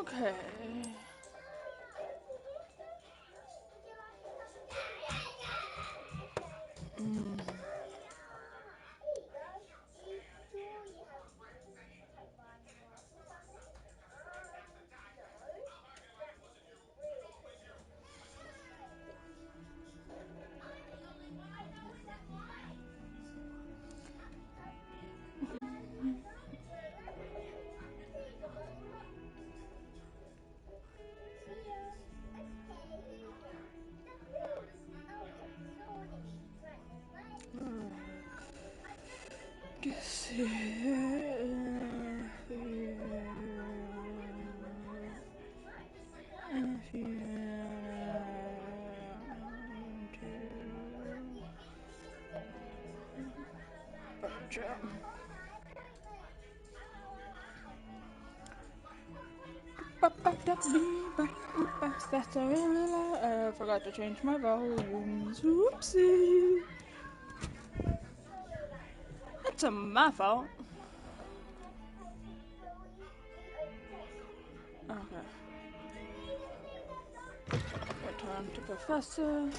Okay. That's a really loud. I forgot to change my volumes. Oopsie. That's my fault. Okay. Return to Professor.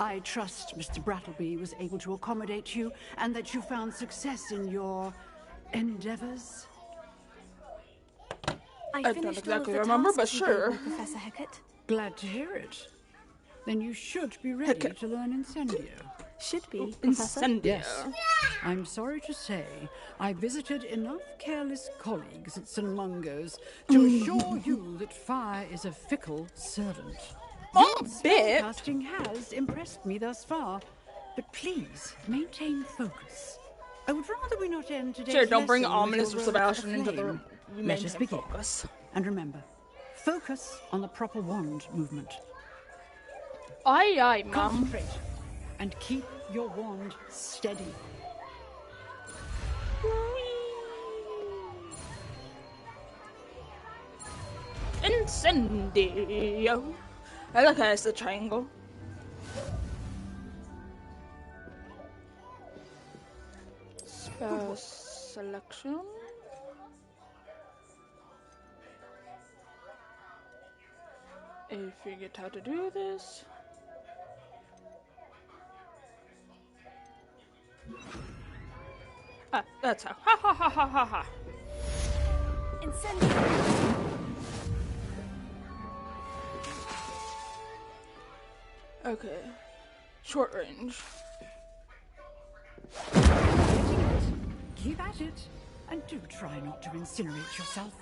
I trust Mr. Brattleby was able to accommodate you and that you found success in your endeavors. I don't exactly remember, but sure. Professor Hecat. Glad to hear it. Then you should be ready to learn Incendio. Should be, Professor. Incendio. Yes. I'm sorry to say, I visited enough careless colleagues at St. Mungo's to assure you that fire is a fickle servant. Spellcasting has impressed me thus far, but please maintain focus. I would rather we not end today's Sure, don't bring lesson ominous with your Sebastian role into of the flame. room. Let us begin. Focus. And remember, focus on the proper wand movement. Aye, aye, ma'am. Concentrate and keep your wand steady. Incendio. I like how it's the triangle. Spell selection. If you get how to do this. Ah, that's how. Ha ha ha ha ha ha. Incendio. Okay. Short range. Keep at it, and do try not to incinerate yourself.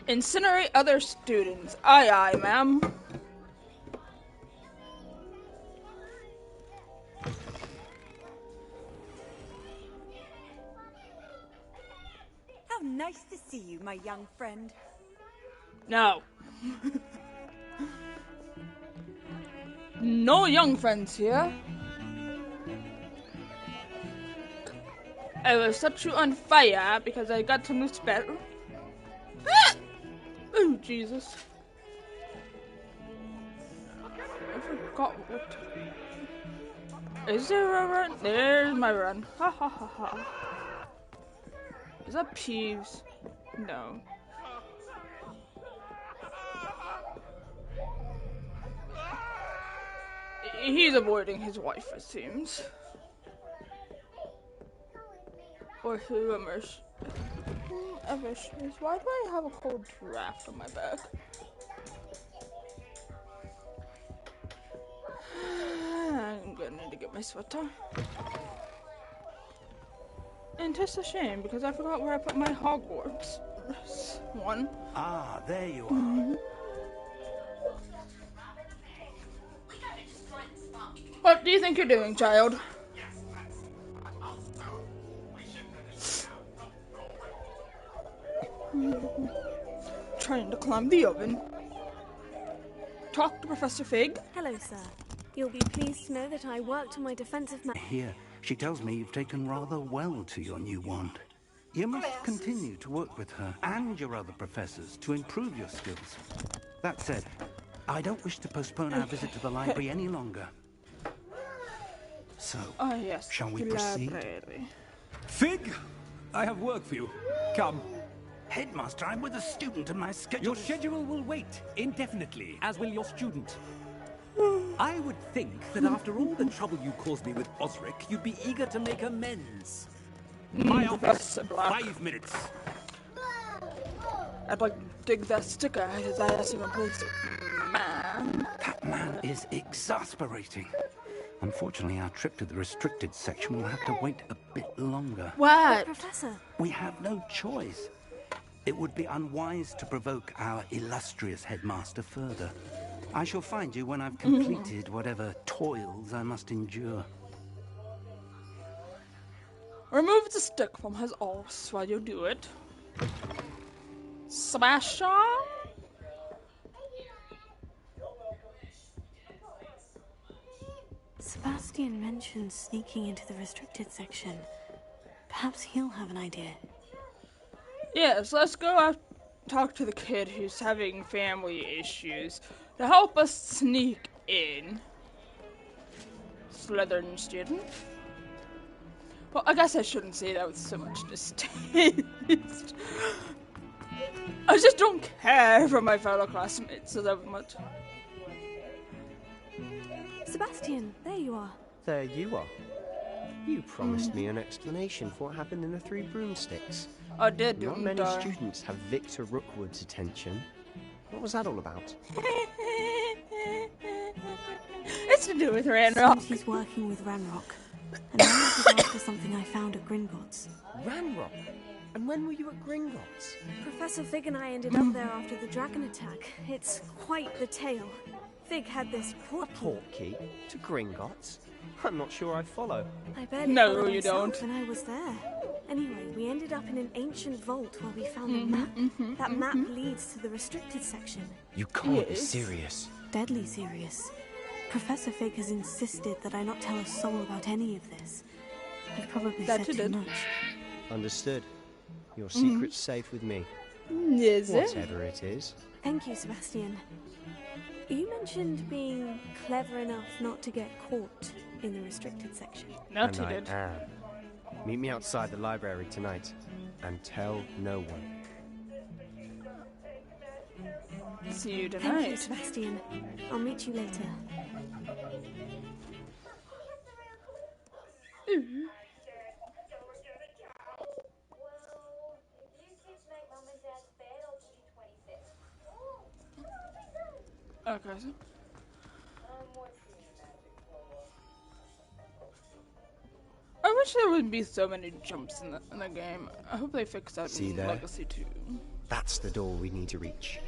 Incinerate other students. Aye, aye, ma'am. How nice to see you, my young friend. No. No young friends here. I will set you on fire because I got some new spell. Ah! Oh, Jesus. I forgot what. Is there a run? There's my run. Ha ha ha ha. Is that Peeves? No. He's avoiding his wife, it seems. Or whoever. Why do I have a cold draft on my back? I'm gonna need to get my sweater. And it's a shame because I forgot where I put my Hogwarts one. Ah, there you are. What do you think you're doing, child? Trying to climb the oven. Talk to Professor Fig. Hello, sir. You'll be pleased to know that I worked on my defensive Here, she tells me you've taken rather well to your new wand. You must continue to work with her and your other professors to improve your skills. That said, I don't wish to postpone our visit to the library any longer. So, Oh yes. shall we proceed? Library. Fig, I have work for you. Come. Headmaster, I'm with a student and my schedule... Your schedule will wait indefinitely, as will your student. I would think that after all the trouble you caused me with Osric, you'd be eager to make amends. My office, 5 minutes. I'd like to dig that sticker out of his ass even please. Man. That man is exasperating. Unfortunately, our trip to the restricted section will have to wait a bit longer. What? Professor, We have no choice. It would be unwise to provoke our illustrious headmaster further. I shall find you when I've completed whatever toils I must endure. Remove the stick from his arse while you do it. Sebastian? Sebastian mentioned sneaking into the restricted section. Perhaps he'll have an idea. Yes, let's go out talk to the kid who's having family issues to help us sneak in. Slytherin student. Well, I guess I shouldn't say that with so much distaste. I just don't care for my fellow classmates so that much. Sebastian, there you are. There you are. You promised me an explanation for what happened in the Three Broomsticks. I did, Not didn't many I? students have Victor Rookwood's attention. What was that all about? It's to do with Ranrock. Seems he's working with Ranrock. And Ranrock is after something I found at Gringotts. Ranrock? And when were you at Gringotts? Professor Fig and I ended up there after the dragon attack. It's quite the tale. Fig had this port key. Portkey? To Gringotts? I'm not sure I follow. I barely No, followed you myself don't. when I was there. Anyway, we ended up in an ancient vault where we found a map. That map leads to the restricted section. You can't be Yes. serious. Deadly serious. Professor Fig has insisted that I not tell a soul about any of this. I've probably That said you too did. much. Understood. Your secret's safe with me. Is it? Whatever it is. Thank you, Sebastian. You mentioned being clever enough not to get caught in the restricted section. Not And he I did. am. Meet me outside the library tonight. And tell no one. See you Thank you, tonight. Sebastian. I'll meet you later. Okay, so. I wish there wouldn't be so many jumps in the game. I hope they fix that See in there? Legacy 2. That's the door we need to reach.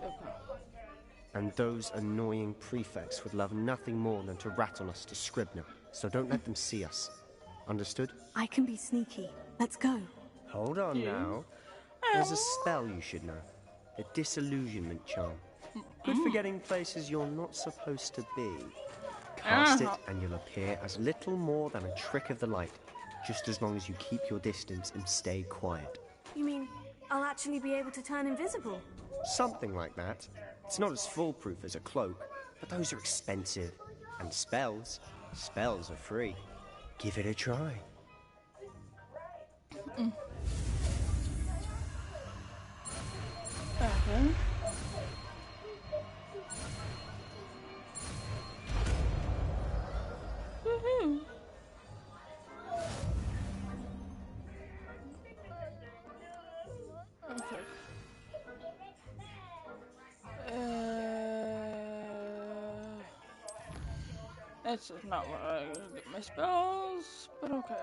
Okay. And those annoying prefects would love nothing more than to rat on us to Scribner. So don't let them see us. Understood? I can be sneaky. Let's go. Hold on now. There's a spell you should know. The disillusionment charm. Good for getting places you're not supposed to be. Cast it and you'll appear as little more than a trick of the light. Just as long as you keep your distance and stay quiet. You mean I'll actually be able to turn invisible? Something like that. It's not as foolproof as a cloak, but those are expensive. And spells are free. Give it a try. Okay. Woohoo. Okay. This is not where I get my spells, but okay.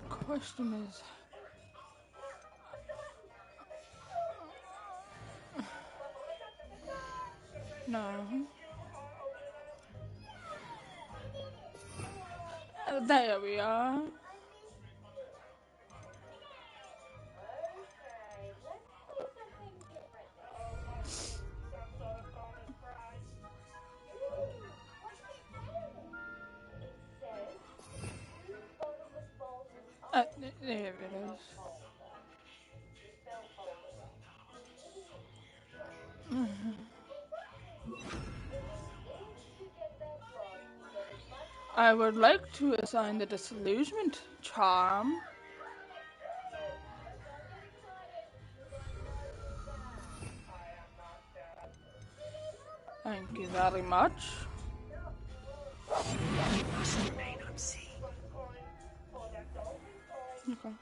Question is, no. There we are. There it is. I would like to assign the disillusionment charm. Thank you very much. Must remain unseen. Okay.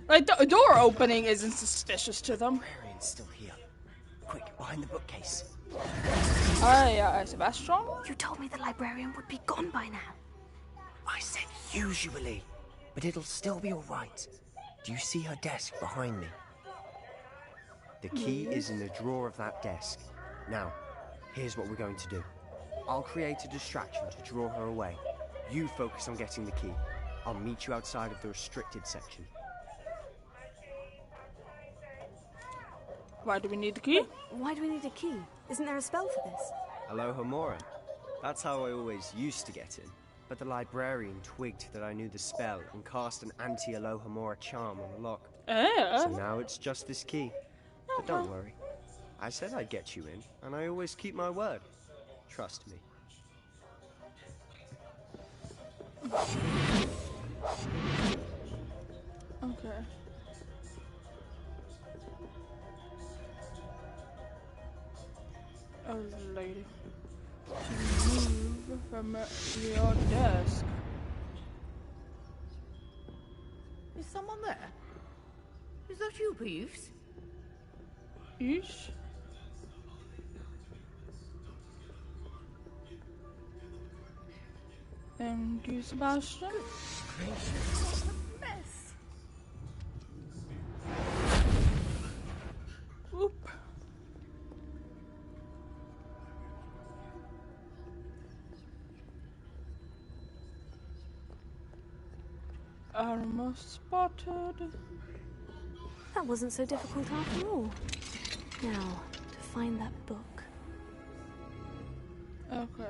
Like, the door opening isn't suspicious to them. Librarian's still here. Quick, behind the bookcase. Sebastian? You told me the librarian would be gone by now. I said usually, but it'll still be alright. Do you see her desk behind me? The key is in the drawer of that desk. Now, here's what we're going to do. I'll create a distraction to draw her away. You focus on getting the key. I'll meet you outside of the restricted section. Why do we need the key? Why do we need a key? Isn't there a spell for this? Alohomora. That's how I always used to get in. But the librarian twigged that I knew the spell and cast an anti-Alohomora charm on the lock. So now it's just this key. But don't worry. I said I'd get you in, and I always keep my word. Trust me. Okay. Oh, lady. Move from your desk. Is someone there? Is that you, Peeves? Ish. Thank you, Sebastian. Gracious, what a mess. Oop. Almost spotted. That wasn't so difficult after all. Now, to find that book. Okay.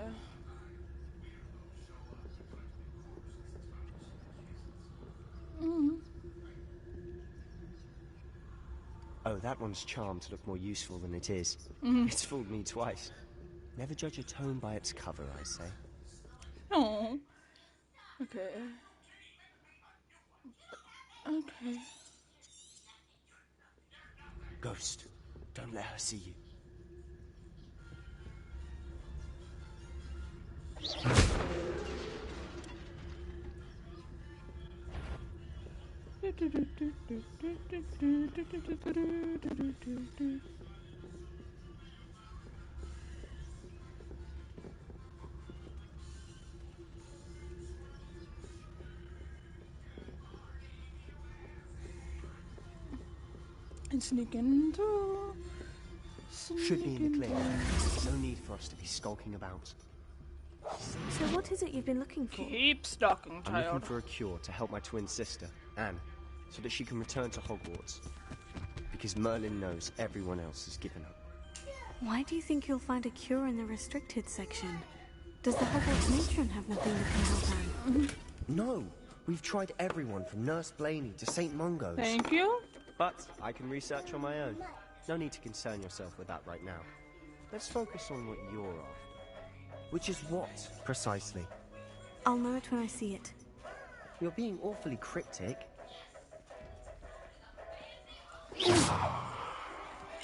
Oh, that one's charmed to look more useful than it is. It's fooled me twice. Never judge a tome by its cover, I say. Oh. Okay. Okay. Ghost, don't let her see you. And sneaking through. Should be in the clear. No need for us to be skulking about. So what is it you've been looking for? Keep stalking, I'm looking child. for a cure to help my twin sister, Anne, so that she can return to Hogwarts. Because Merlin knows everyone else has given up. Why do you think you'll find a cure in the restricted section? Does the Hogwarts matron have nothing that can help Anne? No! We've tried everyone from Nurse Blaney to St. Mungo's. Thank you. But I can research on my own. No need to concern yourself with that right now. Let's focus on what you're after. Which is what, precisely? I'll know it when I see it. You're being awfully cryptic.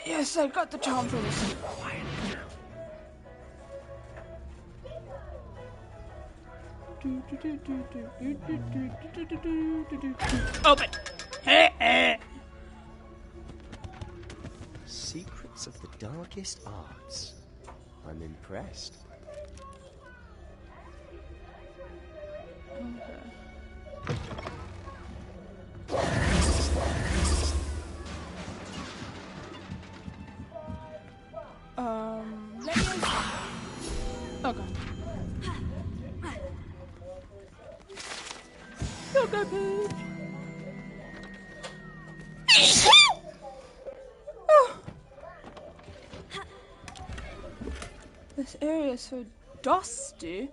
Yes, I got the charm for this. Open. Secrets of the darkest arts. I'm impressed. Let me Okay. Okay, Paige. Oh. This area is so dusty.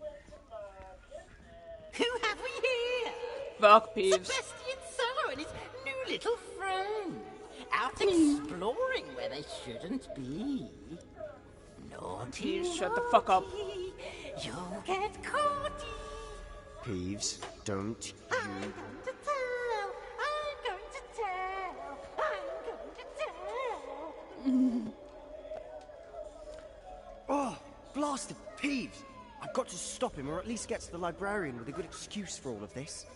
Who have we here? Fuck, Peeves. Sebastian Cello and his new little friend. Out exploring where they shouldn't be. Naughty, Peeves, shut the fuck up. naughty, you'll get caught. Peeves, don't I'm going to tell. I'm going to tell. I'm going to tell. Oh, blasted Peeves! I've got to stop him, or at least get to the librarian with a good excuse for all of this.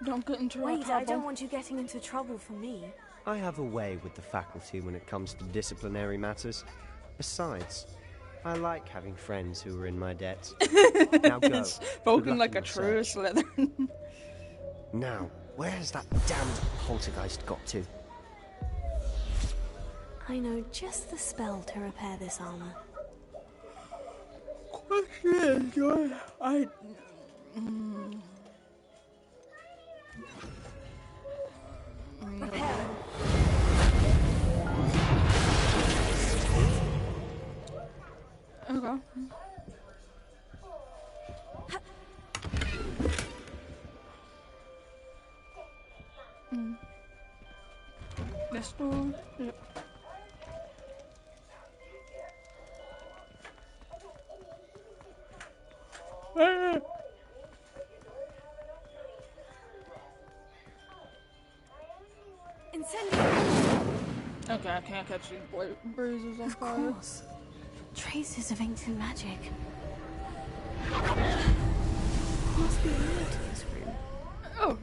Don't get into Wait, trouble. I don't want you getting into trouble for me. I have a way with the faculty when it comes to disciplinary matters. Besides, I like having friends who are in my debt. Now go. Spoken like a true Slytherin. Now, where has that damned poltergeist got to? I know just the spell to repair this armor. Question, Joy. Prepare. Okay. This door. Yep. Incendio! Okay, I can't catch these bruises on Of fire. course. Traces of ancient magic. Must be a way to this room. Oh.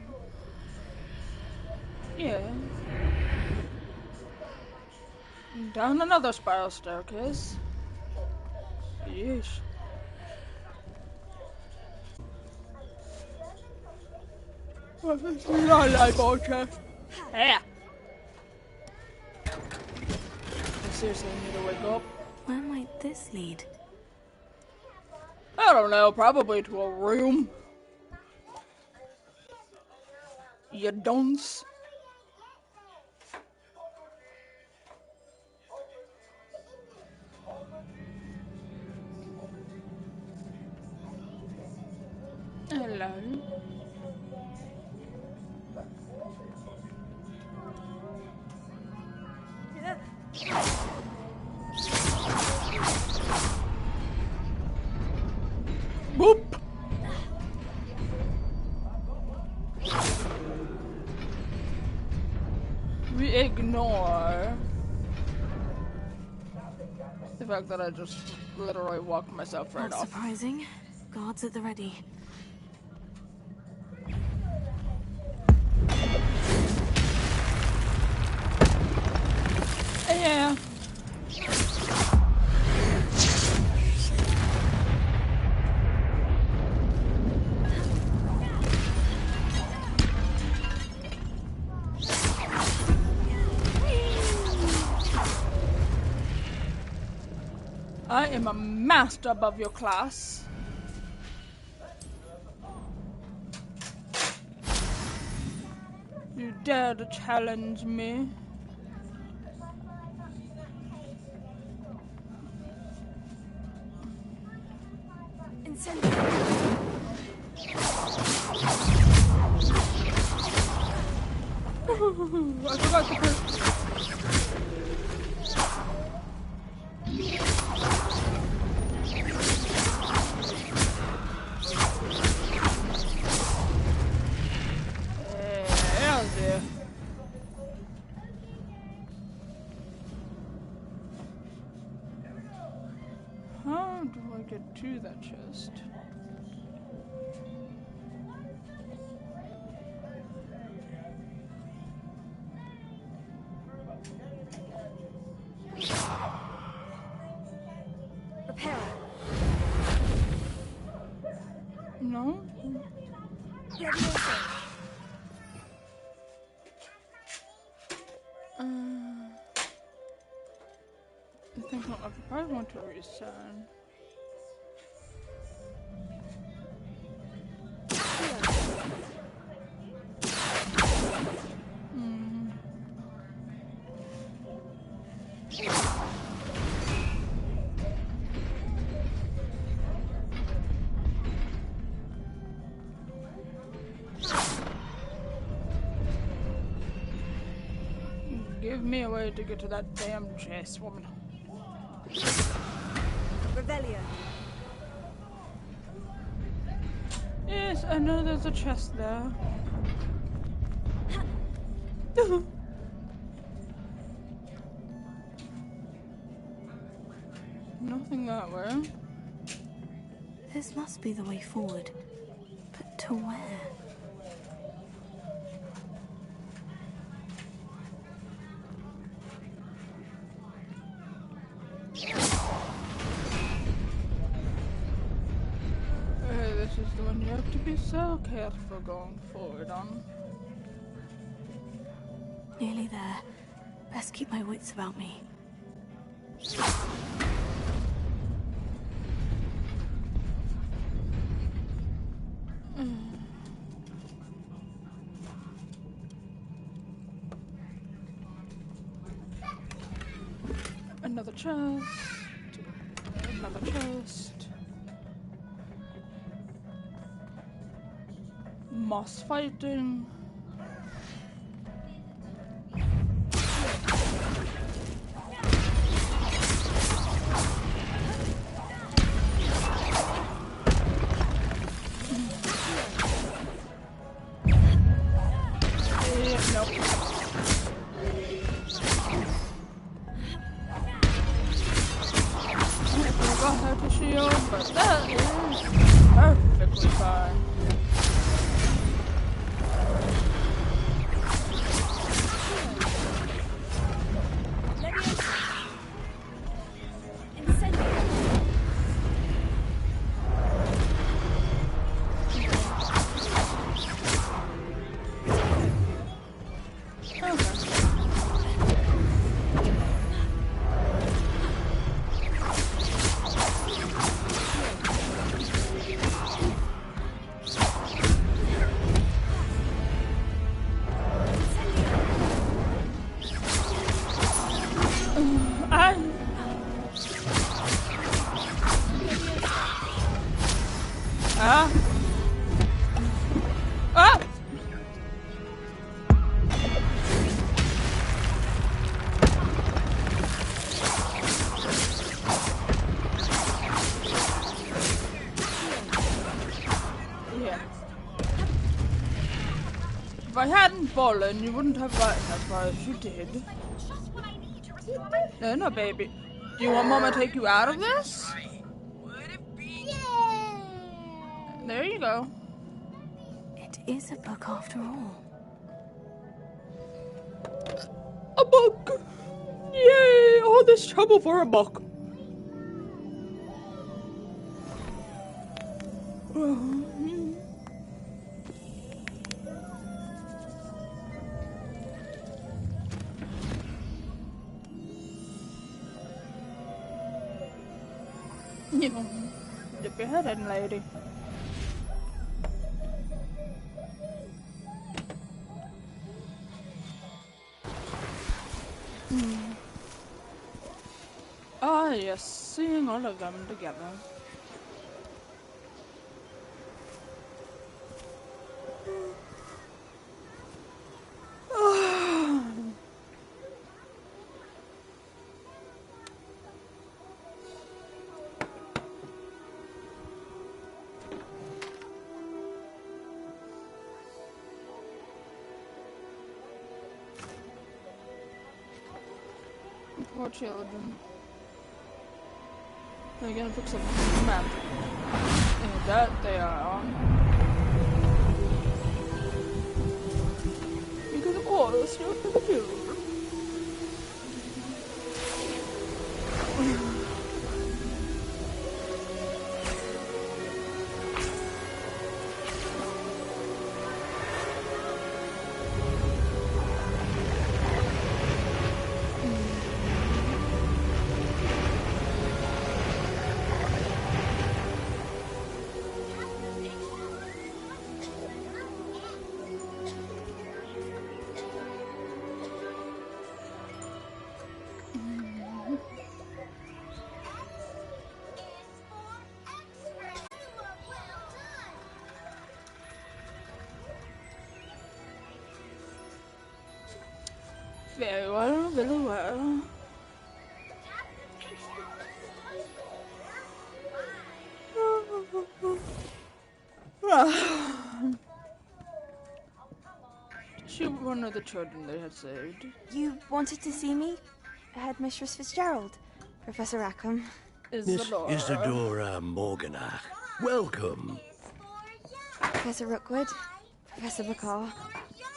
Yeah. Down another spiral staircase. Yeesh. What's this eyeball chest? Yeah. I seriously need to wake up. Where might this lead? I don't know, probably to a room. You dunce. Hello. Boop. We ignore the fact that I just literally walked myself right Not off. surprising. Guards at the ready. Yeah. I am a master above your class. You dare to challenge me? Incendio! I forgot to put... Hell yeah. How do I get to that chest? Repairer. No? Leviosa. I think I'll have to I want to return. Give me a way to get to that damn chest, woman. Revelio. Yes, I know there's a chest there. Nothing that way. This must be the way forward. But to where? This is the one you have to be so careful going forward on. Nearly there. Best keep my wits about me. Another chest. Another chest. Moss fighting. If I hadn't fallen, you wouldn't have gotten as far as you did. No, baby. Do you want Mama to take you out of this? There you go. It is a book after all. A book! Yay! All this trouble for a book. You know, dip your head in, lady. Ah, yes, seeing all of them together. Poor children. They're gonna fix a map. And that they are. You're gonna call us here for the children. Very well, very well. She one of the children they had saved. You wanted to see me? Headmistress Fitzgerald, Professor Rackham. Miss Isadora Morganach. Welcome. Professor Rookwood, Professor Bakar.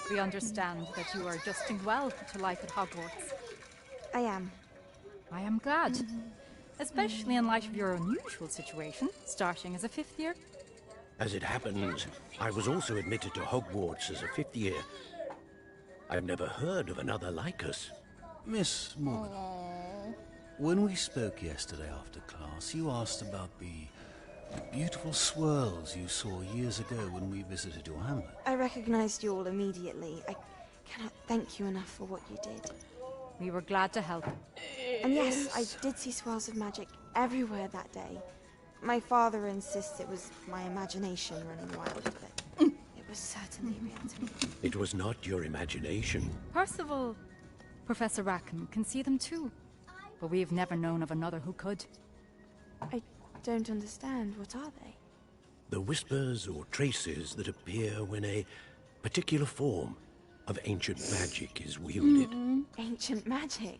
We understand that you are adjusting well to life at Hogwarts. I am. I am glad. Especially in light of your unusual situation, starting as a 5th year. As it happens, I was also admitted to Hogwarts as a 5th year. I've never heard of another like us. Miss Morgan, when we spoke yesterday after class, you asked about the beautiful swirls you saw years ago when we visited your hamlet. I recognized you all immediately. I cannot thank you enough for what you did. We were glad to help. And yes, I did see swirls of magic everywhere that day. My father insists it was my imagination running wild, but it was certainly real to me. It was not your imagination. Percival, Professor Rackham can see them too. But we've never known of another who could. I don't understand. What are they? The whispers or traces that appear when a particular form of ancient magic is wielded. Ancient magic?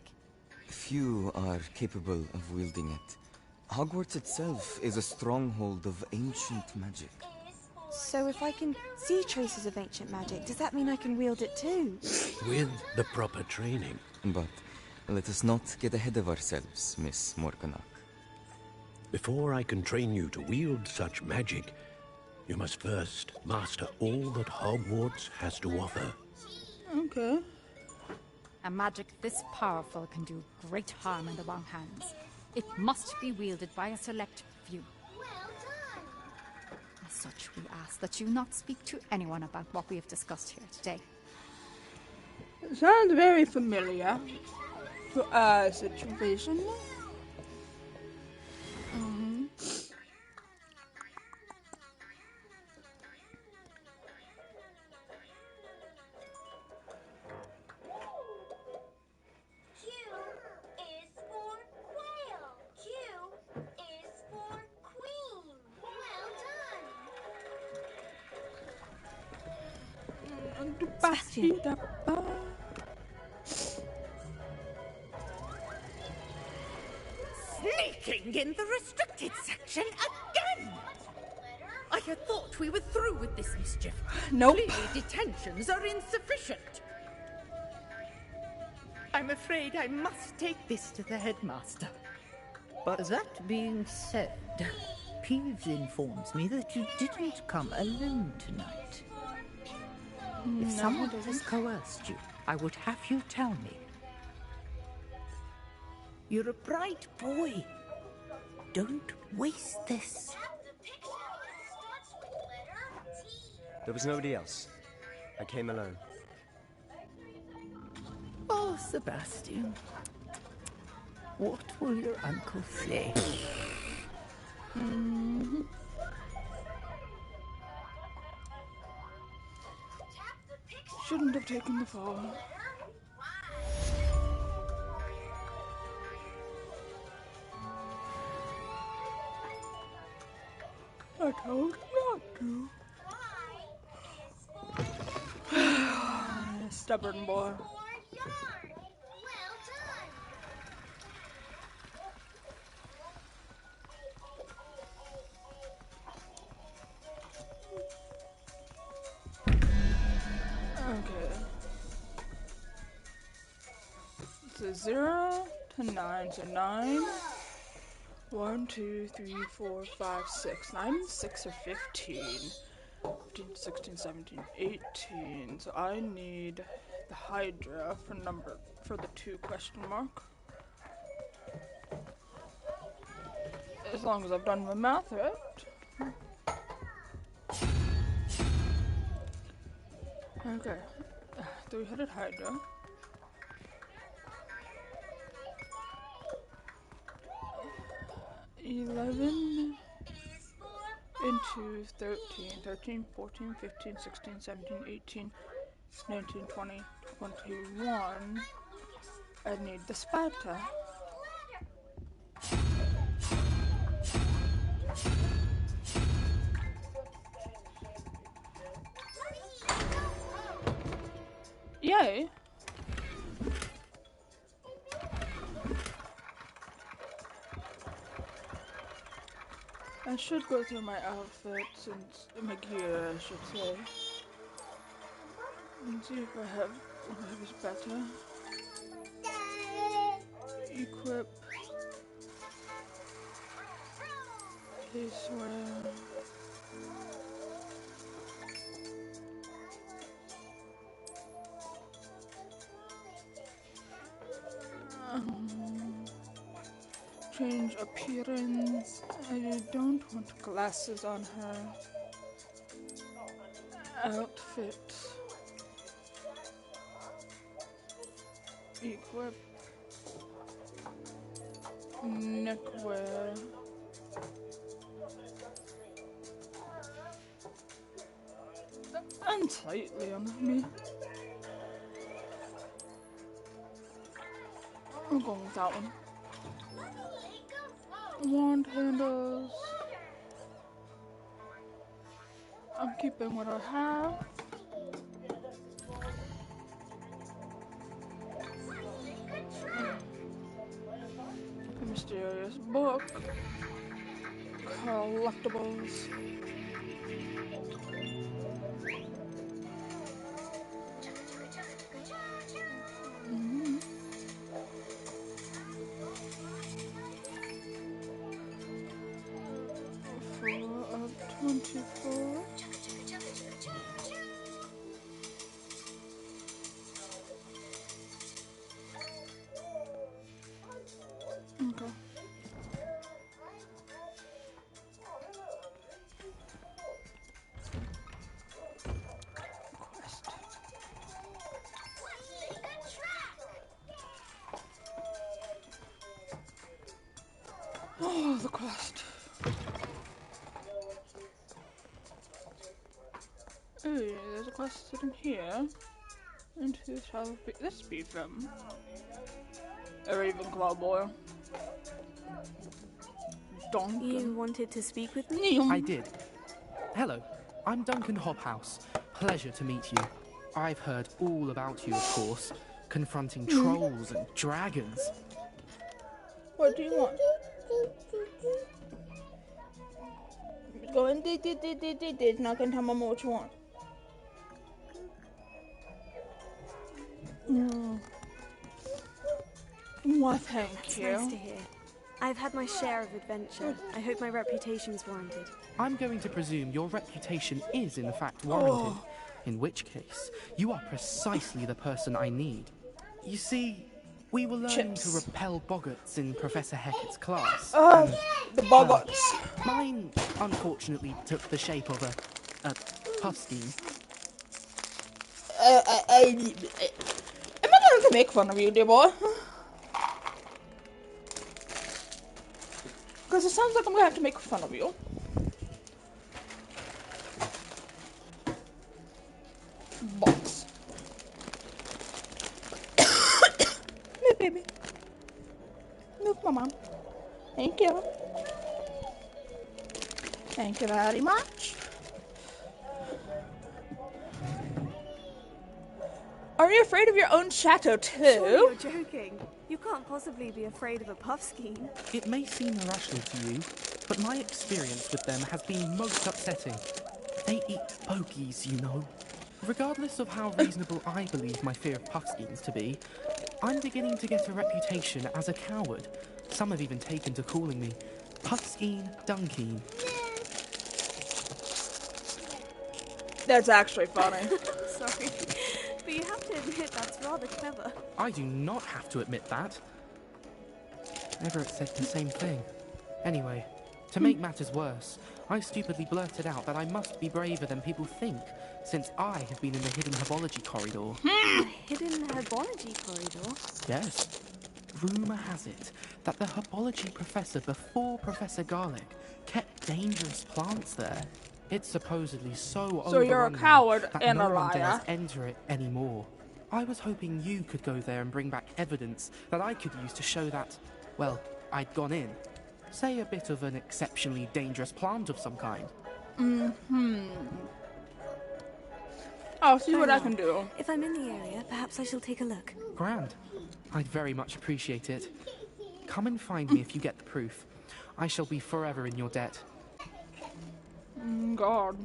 Few are capable of wielding it. Hogwarts itself is a stronghold of ancient magic. So if I can see traces of ancient magic, does that mean I can wield it too? With the proper training. But let us not get ahead of ourselves, Miss Morganach. Before I can train you to wield such magic, you must first master all that Hogwarts has to offer. Okay. A magic this powerful can do great harm in the wrong hands. It must be wielded by a select few. As such, we ask that you not speak to anyone about what we have discussed here today. It sounds very familiar to our situation. Sebastian. Sneaking in the restricted section again! I had thought we were through with this mischief. Nope. Clearly detentions are insufficient. I'm afraid I must take this to the headmaster. But that being said, Peeves informs me that you didn't come alone tonight. If someone has coerced you, I would have you tell me. You're a bright boy. Don't waste this. There was nobody else. I came alone. Oh, Sebastian. What will your uncle say? Shouldn't have taken the fall. I told not to. Stubborn boy. Okay. So 0 to 9, so 9. 1, 2, 3, 4, 5, 6. 9, 6 or 15. 15, 16, 17, 18. So I need the Hydra for the 2 question mark. As long as I've done my math right. Okay. 3-headed Hydra. $11 into 13, 14, 15, 16, 17, 18, 19, 20, 21. I need the spider. Yay! I should go through my outfits and my gear, I should say, and see if I have whatever's better. Equip. Case wear. Change appearance. I don't want glasses on her. Outfit. Equip. Neckwear. Unsightly on me. I'm going with that one. Wand handles. I'm keeping what I have. A mysterious book. Collectibles. Okay. Quest. Oh, the quest. Oh, there's a quest sitting here. And who shall this be from? A Ravenclaw boy. Duncan. You wanted to speak with me? I did. Hello, I'm Duncan Hobhouse. Pleasure to meet you. I've heard all about you, of course, confronting trolls and dragons. What do you want? Go and did. Not gonna tell Mama what you want. Well, thank you. Nice to hear. I've had my share of adventure. I hope my reputation's warranted. I'm going to presume your reputation is in fact warranted, in which case you are precisely the person I need. You see, we were learning to repel boggarts in Professor Hecat's class. The boggarts. Mine, unfortunately, took the shape of a husky. Am I going to make fun of you, dear boy? Because it sounds like I'm going to have to make fun of you. Box. Move, baby. Move, Mama. Thank you. Thank you very much. Are you afraid of your own shadow too? Surely you're joking. You can't possibly be afraid of a Puffskein. It may seem irrational to you, but my experience with them has been most upsetting. They eat bogies, you know. Regardless of how reasonable I believe my fear of Puffskeins to be, I'm beginning to get a reputation as a coward. Some have even taken to calling me Puffskeen Dunkeen. That's actually funny. Sorry, but you have to admit that's rather clever. I do not have to admit that. Everett said the same thing. Anyway, to make matters worse, I stupidly blurted out that I must be braver than people think, since I have been in the hidden herbology corridor. A hidden herbology corridor? Yes. Rumour has it that the herbology professor before Professor Garlick kept dangerous plants there. It's supposedly so you're a overrun coward that and no a one dares liar. enter it anymore. I was hoping you could go there and bring back evidence that I could use to show that, well, I'd gone in. Say a bit of an exceptionally dangerous plant of some kind. I'll see what I Very can well. do. If I'm in the area, perhaps I shall take a look. Grand. I'd very much appreciate it. Come and find me if you get the proof. I shall be forever in your debt. God.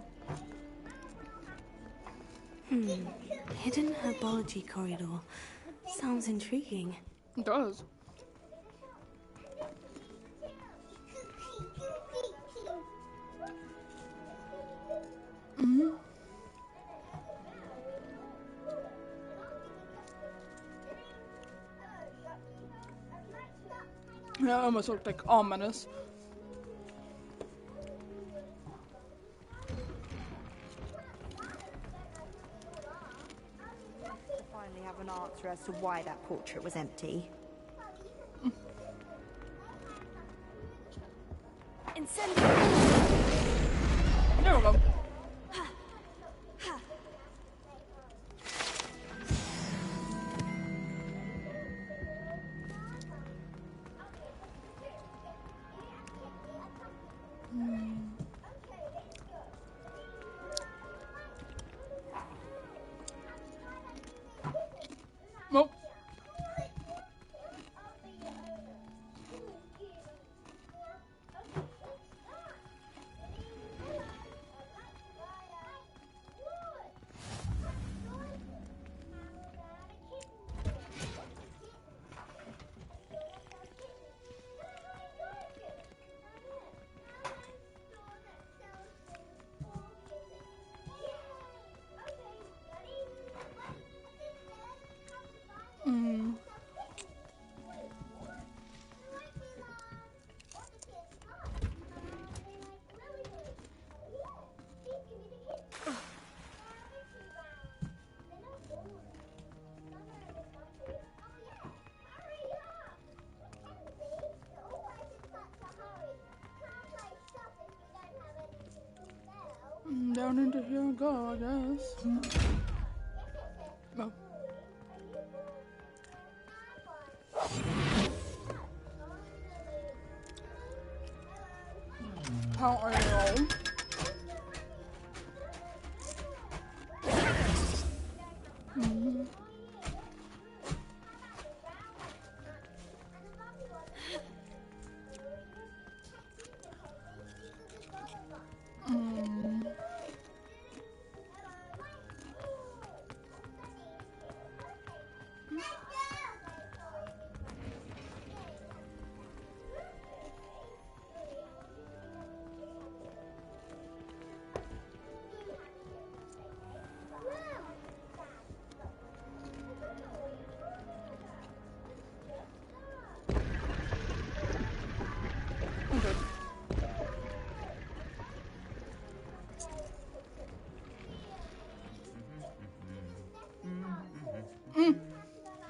Hidden herbology corridor. Sounds intriguing. It does. Yeah, it almost looked like ominous. To finally have an answer as to why that portrait was empty. Incendio! There we go. Nope. Down into here I go, I guess. Oh. How are you?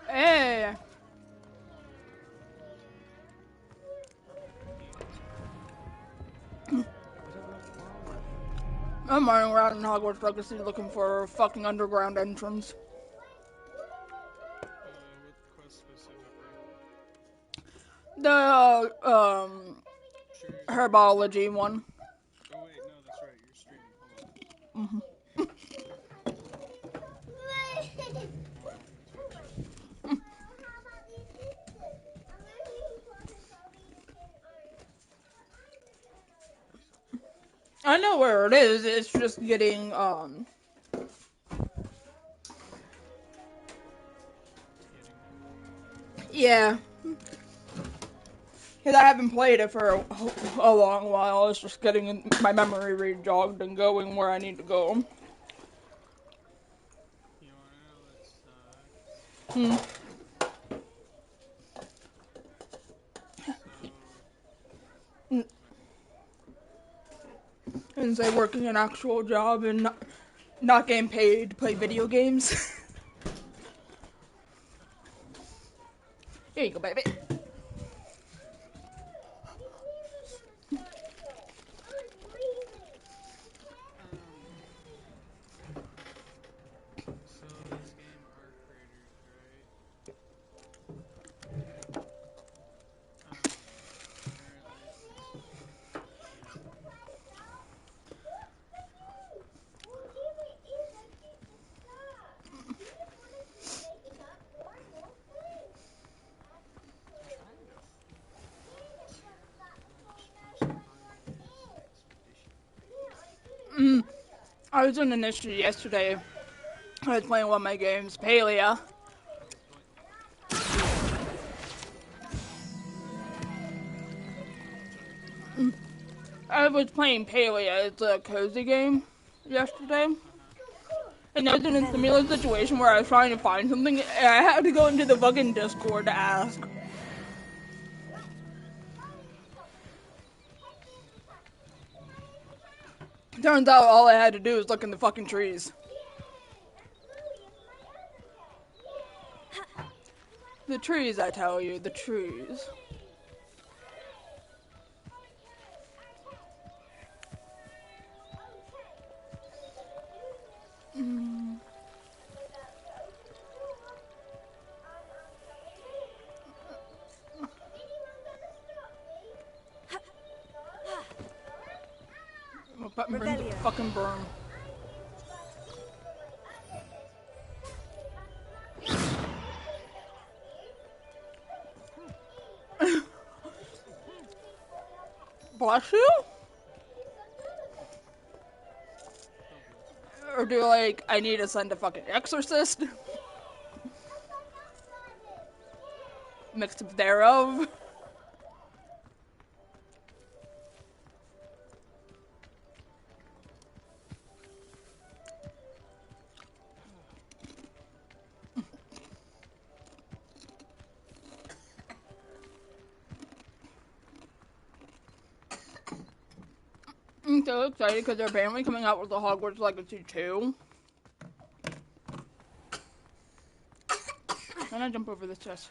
Hey! I'm running around in Hogwarts Legacy looking for a fucking underground entrance. The, herbology one. Oh wait, no, that's right, you're streaming. Hold on. I know where it is, it's just getting, yeah. Because I haven't played it for a long while, it's just getting my memory rejogged and going where I need to go. And say working an actual job and not getting paid to play video games. Here you go, baby. I was in Initiative yesterday. I was playing one of my games, Palia. I was playing Palia. It's a cozy game yesterday. And I was in a similar situation where I was trying to find something and I had to go into the fucking Discord to ask. Turns out all I had to do was look in the fucking trees. The trees, I tell you, the trees. Fucking burn. Bless you? Or do like I need to send a fucking exorcist? Mixed up thereof. I'm so excited because they're apparently coming out with the Hogwarts Legacy 2. Can I jump over this chest?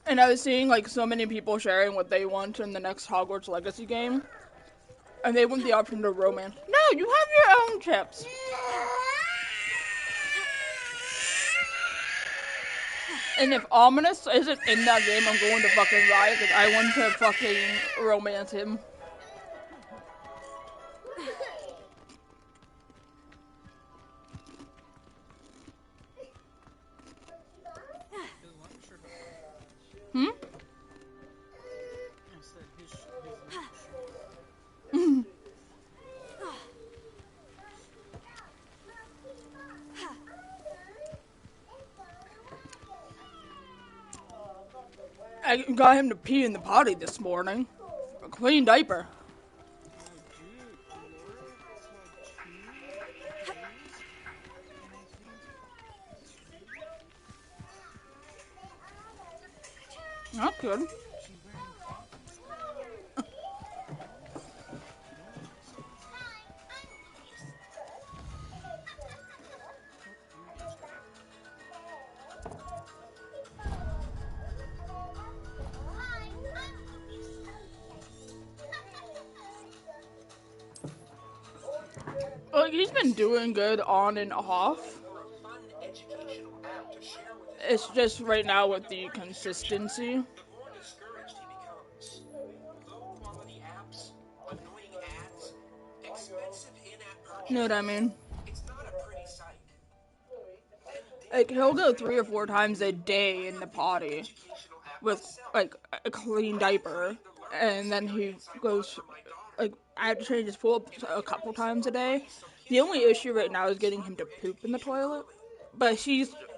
And I was seeing like so many people sharing what they want in the next Hogwarts Legacy game. And they want the option to romance. No, you have your own chips. And if Ominous isn't in that game, I'm going to fucking riot because I want to fucking romance him. Hmm? I got him to pee in the potty this morning. A clean diaper. That's good. Like, he's been doing good on and off. It's just right now with the consistency. You know what I mean? Like, he'll go 3 or 4 times a day in the potty with, like, a clean diaper. And then he goes, like, I have to change his pool a couple times a day. The only issue right now is getting him to poop in the toilet. But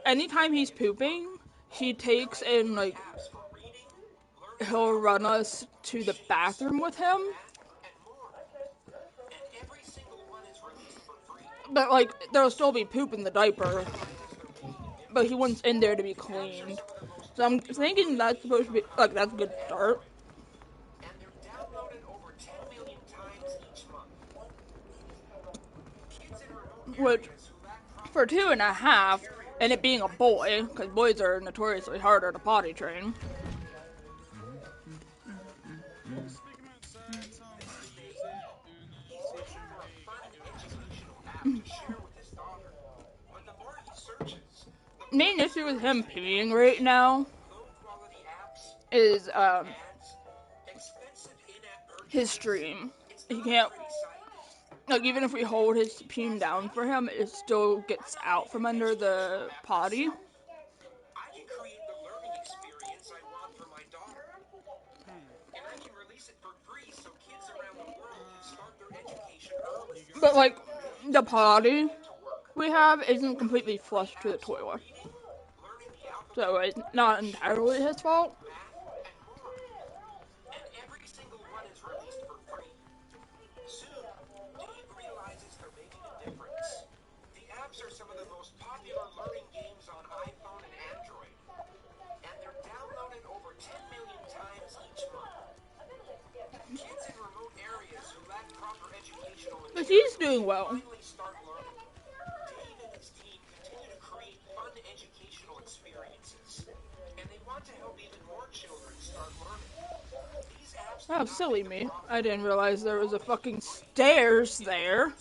anytime he's pooping, he takes and, like, he'll run us to the bathroom with him. But, like, there'll still be poop in the diaper. But he wants in there to be cleaned. So I'm thinking that's supposed to be, like, that's a good start. Which, for 2.5, and it being a boy, because boys are notoriously harder to potty train. Main issue with him peeing right now is his stream. He can't, like, even if we hold his peen down for him, it still gets out from under the potty. But like, the potty we have isn't completely flush to the toilet. So it's not entirely his fault. Are some of the most popular learning games on iPhone and Android, and they're downloaded over 10 million times each month. Kids in remote areas who lack proper educational But he's doing well. finally start learning. Dave and his team continue to create fun educational experiences, and they want to help even more children start learning. These apps Oh, silly me. I didn't realize there was a fucking stairs there.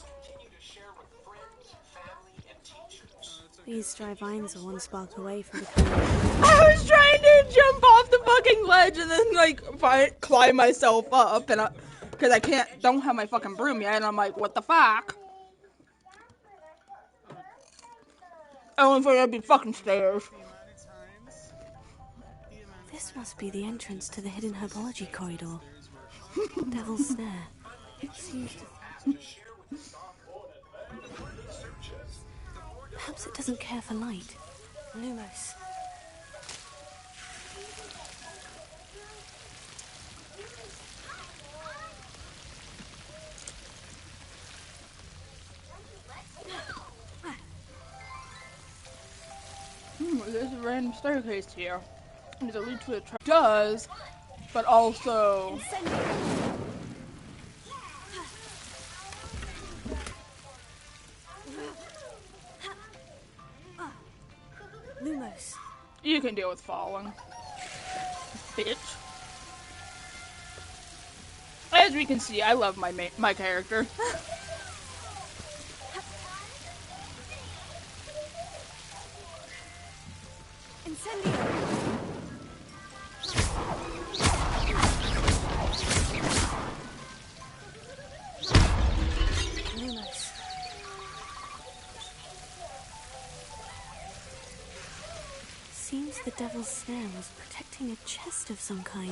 These dry vines are one spark away from becoming... I was trying to jump off the fucking ledge and then like climb myself up, and because I don't have my fucking broom yet, and I'm like, what the fuck? I don't think that'd be fucking stairs. This must be the entrance to the hidden herbology corridor. Devil's Snare. It seems to... Perhaps it doesn't care for light. Lumos. There's a random staircase here. There's a lead to a trap. Does, but also... Lumos. You can deal with falling. Bitch. As we can see, I love my character. Lumos. Seems the Devil's Snare was protecting a chest of some kind.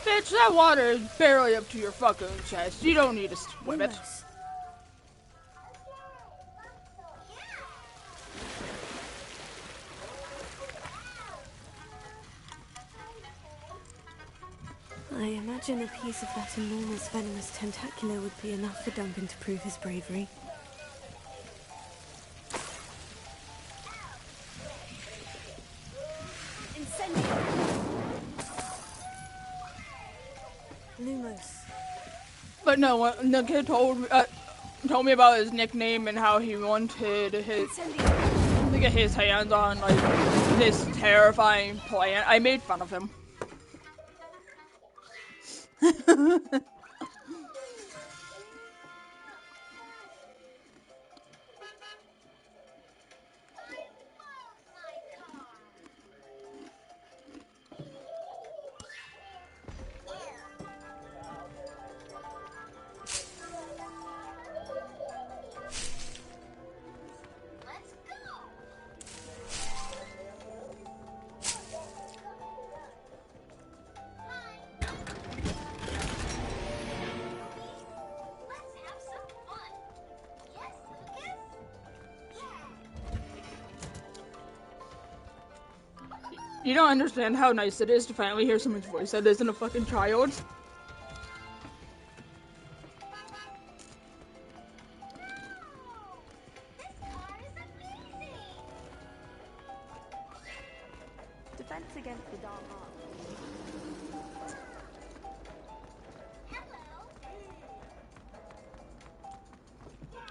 Bitch, that water is barely up to your fucking chest. You don't need to swim it. I imagine a piece of that enormous venomous tentacular would be enough for Duncan to prove his bravery. Lumos. But no, the kid told me about his nickname and how he wanted to get his hands on like this terrifying plant. I made fun of him. You don't understand how nice it is to finally hear someone's voice that isn't a fucking child. Defense against the dark art.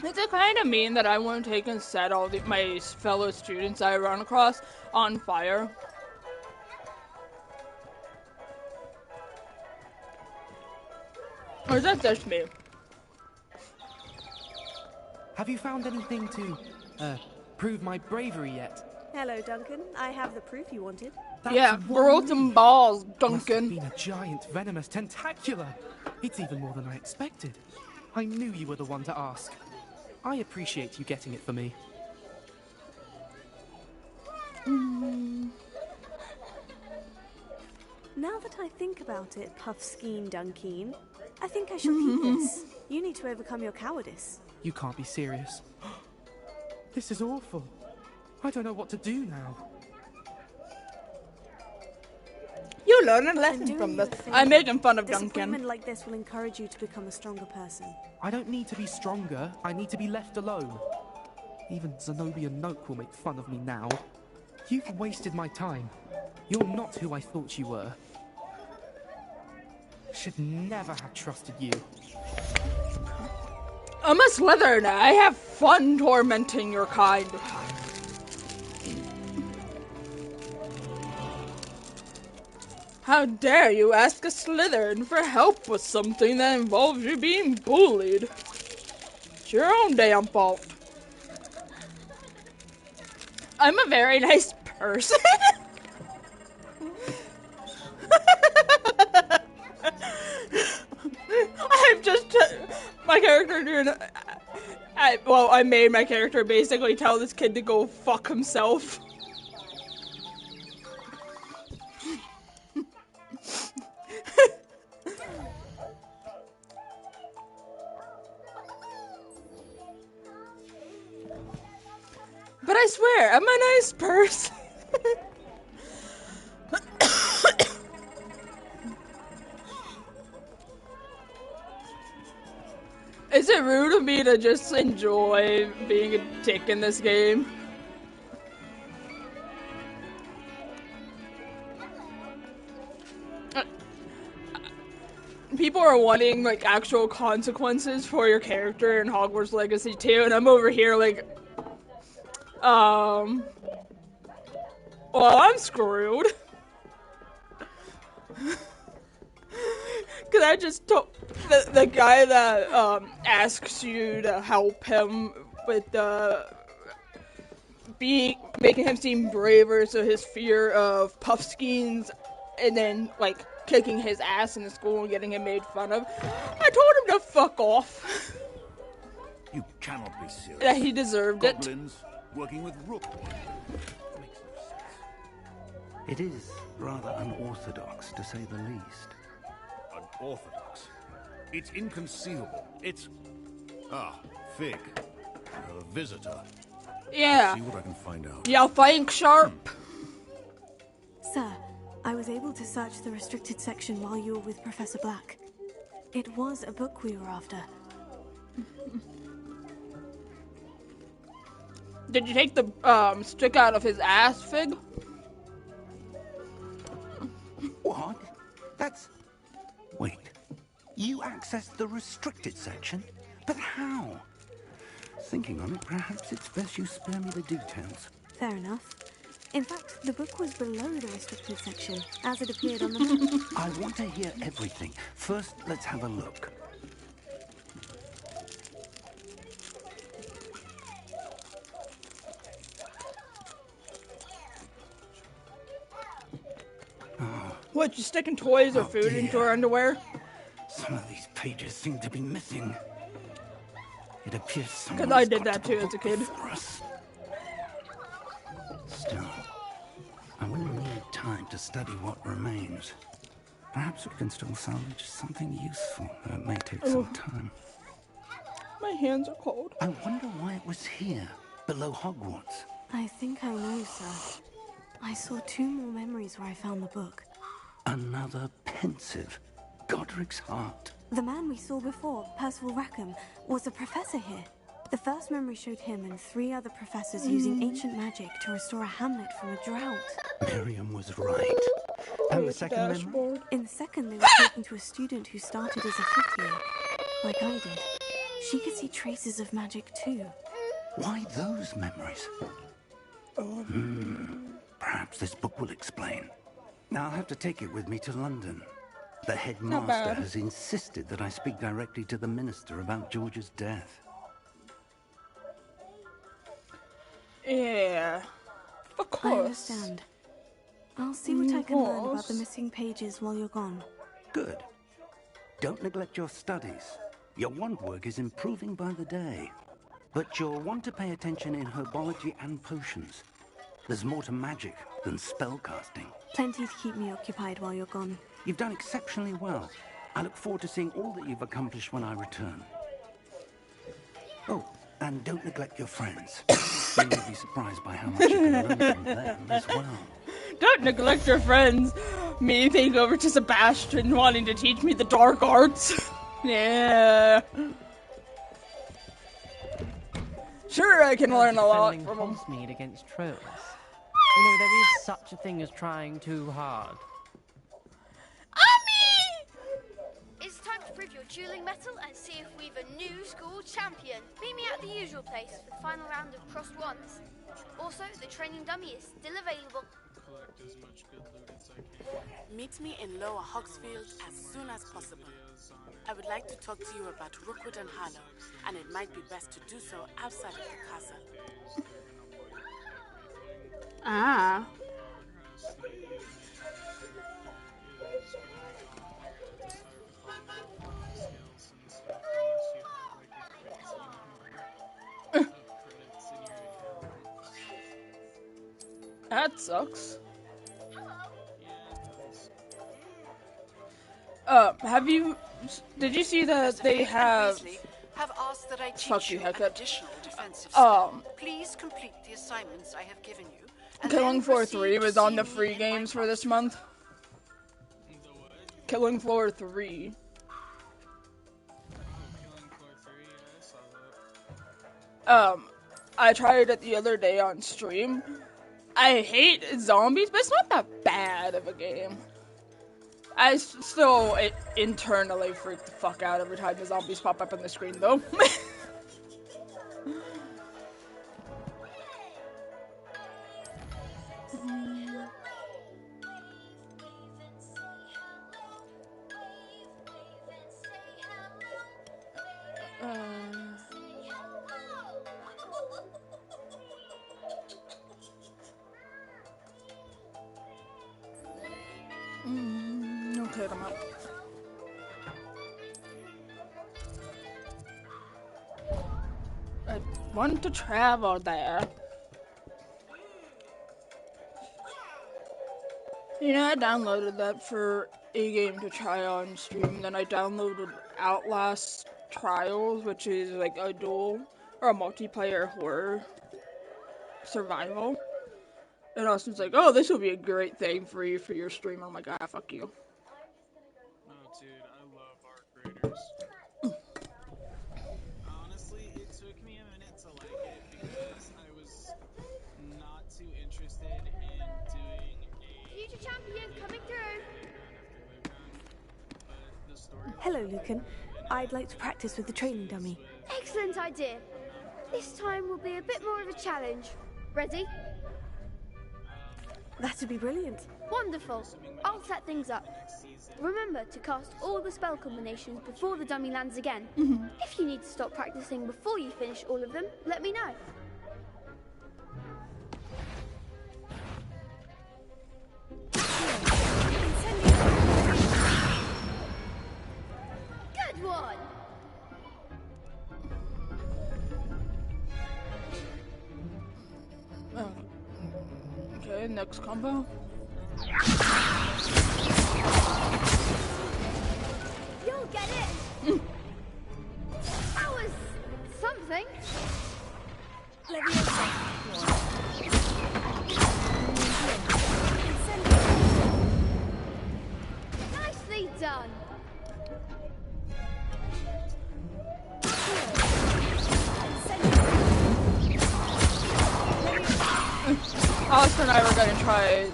Is it kind of mean that I want to take and set all my fellow students I run across on fire? Or is that just me? Have you found anything to, prove my bravery yet? Hello, Duncan. I have the proof you wanted. Yeah, roll some balls, Duncan. Must have been a giant venomous tentacular. It's even more than I expected. I knew you were the one to ask. I appreciate you getting it for me. Now that I think about it, Puffskein Dunkeen, I think I shall keep this. You need to overcome your cowardice. You can't be serious. This is awful. I don't know what to do now. You learn a lesson from this. I'm making fun of Duncan. Disappointment like this will encourage you to become a stronger person. I don't need to be stronger. I need to be left alone. Even Zenobia Noak will make fun of me now. You've wasted my time. You're not who I thought you were. Should never have trusted you. I'm a Slytherin. I have fun tormenting your kind. How dare you ask a Slytherin for help with something that involves you being bullied? It's your own damn fault. I'm a very nice person. I'm just my character doing. I made my character basically tell this kid to go fuck himself. But I swear, I'm a nice person. Is it rude of me to just enjoy being a dick in this game? People are wanting, like, actual consequences for your character in Hogwarts Legacy 2, and I'm over here, like, well, I'm screwed. Cause I just told the guy that asks you to help him with making him seem braver, so his fear of Puffskeins, and then like kicking his ass in the school and getting him made fun of. I told him to fuck off. You cannot be serious. That he deserved Goblins working with Rook. It is rather unorthodox, to say the least. Unorthodox? It's inconceivable. It's... Ah, Fig. A visitor. Yeah. I'll see what I can find out. Yeah, Frank Sharp. Sir, I was able to search the restricted section while you were with Professor Black. It was a book we were after. Did you take the stick out of his ass, Fig? What? That's... Wait. You accessed the restricted section? But how? Thinking on it, perhaps it's best you spare me the details. Fair enough. In fact, the book was below the restricted section, as it appeared on the map. I want to hear everything. First, let's have a look. What, you sticking toys or food into her underwear? Some of these pages seem to be missing. It appears someone Because I did that too as a kid. Still, I will need time to study what remains. Perhaps we can still salvage something useful, though it may take some time. My hands are cold. I wonder why it was here, below Hogwarts. I think I know, sir. I saw 2 more memories where I found the book. Another pensive. Godric's heart. The man we saw before, Percival Rackham, was a professor here. The first memory showed him and 3 other professors using ancient magic to restore a hamlet from a drought. Miriam was right. And the second memory? In the second, they were talking to a student who started as a 5th year, like I did. She could see traces of magic too. Why those memories? Perhaps this book will explain. Now I'll have to take it with me to London. The headmaster has insisted that I speak directly to the minister about George's death. Yeah, of course. I understand. I'll see what I can learn about the missing pages while you're gone. Good. Don't neglect your studies. Your wand work is improving by the day. But you'll want to pay attention in herbology and potions. There's more to magic than spellcasting. Plenty to keep me occupied while you're gone. You've done exceptionally well. I look forward to seeing all that you've accomplished when I return. Oh, and don't neglect your friends. You may be surprised by how much you can learn from them as well. Don't neglect your friends. Me thinking over to Sebastian wanting to teach me the dark arts. Yeah. Sure, I can learn a lot from him. Hogsmeade against trolls. You know, there is such a thing as trying too hard. It's time to prove your dueling mettle and see if we've a new school champion. Meet me at the usual place for the final round of crossed ones. Also, the training dummy is still available. Collect as much good loot as I can. Meet me in Lower Hogsfield as soon as possible. I would like to talk to you about Rookwood and Harlow, and it might be best to do so outside of the castle. Ah. That sucks. Did you see that they have Asked that I teach fuck you, Hecate. additional defensive skills. Please complete the assignments I have given you. And Killing then Floor proceed 3 was to on see the me free in games my for this month. Killing Floor 3. I tried it the other day on stream. I hate zombies, but it's not that bad of a game. I still internally freak the fuck out every time the zombies pop up on the screen, though. Okay, I'm out. I want to travel there. You know, I downloaded that for a game to try on stream. Then I downloaded Outlast Trials, which is like a dual or a multiplayer horror survival. And Austin's like, "Oh, this will be a great thing for you for your stream." I'm like, "Ah, fuck you." Oh, dude, I love Arc Raiders. Honestly, it took me a minute to like it because I was not too interested in doing a Future champion coming through. Hello, Lucan. I'd like to practice with the training dummy. Excellent idea. This time will be a bit more of a challenge. Ready? That'd be brilliant. Wonderful. I'll set things up. Remember to cast all the spell combinations before the dummy lands again. If you need to stop practicing before you finish all of them, let me know. Good one. Oh. Okay, next combo. You'll get it. That was something. Nicely done. Austin and I were gonna try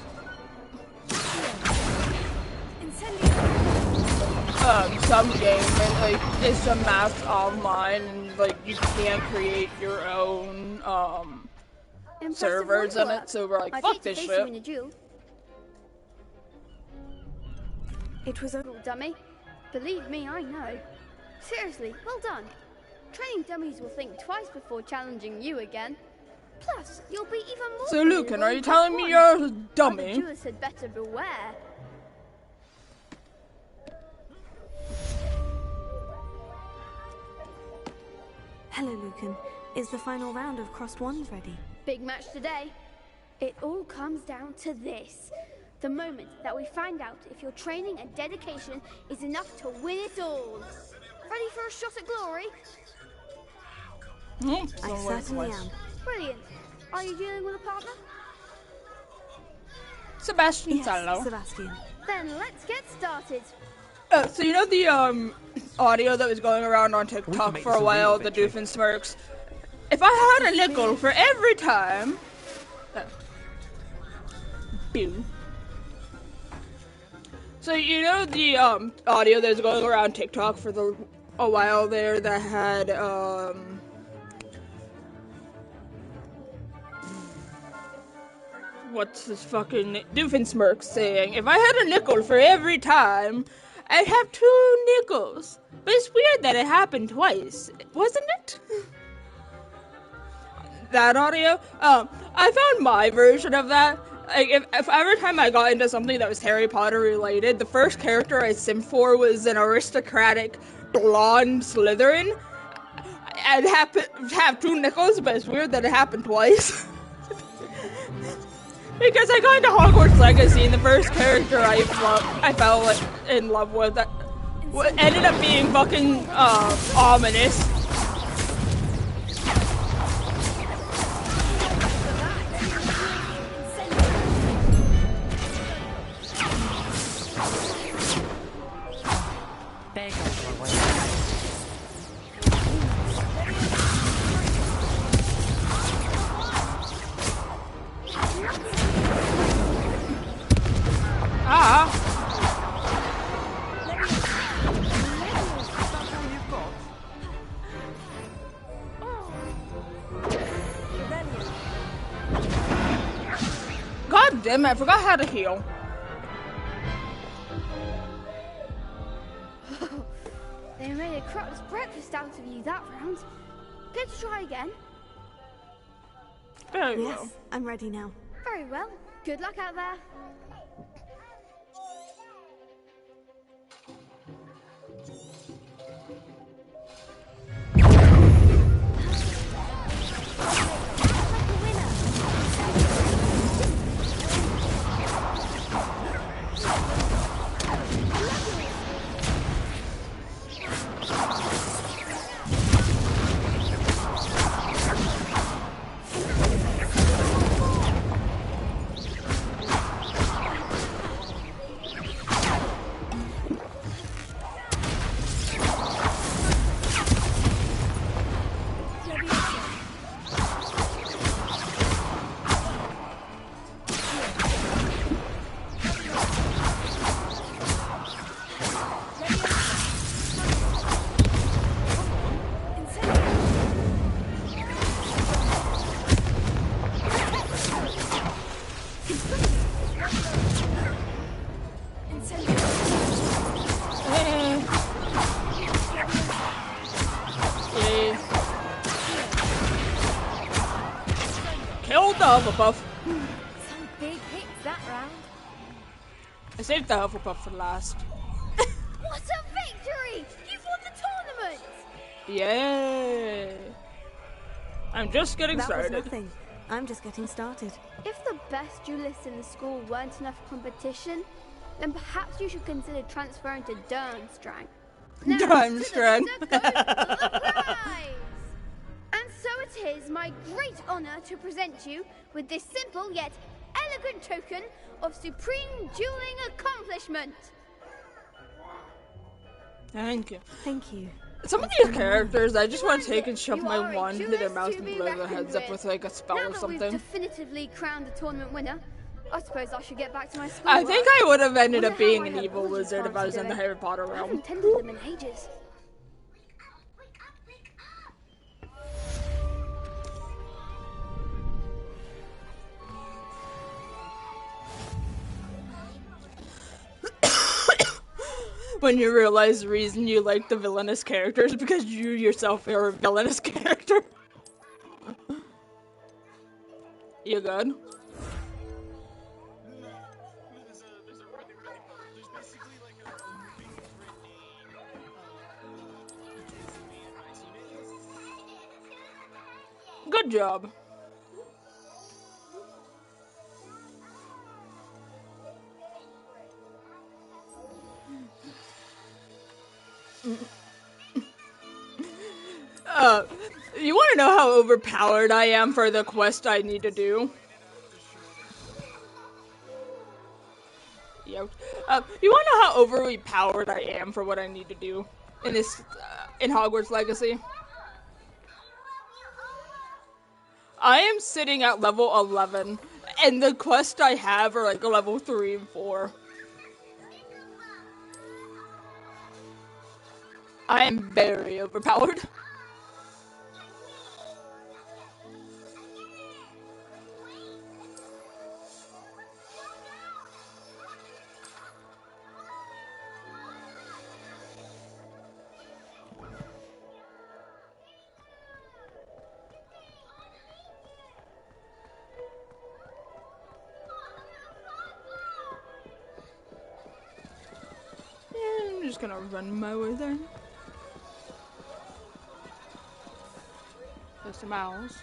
some game, and like it's a math online, and like you can't create your own servers in it. So we're like, I'd fuck hate to this face you shit. in a duel. It was a dummy. Believe me, I know. Seriously, well done. Training dummies will think twice before challenging you again. Plus, you'll be even more. So Lucan, formidable are you in telling plus me one. you're a dummy? Other duelists had better beware. Hello, Lucan. Is the final round of Crossed Ones ready? Big match today. It all comes down to this. The moment that we find out if your training and dedication is enough to win it all. Ready for a shot at glory? I certainly am. Brilliant. Are you dealing with a partner? Sebastian Sallow. Sebastian. Then let's get started. So you know the audio that was going around on TikTok for a while, the Doofenshmirtz? If I had a nickel for every time... Boo. So you know the audio that was going around TikTok for a while there that had what's this fucking Doofenshmirtz saying? If I had a nickel for every time, I'd have 2 nickels. But it's weird that it happened twice, wasn't it? That audio? I found my version of that. Like, if every time I got into something that was Harry Potter related, the first character I simped for was an aristocratic blonde Slytherin. I'd have 2 nickels, but it's weird that it happened twice. Because I got into Hogwarts Legacy, and the first character I fell in love with ended up being fucking ominous. God damn it, I forgot how to heal. They made a crap's breakfast out of you that round. Good to try again. Very yes, well. I'm ready now. Very well. Good luck out there. Killed the Hufflepuff. Some big hits that round. I saved the Hufflepuff for last. What a victory! You've won the tournament! Yay! I'm just getting started. That was nothing. I'm just getting started. If the best duelists in the school weren't enough competition, then perhaps you should consider transferring to Durmstrang. Durmstrang. And so it is my great honor to present you with this simple yet elegant token of supreme dueling accomplishment. Thank you. Thank you. Some of these characters, I just want to take and shove my wand into their mouth and blow their heads up with like a spell Now or that something. we've definitively crowned the tournament winner, I suppose I should get back to my school. I think I would have ended up Wonder how being I an had evil Wizard's wizard if I was in the doing. Harry Potter I realm. haven't tended them in ages. When you realize the reason you like the villainous characters is because you yourself are a villainous character. You good? Good job. You want to know how overpowered I am for the quest I need to do? Yeah. You want to know how overly powered I am for what I need to do in this, in Hogwarts Legacy? I am sitting at level 11, and the quests I have are like level 3 and 4. I am very overpowered. I'm just gonna run my way then. There's some owls.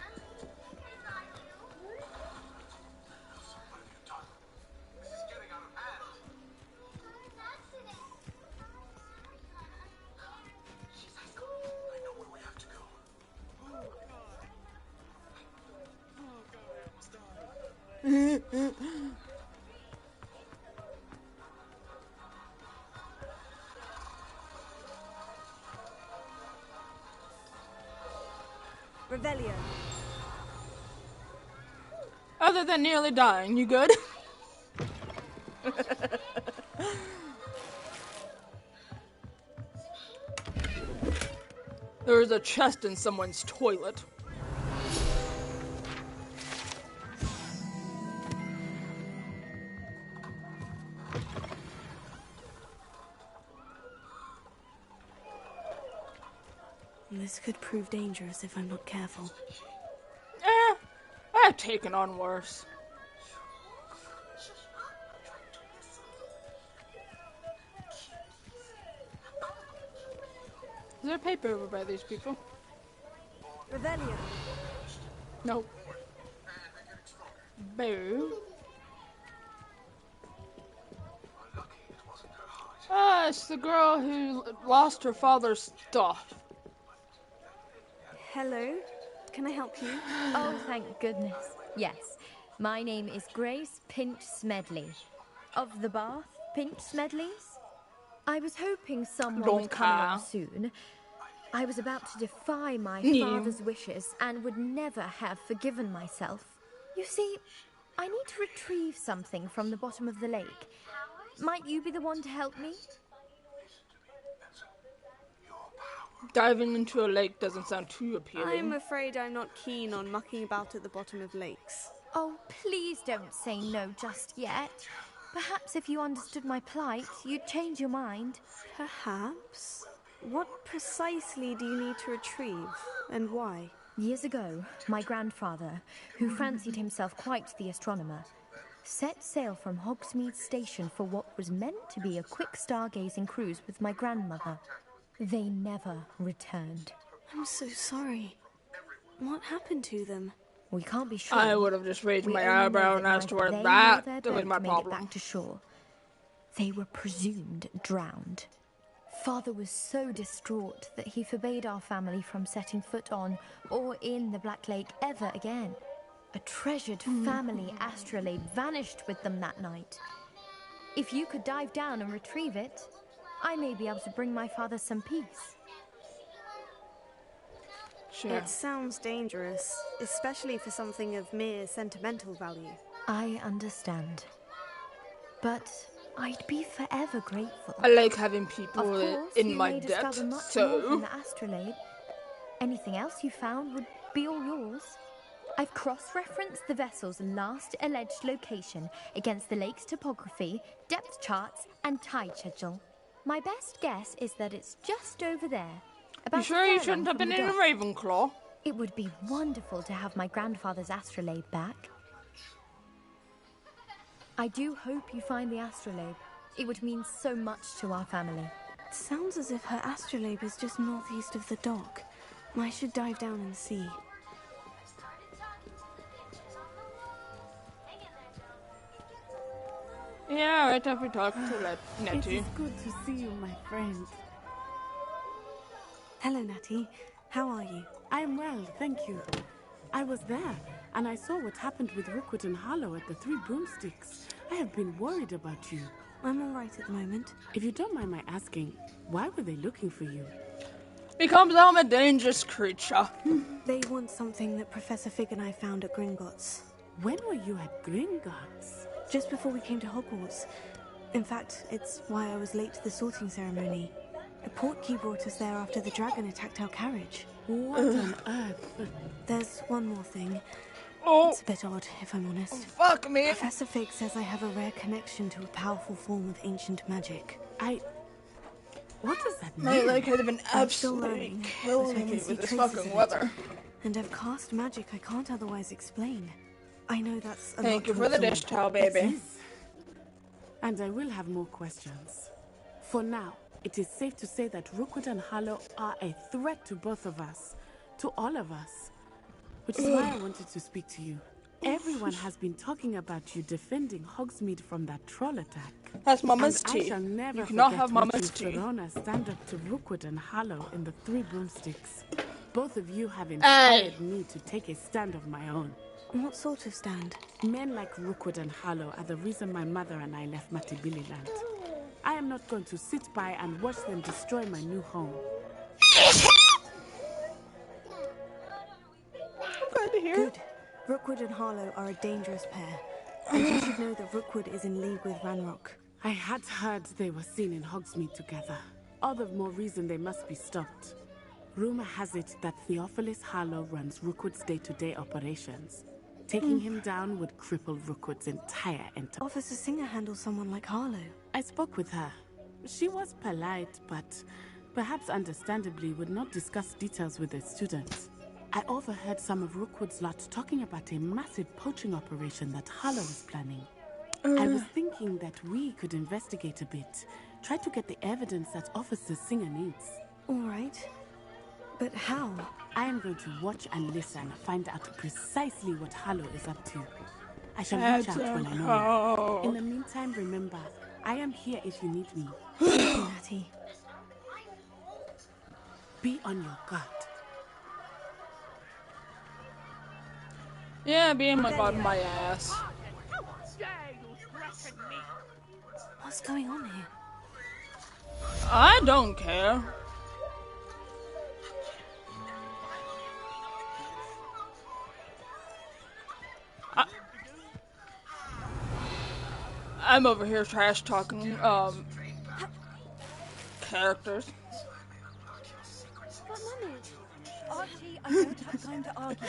Revelio. Other than nearly dying, you good? There was a chest in someone's toilet. This could prove dangerous if I'm not careful. I've taken on worse. Is there paper over by these people? Revelio. No. Boo. It's the girl who lost her father's stuff. Hello, can I help you? Oh, thank goodness. Yes, my name is Grace Pinch Smedley. Of the Bath Pinch Smedleys? I was hoping someone would come along soon. I was about to defy my father's wishes and would never have forgiven myself. You see, I need to retrieve something from the bottom of the lake. Might you be the one to help me? Diving into a lake doesn't sound too appealing. I'm afraid I'm not keen on mucking about at the bottom of lakes. Oh, please don't say no just yet. Perhaps if you understood my plight, you'd change your mind. Perhaps? What precisely do you need to retrieve, and why? Years ago, my grandfather, who fancied himself quite the astronomer, set sail from Hogsmeade Station for what was meant to be a quick stargazing cruise with my grandmother. They never returned. I'm so sorry. What happened to them? We can't be sure. I would have just raised my eyebrow and asked where that was my problem. Back to shore. They were presumed drowned. Father was so distraught that he forbade our family from setting foot on or in the Black Lake ever again. A treasured family astrolabe vanished with them that night. If you could dive down and retrieve it, I may be able to bring my father some peace. Sure. It sounds dangerous, especially for something of mere sentimental value. I understand. But I'd be forever grateful. I like having people of course, in you my may debt, discover much so... more from the astrolabe. Anything else you found would be all yours. I've cross-referenced the vessel's last alleged location against the lake's topography, depth charts, and tide schedule. My best guess is that it's just over there. You sure you shouldn't have been in a Ravenclaw? It would be wonderful to have my grandfather's astrolabe back. I do hope you find the astrolabe. It would mean so much to our family. It sounds as if her astrolabe is just northeast of the dock. I should dive down and see. Yeah, right after we talked to Nettie. It is good to see you, my friend. Hello, Natty. How are you? I am well, thank you. I was there, and I saw what happened with Rookwood and Harlow at the Three Broomsticks. I have been worried about you. I'm all right at the moment. If you don't mind my asking, why were they looking for you? Because I'm a dangerous creature. They want something that Professor Fig and I found at Gringotts. When were you at Gringotts? Just before we came to Hogwarts. In fact, it's why I was late to the sorting ceremony. A portkey brought us there after the dragon attacked our carriage. What on earth? There's one more thing. Oh. It's a bit odd, if I'm honest. Fuck me. Professor Fig says I have a rare connection to a powerful form of ancient magic. What does that mean? My leg could have been I'm still absolutely learning, killing but I me can see with this traces fucking of weather. it. And I've cast magic I can't otherwise explain. I know that's a Thank lot you to for the absorb. dish towel, baby. And I will have more questions. For now, it is safe to say that Rookwood and Harlow are a threat to both of us. To all of us. Which is why I wanted to speak to you. Everyone has been talking about you defending Hogsmeade from that troll attack. That's Mama's and tea. I shall never You cannot forget have Mama's watching tea. Sirona stand up to Rookwood and Harlow in the Three Broomsticks. Both of you have inspired me to take a stand of my own. What sort of stand? Men like Rookwood and Harlow are the reason my mother and I left Matabeleland. I am not going to sit by and watch them destroy my new home. Good. Rookwood and Harlow are a dangerous pair. And you should know that Rookwood is in league with Ranrock. I had heard they were seen in Hogsmeade together. All the more reason they must be stopped. Rumor has it that Theophilus Harlow runs Rookwood's day-to-day operations. Taking him down would cripple Rookwood's entire enterprise. Officer Singer handles someone like Harlow. I spoke with her. She was polite, but perhaps understandably would not discuss details with the students. I overheard some of Rookwood's lot talking about a massive poaching operation that Harlow was planning. I was thinking that we could investigate a bit, try to get the evidence that Officer Singer needs. All right. But how? I am going to watch and listen, find out precisely what Harlow is up to. I shall reach out when I know. In the meantime, remember, I am here if you need me. Thank you, Natty. Be on your guard. Yeah, being my god, my ass. What's going on here? I don't care. I'm over here trash talking characters. But Mummy, Archie, I don't have time to argue.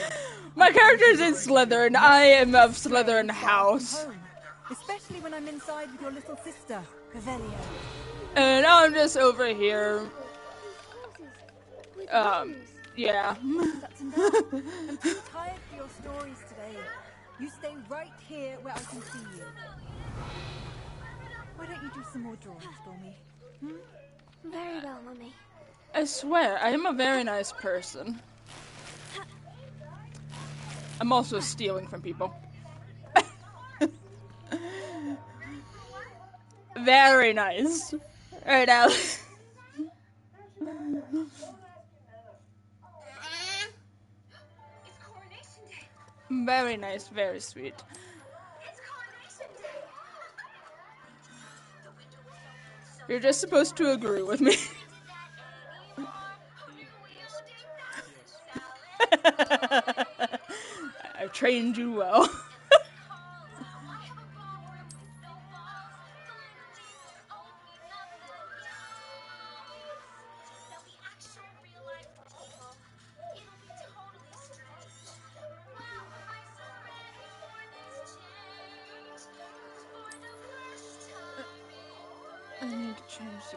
My character's in Slytherin. I am of Slytherin house. Especially when I'm inside with your little sister, Revelio. And I'm just over here. Yeah. That's enough. I'm too tired for your stories today. You stay right here where I can see you. Why don't you do some more drawings for me? Very well, Mummy. I swear, I am a very nice person. I'm also stealing from people. Very nice. Right now. Very nice, very sweet. You're just supposed to agree with me. I've trained you well. I need to change the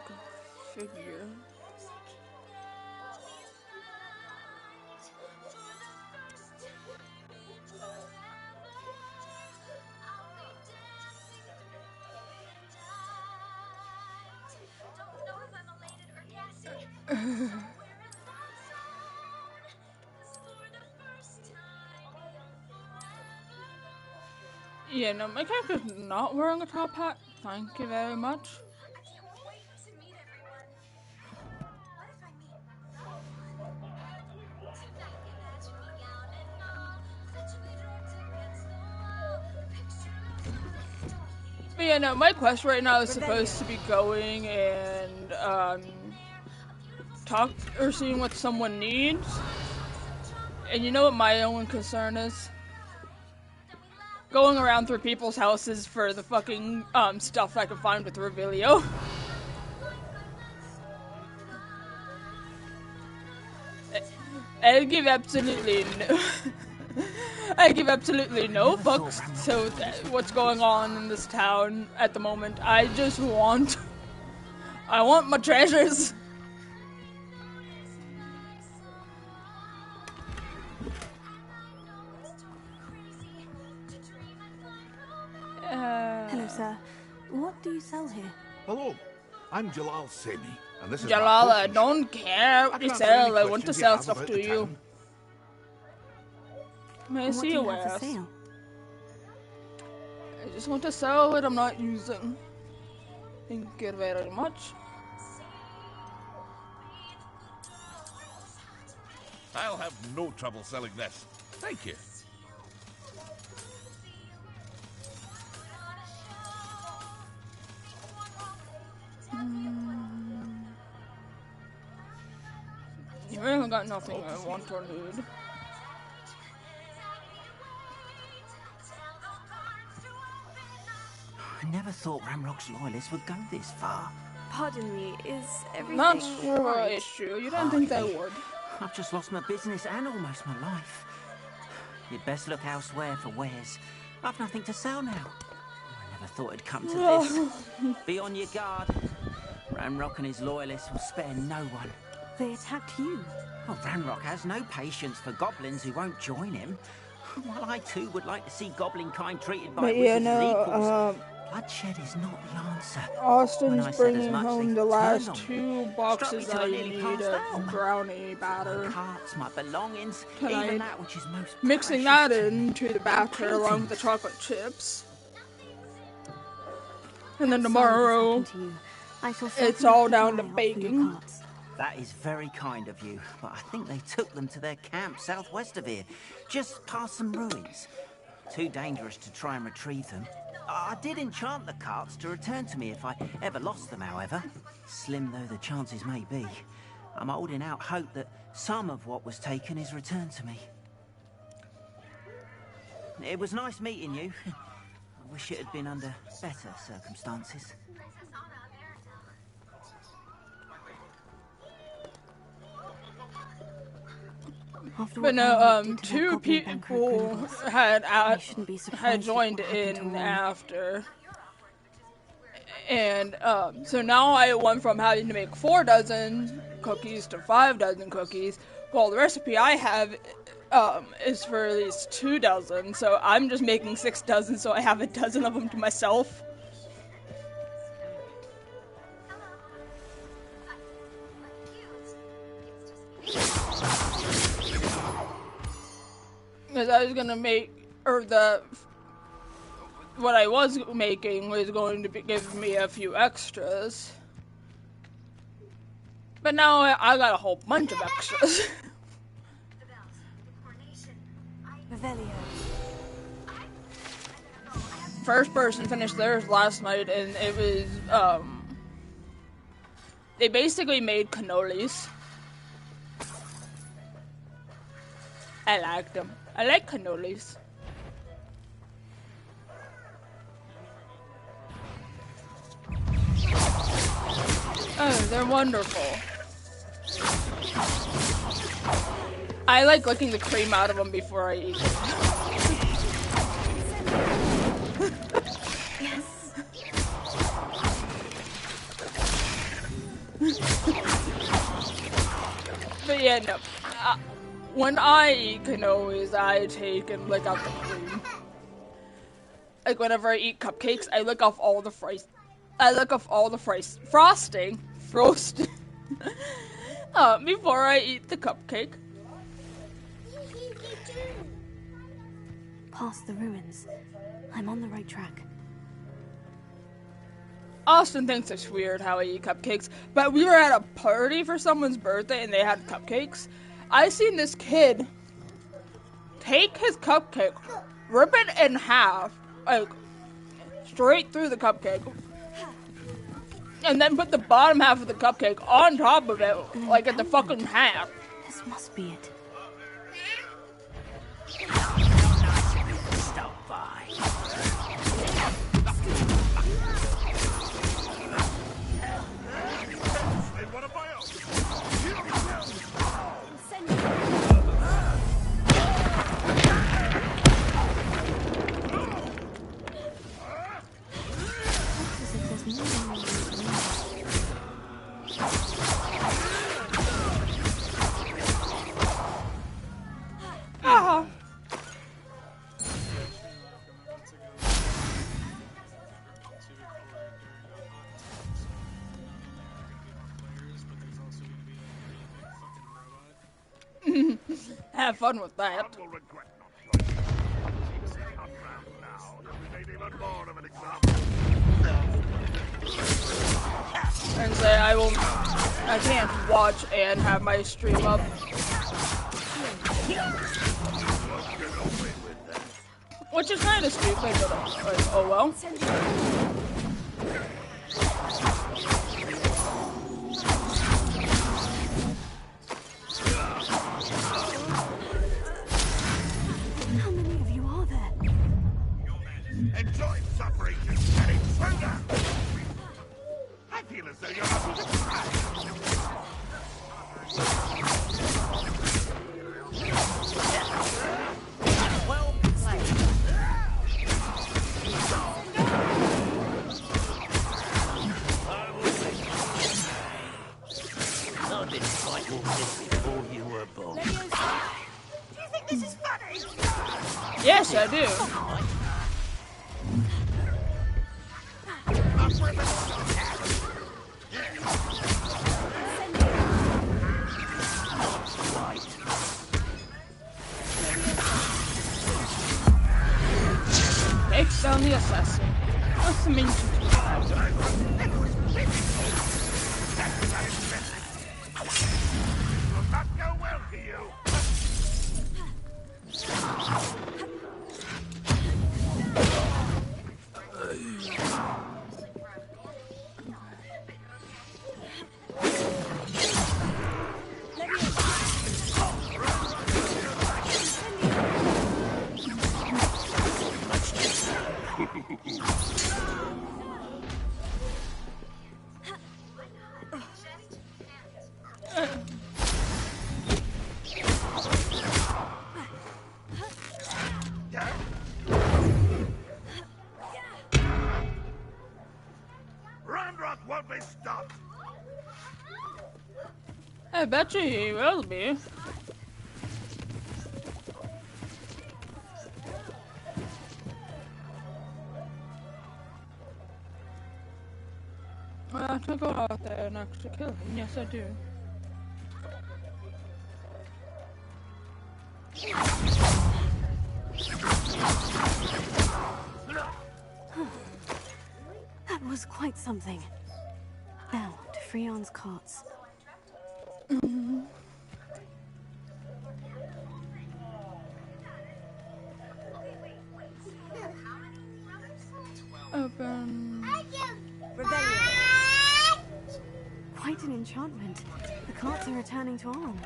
configure. Yeah, no, my character's not wearing a top hat. Thank you very much. But yeah, no, my quest right now is supposed to be going and talk or seeing what someone needs. And you know what my only concern is? Going around through people's houses for the fucking stuff I can find with Revelio. I give absolutely no fucks to what's going on in this town at the moment. I want my treasures. Hello, sir. What do you sell here? Hello, I'm Jalal Semi, and this is Jalal, my I don't care what you sell. I want to sell stuff to you. May I see your wares? I just want to sell what I'm not using. Thank you very much. I'll have no trouble selling this. Thank you. You really got nothing I want or need. I never thought Ranrock's loyalists would go this far. Pardon me, is everything Not sure right? it's true. You don't think they would. I've just lost my business and almost my life. You'd best look elsewhere for wares. I've nothing to sell now. I never thought it'd come to this. Be on your guard. Ranrock and his loyalists will spare no one. They attacked you. Oh, Ranrock has no patience for goblins who won't join him. While I too would like to see goblin kind treated by But yeah, wizards as equals, no, bloodshed is not the answer. Austin's bringing much, home they the last turned on 2 me. boxes Struck I me till I nearly need passed of out. brownie batter. My carts, my belongings, Tonight. even that which is most Mixing that into the batter along with the chocolate chips. And then tomorrow, it's all down to baking. That is very kind of you, but I think they took them to their camp southwest of here, just past some ruins. Too dangerous to try and retrieve them. I did enchant the carts to return to me if I ever lost them, however. Slim though the chances may be, I'm holding out hope that some of what was taken is returned to me. It was nice meeting you. I wish it had been under better circumstances. But no, 2 people had joined in after. And so now I went from having to make 4 dozen cookies to 5 dozen cookies. Well, the recipe I have is for at least 2 dozen, so I'm just making 6 dozen, so I have a dozen of them to myself. Because I was gonna make, what I was making was going to give me a few extras. But now I got a whole bunch of extras. First person finished theirs last night, and it was, they basically made cannolis. I like them. I like cannolis. Oh, they're wonderful. I like licking the cream out of them before I eat them. Yes. But yeah, no. When I eat cannolis, I take and lick out the cream. Like whenever I eat cupcakes, I lick off all the frosting, before I eat the cupcake. Past the ruins. I'm on the right track. Austin thinks it's weird how I eat cupcakes, but we were at a party for someone's birthday and they had cupcakes. I seen this kid take his cupcake, rip it in half, like straight through the cupcake. And then put the bottom half of the cupcake on top of it, like at the fucking half. This must be it. Stop by. Ah. Have fun with that. And say I can't watch and have my stream up. Which is kind of stupid, but oh well. How many of you are there? Enjoy suffering and getting further. I feel as though you're about to cry. Well played. I've been fighting this before you were born. Do you think this is funny? Yes, I do. Takes down the assassin. What's the main Will not go well for you. Ranrock won't be stopped. I bet you he will be. I have to go out there and actually kill him. Yes, I do. That was quite something. Now, to Freon's carts. Open. Quite an enchantment. The carts are returning to Arm.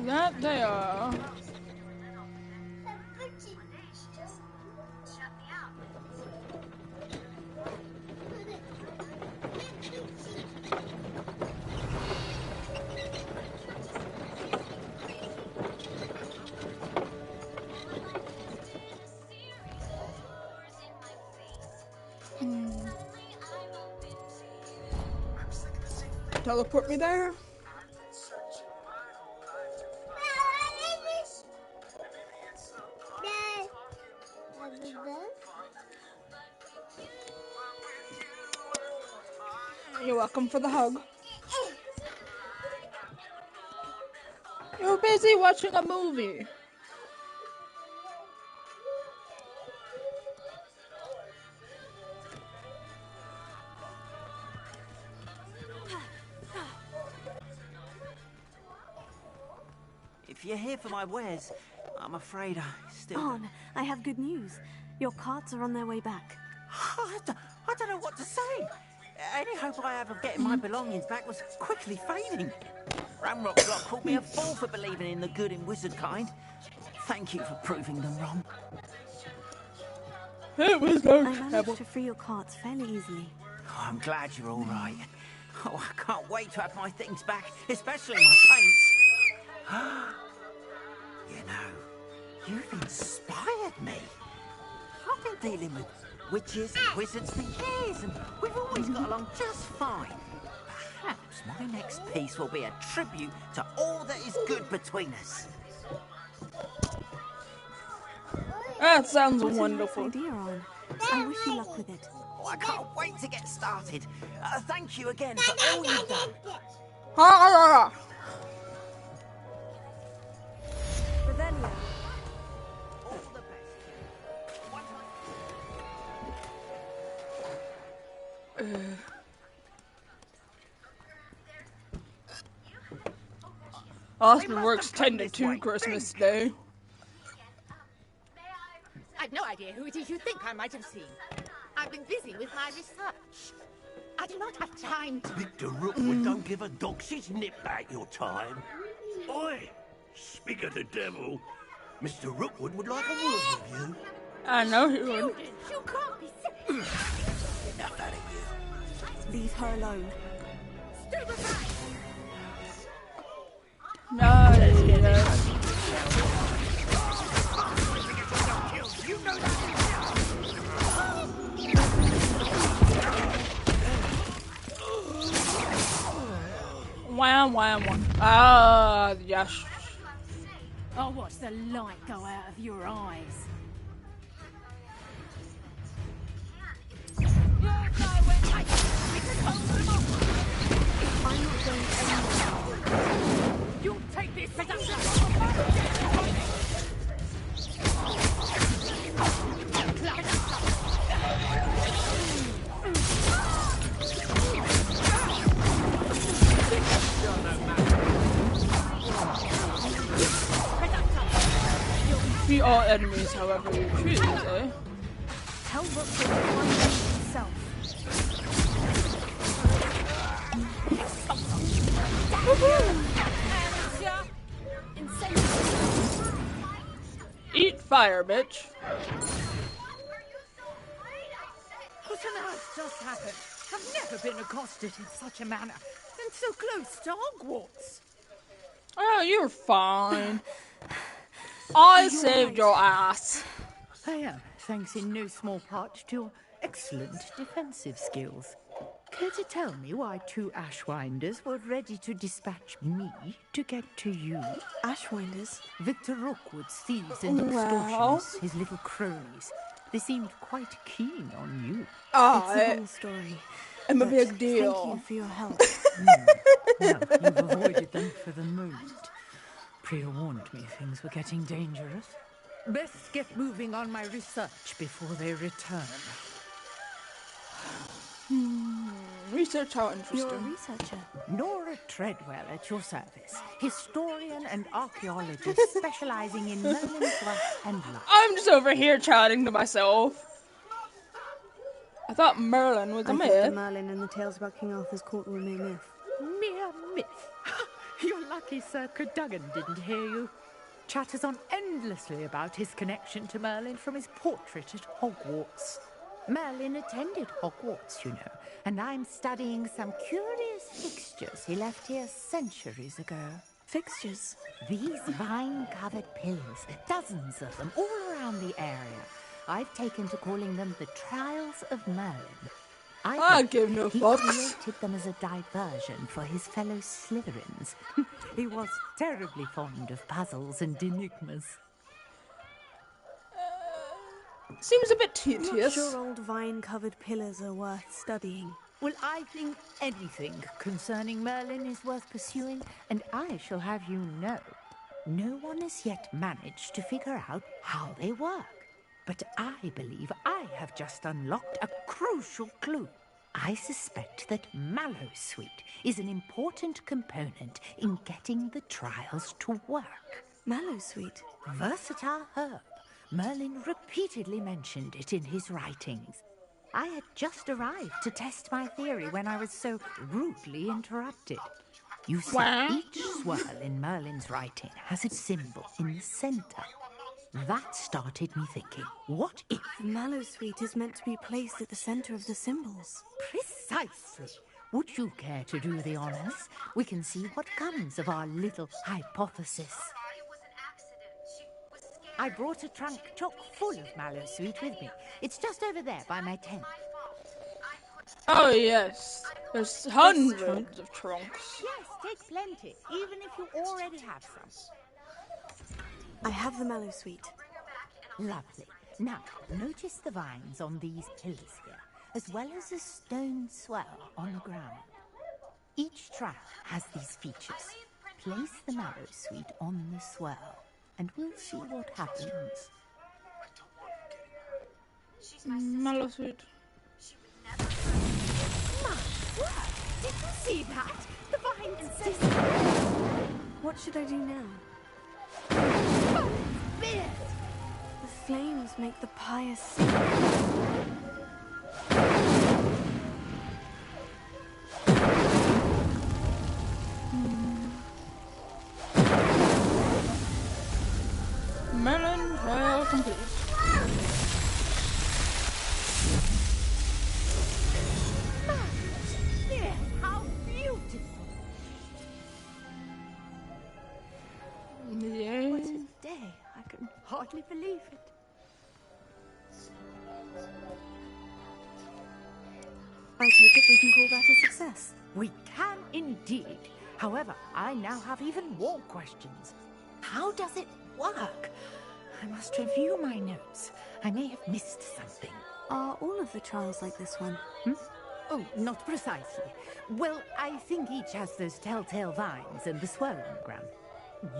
That they are. Teleport me there? You're welcome for the hug. You're busy watching a movie. If if you're here for my wares, I'm afraid I still... Arn, I have good news. Your carts are on their way back. I don't know what to say. Any hope I have of getting my belongings back was quickly fading. Ramrock Block called me a fool for believing in the good in wizard kind. Thank you for proving them wrong. It was no I managed to free your carts fairly easily. Oh, I'm glad you're all right. Oh, I can't wait to have my things back, especially my paints. You know, you've inspired me. I've been dealing with witches and wizards for years, and we've always got along just fine. Perhaps my next piece will be a tribute to all that is good between us. That sounds What wonderful. A nice idea, Arn. I wish you luck with it. Oh, I can't wait to get started. Thank you again for all you've done. Revelio. All the best. Austin works 10 to 2 Christmas Day. I've no idea who it is you think I might have seen. I've been busy with my research. I do not have time to... Victor Rookwood don't give a dog shit's nip back your time. Oi! Speak of the devil, Mr. Rookwood would like a word with you. I know he would. You can't be serious. Enough out of you. Leave her alone. Stay behind. No, You know that. Wham, wham, wham. Ah, yes. I'll watch the light go out of your eyes. I'm not going anywhere. You take this. Defeat all enemies, however you choose, eh? Tell Rookwood to find himself. Eat fire, bitch. What on earth just happened? I've never been accosted in such a manner, and so close to Hogwarts. Oh, you're fine. I saved your ass. I am, thanks in no small part to your excellent defensive skills. Care to tell me why 2 Ashwinders were ready to dispatch me to get to you? Ashwinders? Victor Rookwood's thieves and extortioners, his little cronies. They seemed quite keen on you. It's a long story. I'm a big deal. Thank you for your help. Well, you've avoided them for the moment. Pre-warned me things were getting dangerous. Best get moving on my research before they return. Research how interesting. You're a researcher. Nora Treadwell at your service. Historian and archaeologist specializing in Merlin's work and life. I'm just over here chatting to myself. I thought Merlin was a I myth. thought the Merlin and the tales about King Arthur's court were mere myth. Mere myth. You're lucky Sir Cadogan didn't hear you. Chatters on endlessly about his connection to Merlin from his portrait at Hogwarts. Merlin attended Hogwarts, you know, and I'm studying some curious fixtures he left here centuries ago. Fixtures? These vine-covered pillars, dozens of them, all around the area. I've taken to calling them the Trials of Merlin. I give no fucks. He created them as a diversion for his fellow Slytherins. He was terribly fond of puzzles and enigmas. Seems a bit I'm not tedious. sure old vine-covered pillars are worth studying. Well, I think anything concerning Merlin is worth pursuing, and I shall have you know, no one has yet managed to figure out how they work. But I believe I have just unlocked a crucial clue. I suspect that Mallowsweet is an important component in getting the trials to work. Mallowsweet. Versatile herb. Merlin repeatedly mentioned it in his writings. I had just arrived to test my theory when I was so rudely interrupted. You see, each swirl in Merlin's writing has its symbol in the center. That started me thinking, what if... Mallowsweet is meant to be placed at the center of the symbols. Precisely. Would you care to do the honors? We can see what comes of our little hypothesis. I brought a trunk chock full of Mallowsweet with me. It's just over there by my tent. Oh yes, there's hundreds of trunks. Yes, take plenty, even if you already have some. I have the Mallowsweet. Lovely. Now, notice the vines on these pillars here, as well as a stone swell on the ground. Each trap has these features. Place the Mallowsweet on the swell, and we'll see what happens. Mallowsweet. Did you see that? The vines What should I do now? The flames make the pious sing. Melon trial complete. How beautiful! Yay. What a day! I can hardly believe it. I take it we can call that a success. We can indeed. However, I now have even more questions. How does it work? I must review my notes. I may have missed something. Are all of the trials like this one? Oh, not precisely. Well, I think each has those telltale vines and the swirl on the ground.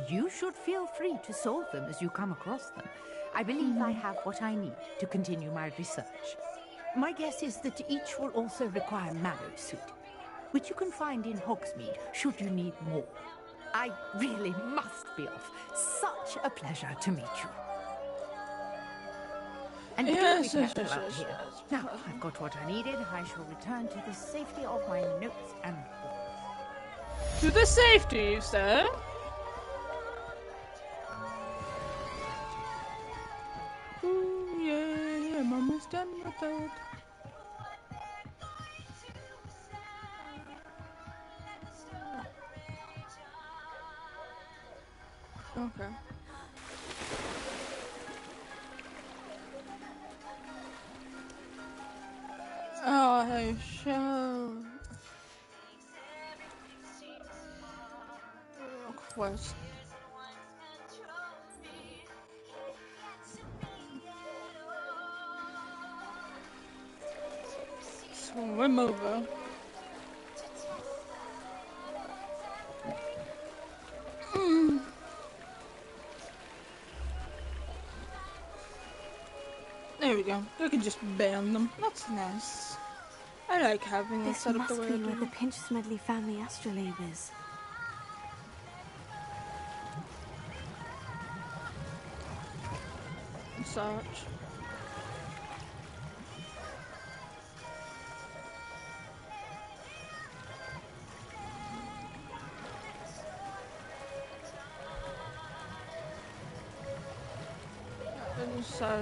You should feel free to solve them as you come across them. I believe I have what I need to continue my research. My guess is that each will also require Mallowsweet, which you can find in Hogsmeade should you need more. I really must be off. Such a pleasure to meet you. And Yes. Now, I've got what I needed. I shall return to the safety of my notes and... To the safety, you said? Ooh, yeah, I'm almost done with it. Okay. Oh, hey, show. Quest. Swim over. There we go. We can just ban them. That's nice. I like having this set up the way This must be where the Pinch Smedley family astrolabe is. Such. And such.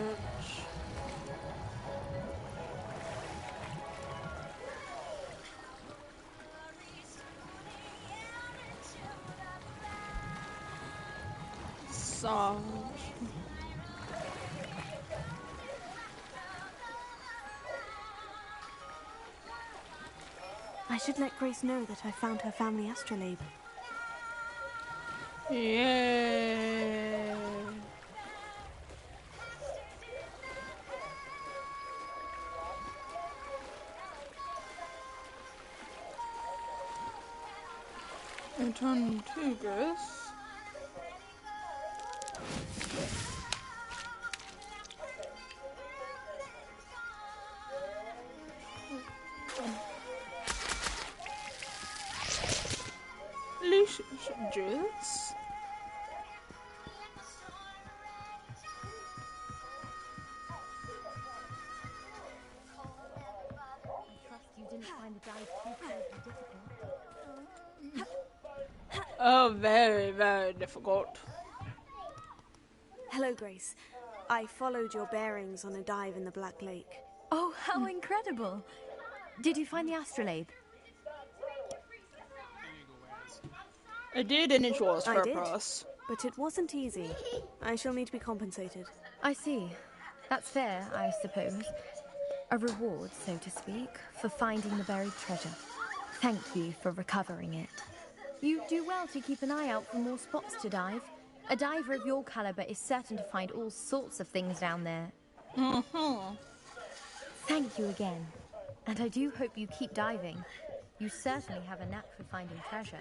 Such. I should let Grace know that I found her family astrolabe. Yeah. Return to Grace. Lucius. find the dive too terribly difficult. Oh, very, very difficult. Hello, Grace. I followed your bearings on a dive in the Black Lake. Oh, how incredible! Did you find the astrolabe? I did, and it was I for did, us. but it wasn't easy. I shall need to be compensated. I see. That's fair, I suppose. A reward, so to speak, for finding the buried treasure. Thank you for recovering it. You do well to keep an eye out for more spots to dive. A diver of your caliber is certain to find all sorts of things down there. Thank you again. And I do hope you keep diving. You certainly have a knack for finding treasure.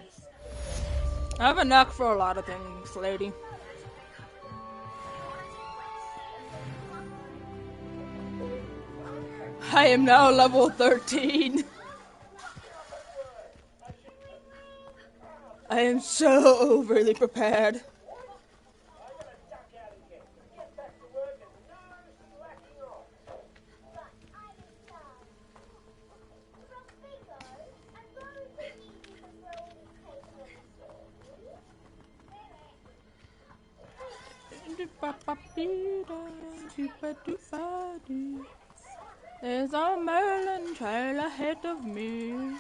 I have a knack for a lot of things, lady. I am now level 13. I am so overly prepared. There's a Merlin trail ahead of me.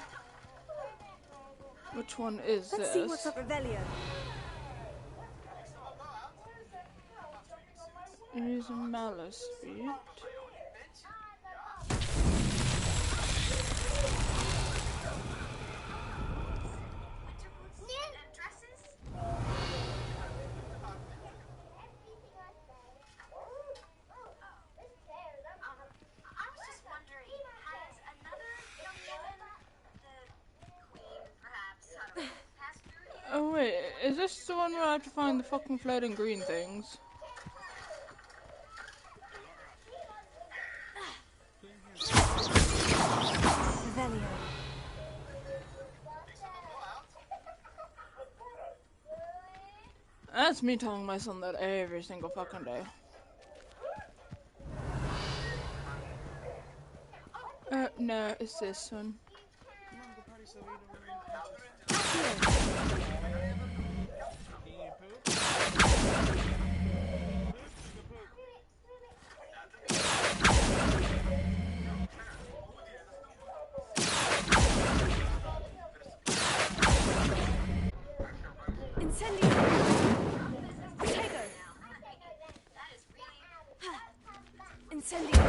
Which one is Let's this? see what's up Revelio. It is a Malice feat. Oh wait, is this the one where I have to find the fucking floating green things? Revelio. That's me telling my son that every single fucking day. No, it's this one. Incendio. Protego. Incendio.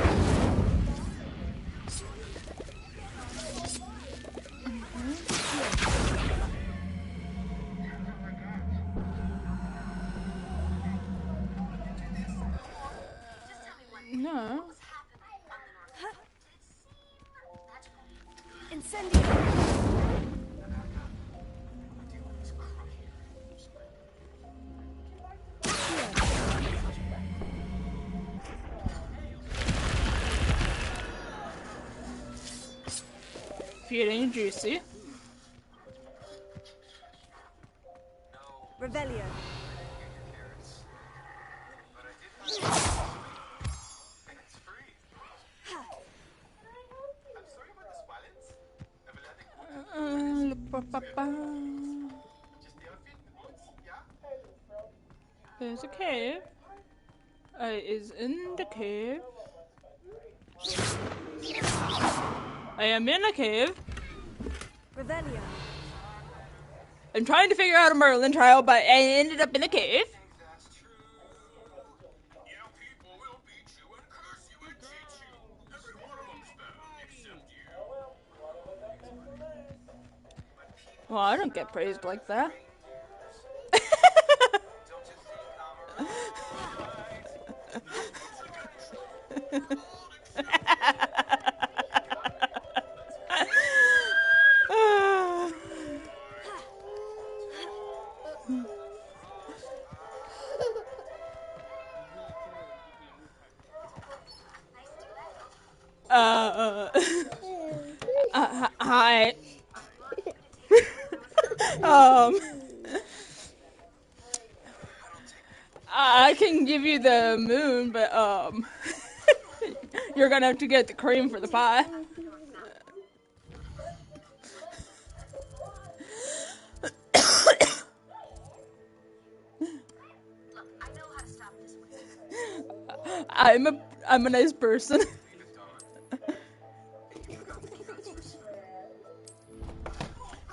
No. Incendio. Feeling juicy. Revelio. There's a cave. Is in the cave. I am in a cave. Revelio. I'm trying to figure out a Merlin trial, but I ended up in a cave. Well, I don't get praised like that. Hi. I can give you the moon, but you're gonna have to get the cream for the pie. I'm a nice person.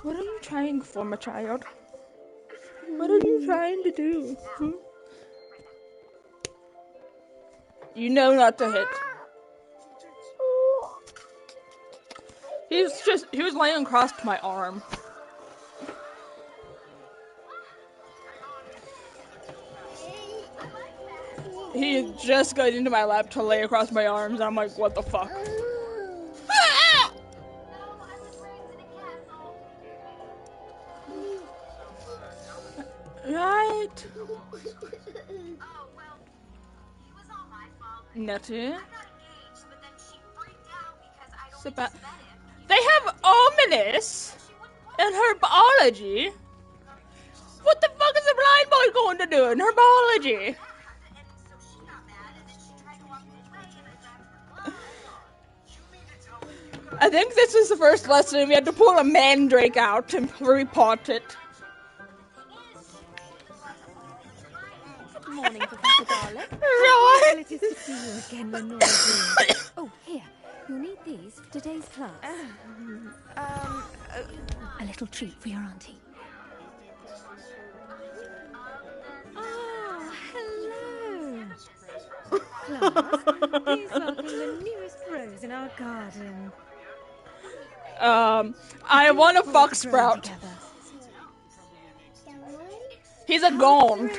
What are you trying for, my child? What are you trying to do? You know not to hit. He was laying across my arm. He just got into my lap to lay across my arms, and I'm like, what the fuck? Right. Nettie. They have ominous in her biology. What the fuck is a blind boy going to do in her biology? I think this is the first lesson we had to pull a mandrake out and repot it. Good morning, Professor Garlick. Right. Well, it is to see you again, Lenora Green. Oh, here. You'll need these for today's class. A little treat for your auntie. Oh, hello. Class, please welcome the newest rose in our garden. I want a fuck Sprout. He's a gond.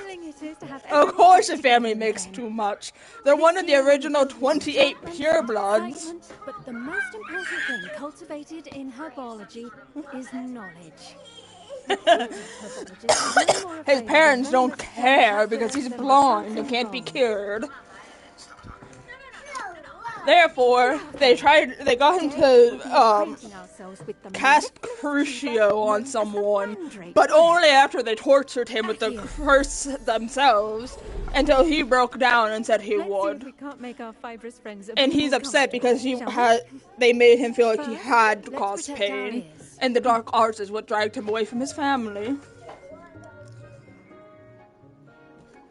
Of course the family makes too much. They're one of the original 28 purebloods. But the most important thing cultivated in herbology is knowledge. His parents don't care because he's blind and can't be cured. Therefore, they got him to cast Crucio on someone, but only after they tortured him with the curse themselves until he broke down and said he would. And he's upset because they made him feel like he had to cause pain, and the dark arts is what dragged him away from his family.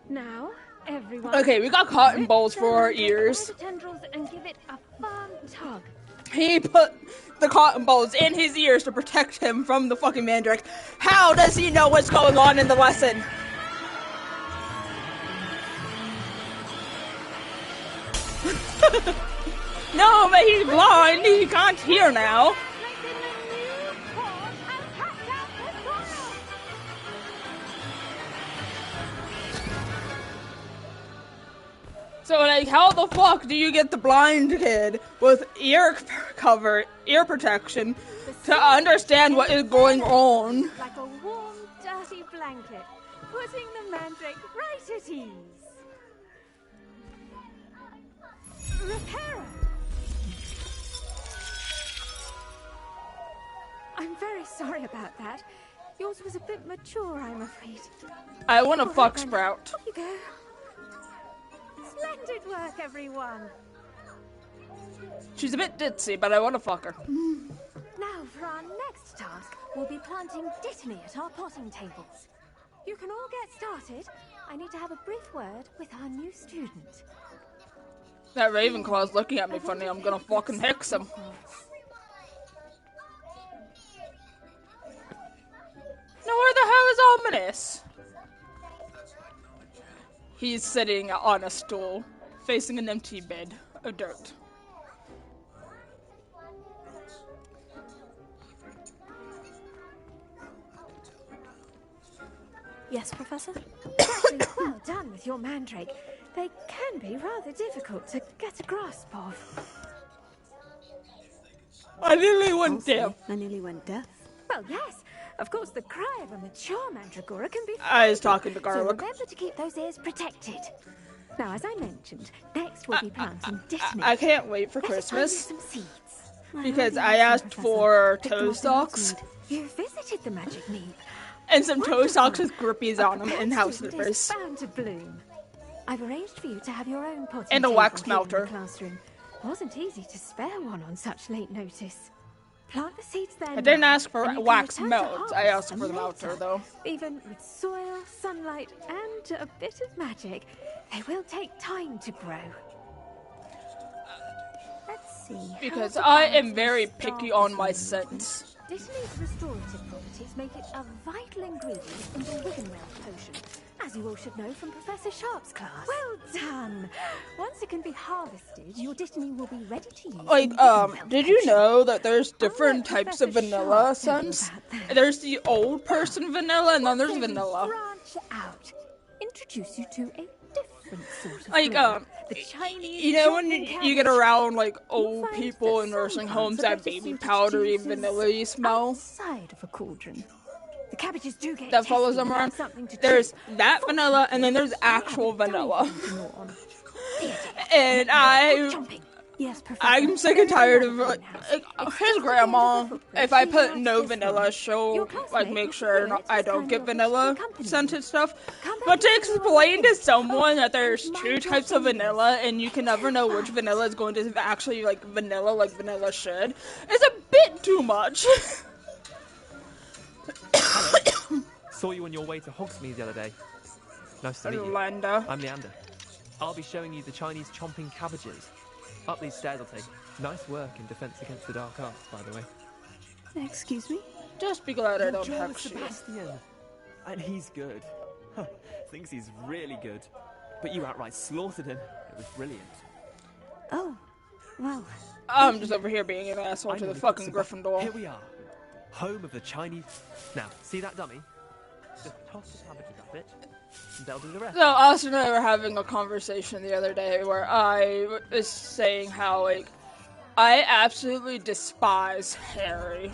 Now, everyone. Okay, we got cotton balls for our ears. And give it a firm tug. He put the cotton balls in his ears to protect him from the fucking mandrake. How does he know what's going on in the lesson? No, but he's blind. He can't hear now. So, like, how the fuck do you get the blind kid with ear protection to understand what is going on? Like a warm, dirty blanket, putting the mandrake right at ease. Repairer! I'm very sorry about that. Yours was a bit mature, I'm afraid. I want a fuck Sprout. Off you go. Splendid work, everyone. She's a bit ditzy, but I want to fuck her. Now, for our next task, we'll be planting Dittany at our potting tables. You can all get started. I need to have a brief word with our new student. That Ravenclaw's looking at me funny. I'm gonna fucking hex him. Now, where the hell is Ominous? He's sitting on a stool, facing an empty bed of dirt. Yes, Professor? Actually, well done with your mandrake. They can be rather difficult to get a grasp of. I nearly went deaf. I nearly went deaf. Well, yes. Of course, the cry of a mature mandragora can be... I was talking to Garlic. So remember to keep those ears protected. Now, as I mentioned, next we'll be planting Dittany. I can't wait for Christmas. Because I asked for toe socks. You visited the Magic Neep. And some toe socks with grippies on them and house slippers. Bound to bloom. I've arranged for you to have your own potting and a wax melter. Classroom. Wasn't easy to spare one on such late notice. Plant the seeds there. I didn't ask for and you can wax return to melt. I harvest asked for them them out there, later. though. Even with soil, sunlight, and a bit of magic, they will take time to grow. Let's see. Because I am very picky on my scents. Dittany's restorative properties make it a vital ingredient in the Wiggenweld potion, as you all should know from Professor Sharp's class. Well done! Once it can be harvested, your Dittany will be ready to use. Like, did you know that there's different types of vanilla scents? There's the old person vanilla, and then there's vanilla. Branch out. Introduce you to a different sort of Like, flavor. The Chinese you know when chopping you get cabbage. around, like, old people in nursing homes that baby powdery vanilla-y smell? Outside of a cauldron. The cabbages do get That follows tasty them around. without something to There's chew. that vanilla, and then there's actual vanilla. And Yes, Professor. I'm sick and tired of his grandma. If I put no vanilla, she'll like make sure I don't get vanilla scented stuff. But to explain to someone that there's two types of vanilla and you can never know which vanilla is going to actually like vanilla should, is a bit too much. Saw you on your way to Hogsmeade the other day. Nice to meet you. Leander. I'm Leander. I'll be showing you the Chinese chomping cabbages. Up these stairs I'll take. Nice work in defense against the dark arts, by the way. Excuse me? Just be glad I Your don't Joel have you. Sebastian. And he's good. Thinks he's really good. But you outright slaughtered him. It was brilliant. Oh, well. I'm just over here being an asshole to the fucking Gryffindor. Here we are. Home of the Chinese... Now, see that dummy? Just toss the cabbages up it, and they'll do the rest. So Austin and I were having a conversation the other day where I was saying how, like, I absolutely despise Harry.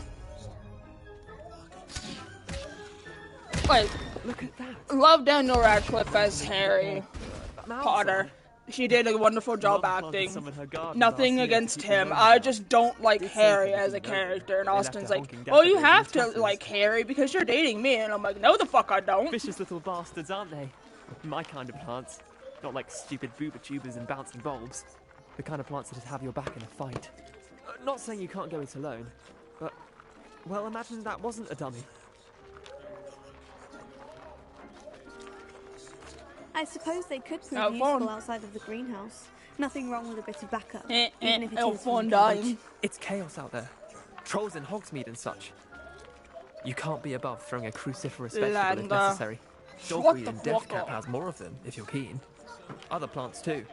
Like, look at that. Love Daniel Radcliffe as Harry Potter. She did a wonderful job acting. Nothing against him. I just don't like Harry as a character. And Austin's like, well, you have to like Harry because you're dating me. And I'm like, no, the fuck I don't. Vicious little bastards, aren't they? My kind of plants. Not like stupid booba tubers and bouncing bulbs. The kind of plants that have your back in a fight. Not saying you can't go it alone, but, well, imagine that wasn't a dummy. I suppose they could prove useful outside of the greenhouse. Nothing wrong with a bit of backup, even if it is from cabbage. It's chaos out there. Trolls in Hogsmeade and such. You can't be above throwing a cruciferous vegetable if necessary. Dogweed and deathcap has more of them, if you're keen. Other plants too.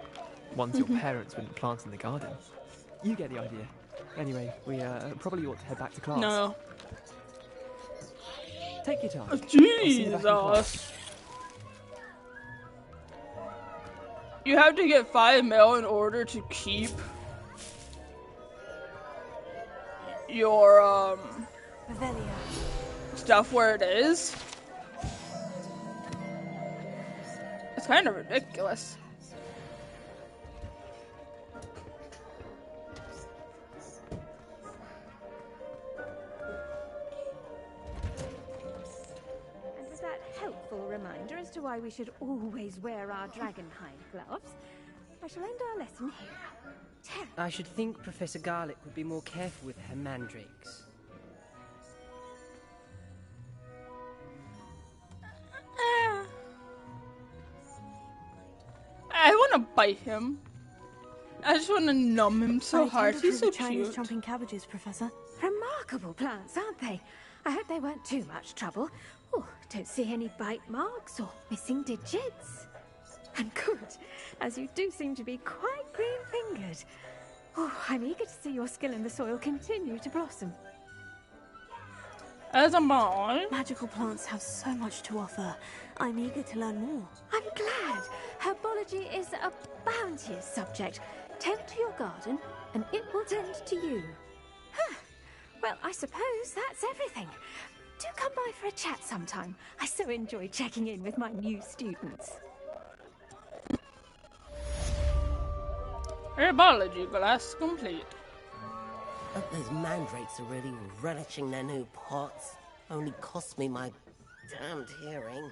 Ones your parents wouldn't plant in the garden. You get the idea. Anyway, we probably ought to head back to class. No. Take your time. Jesus. You have to get 5 mil in order to keep your stuff where it is. It's kind of ridiculous. And with that helpful reminder as to why we should always wear our dragonhide gloves, I shall end our lesson here. I should think Professor Garlick would be more careful with her mandrakes. I want to bite him. I just want to numb him so hard. He's so Chinese cute. chomping cabbages, Professor. Remarkable plants, aren't they? I hope they weren't too much trouble. Oh, don't see any bite marks or missing digits. And good, as you do seem to be quite green-fingered. Oh, I'm eager to see your skill in the soil continue to blossom. As am I. Magical plants have so much to offer. I'm eager to learn more. I'm glad. Herbology is a bounteous subject. Tend to your garden, and it will tend to you. Huh. Well, I suppose that's everything. Do come by for a chat sometime. I so enjoy checking in with my new students. Herbology class complete. Those mandrakes are really relishing their new pots. Only cost me my damned hearing.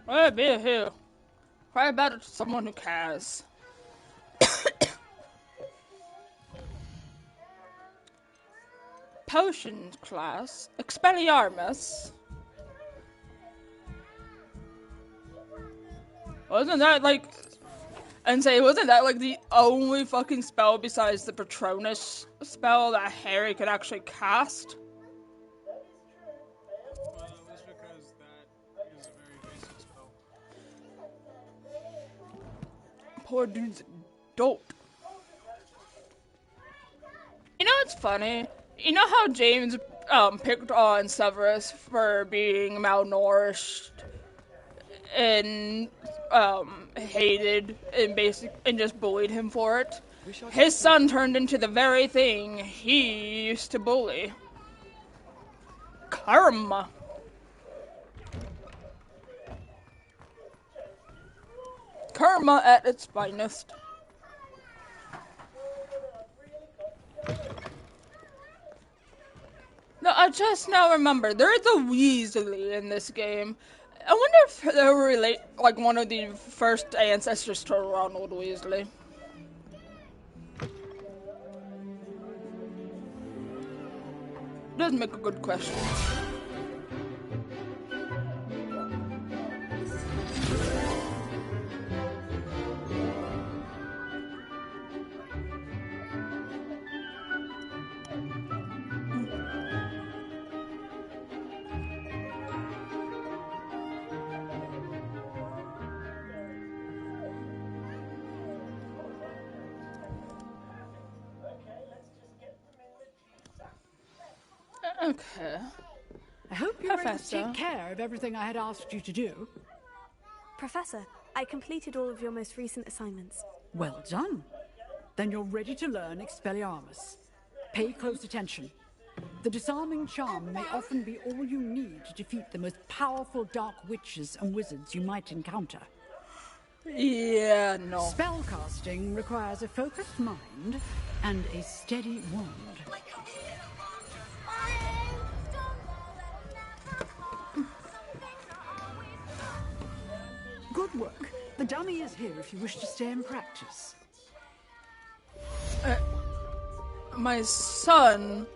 Well, be here. Cry about it to someone who cares. potions class, Expelliarmus. Wasn't that like... And say, wasn't that like the only fucking spell besides the Patronus spell that Harry could actually cast? Well, it was because that is a very basic spell. Poor dude's a dope. You know what's funny? You know how James picked on Severus for being malnourished and hated and just bullied him for it? His son turned into the very thing he used to bully. Karma. Karma at its finest. No, I just now remember, there's a Weasley in this game. I wonder if they were like one of the first ancestors to Ronald Weasley. Does make a good question. Okay. I hope you were able to Professor. take care of everything I had asked you to do. Professor, I completed all of your most recent assignments. Well done. Then you're ready to learn Expelliarmus. Pay close attention. The disarming charm may often be all you need to defeat the most powerful dark witches and wizards you might encounter. Yeah, no. Spellcasting requires a focused mind and a steady wand. Good work. The dummy is here if you wish to stay and practice. My son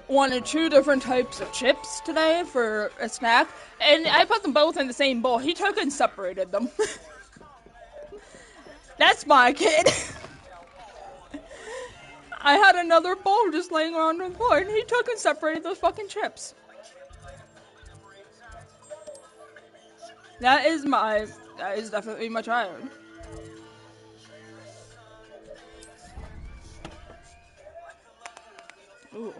wanted 2 different types of chips today for a snack, and I put them both in the same bowl. He took and separated them. That's my kid. I had another bowl just laying around on the floor, and he took and separated those fucking chips. That is definitely my child. Ooh.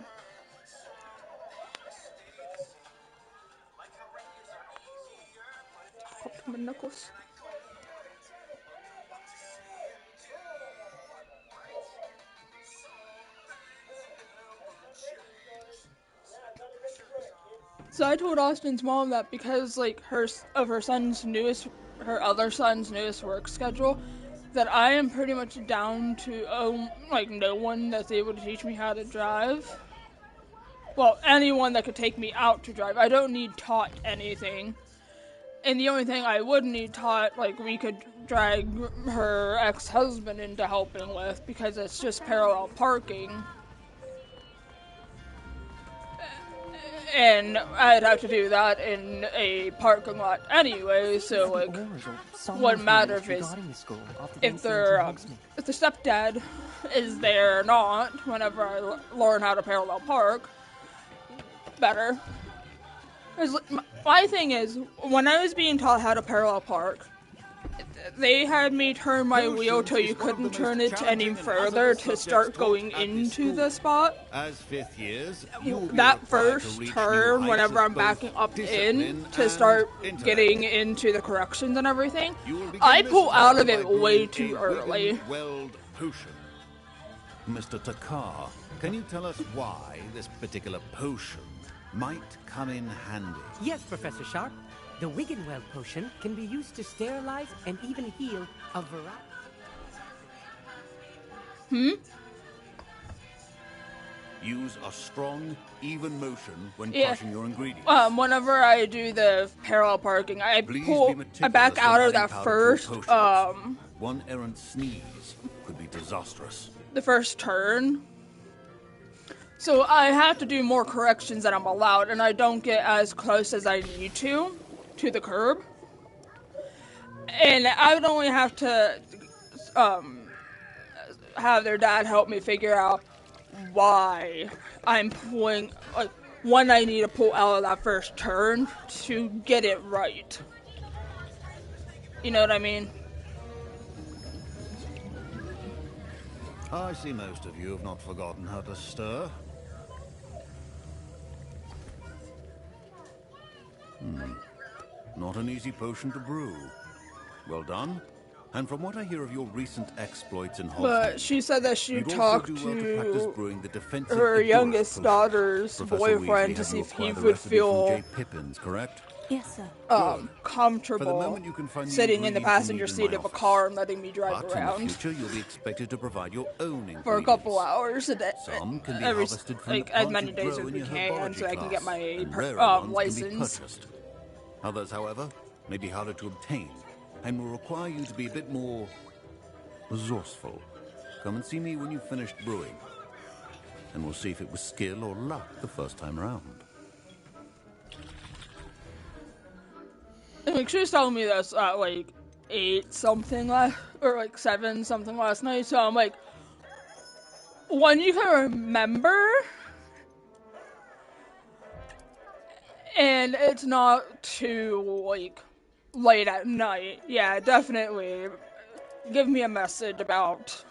Popped my knuckles. So I told Austin's mom that because like her other son's newest work schedule, that I am pretty much down to like no one that's able to teach me how to drive. Well, anyone that could take me out to drive. I don't need taught anything. And the only thing I would need taught, like we could drag her ex-husband into helping with, because it's just parallel parking. And I'd have to do that in a parking lot anyway, so like, wouldn't matter if the stepdad is there or not. Whenever I learn how to parallel park, better. My thing is, when I was being taught how to parallel park, they had me turn my wheel till you couldn't turn it any further to start going into the spot. As 5th years, that first turn, whenever I'm backing up in to start getting into the corrections and everything, I pull out of it way too early. Weld potion. Mr. Takar, can you tell us why this particular potion might come in handy? Yes, Professor Sharp. The Wiggenweld potion can be used to sterilize and even heal a variety. Use a strong, even motion when crushing your ingredients. Whenever I do the parallel parking, I back out of that first, one errant sneeze could be disastrous. the first turn. So I have to do more corrections than I'm allowed, and I don't get as close as I need to the curb. And I would only have to have their dad help me figure out why I'm pulling, like, when I need to pull out of that first turn to get it right. You know what I mean? I see most of you have not forgotten how to stir. Not an easy potion to brew. Well done. And from what I hear of your recent exploits in Hogsmeade, But she said that she you'd talked also do well to practice brewing the to defensive her Edurus youngest potion. daughter's Professor boyfriend Weasley to had see you if he acquire the would recipe from feel J. Pippins, correct? Yes, sir. comfortable For the moment, you can find the sitting in the ingredients you passenger need in seat my of a office. car and letting me drive But around in the future, you'll be expected to provide your own ingredients. for a couple hours a day, Some can be every, harvested from like the as plants many you days grow as in we your can, herbology so I can get class, my and rarer ones can be license. purchased. Others, however, may be harder to obtain and will require you to be a bit more resourceful. Come and see me when you've finished brewing, and we'll see if it was skill or luck the first time around. Like, she was telling me that's like 8 something or like 7 something last night. So I'm like, when you can remember, and it's not too like late at night. Yeah, definitely give me a message about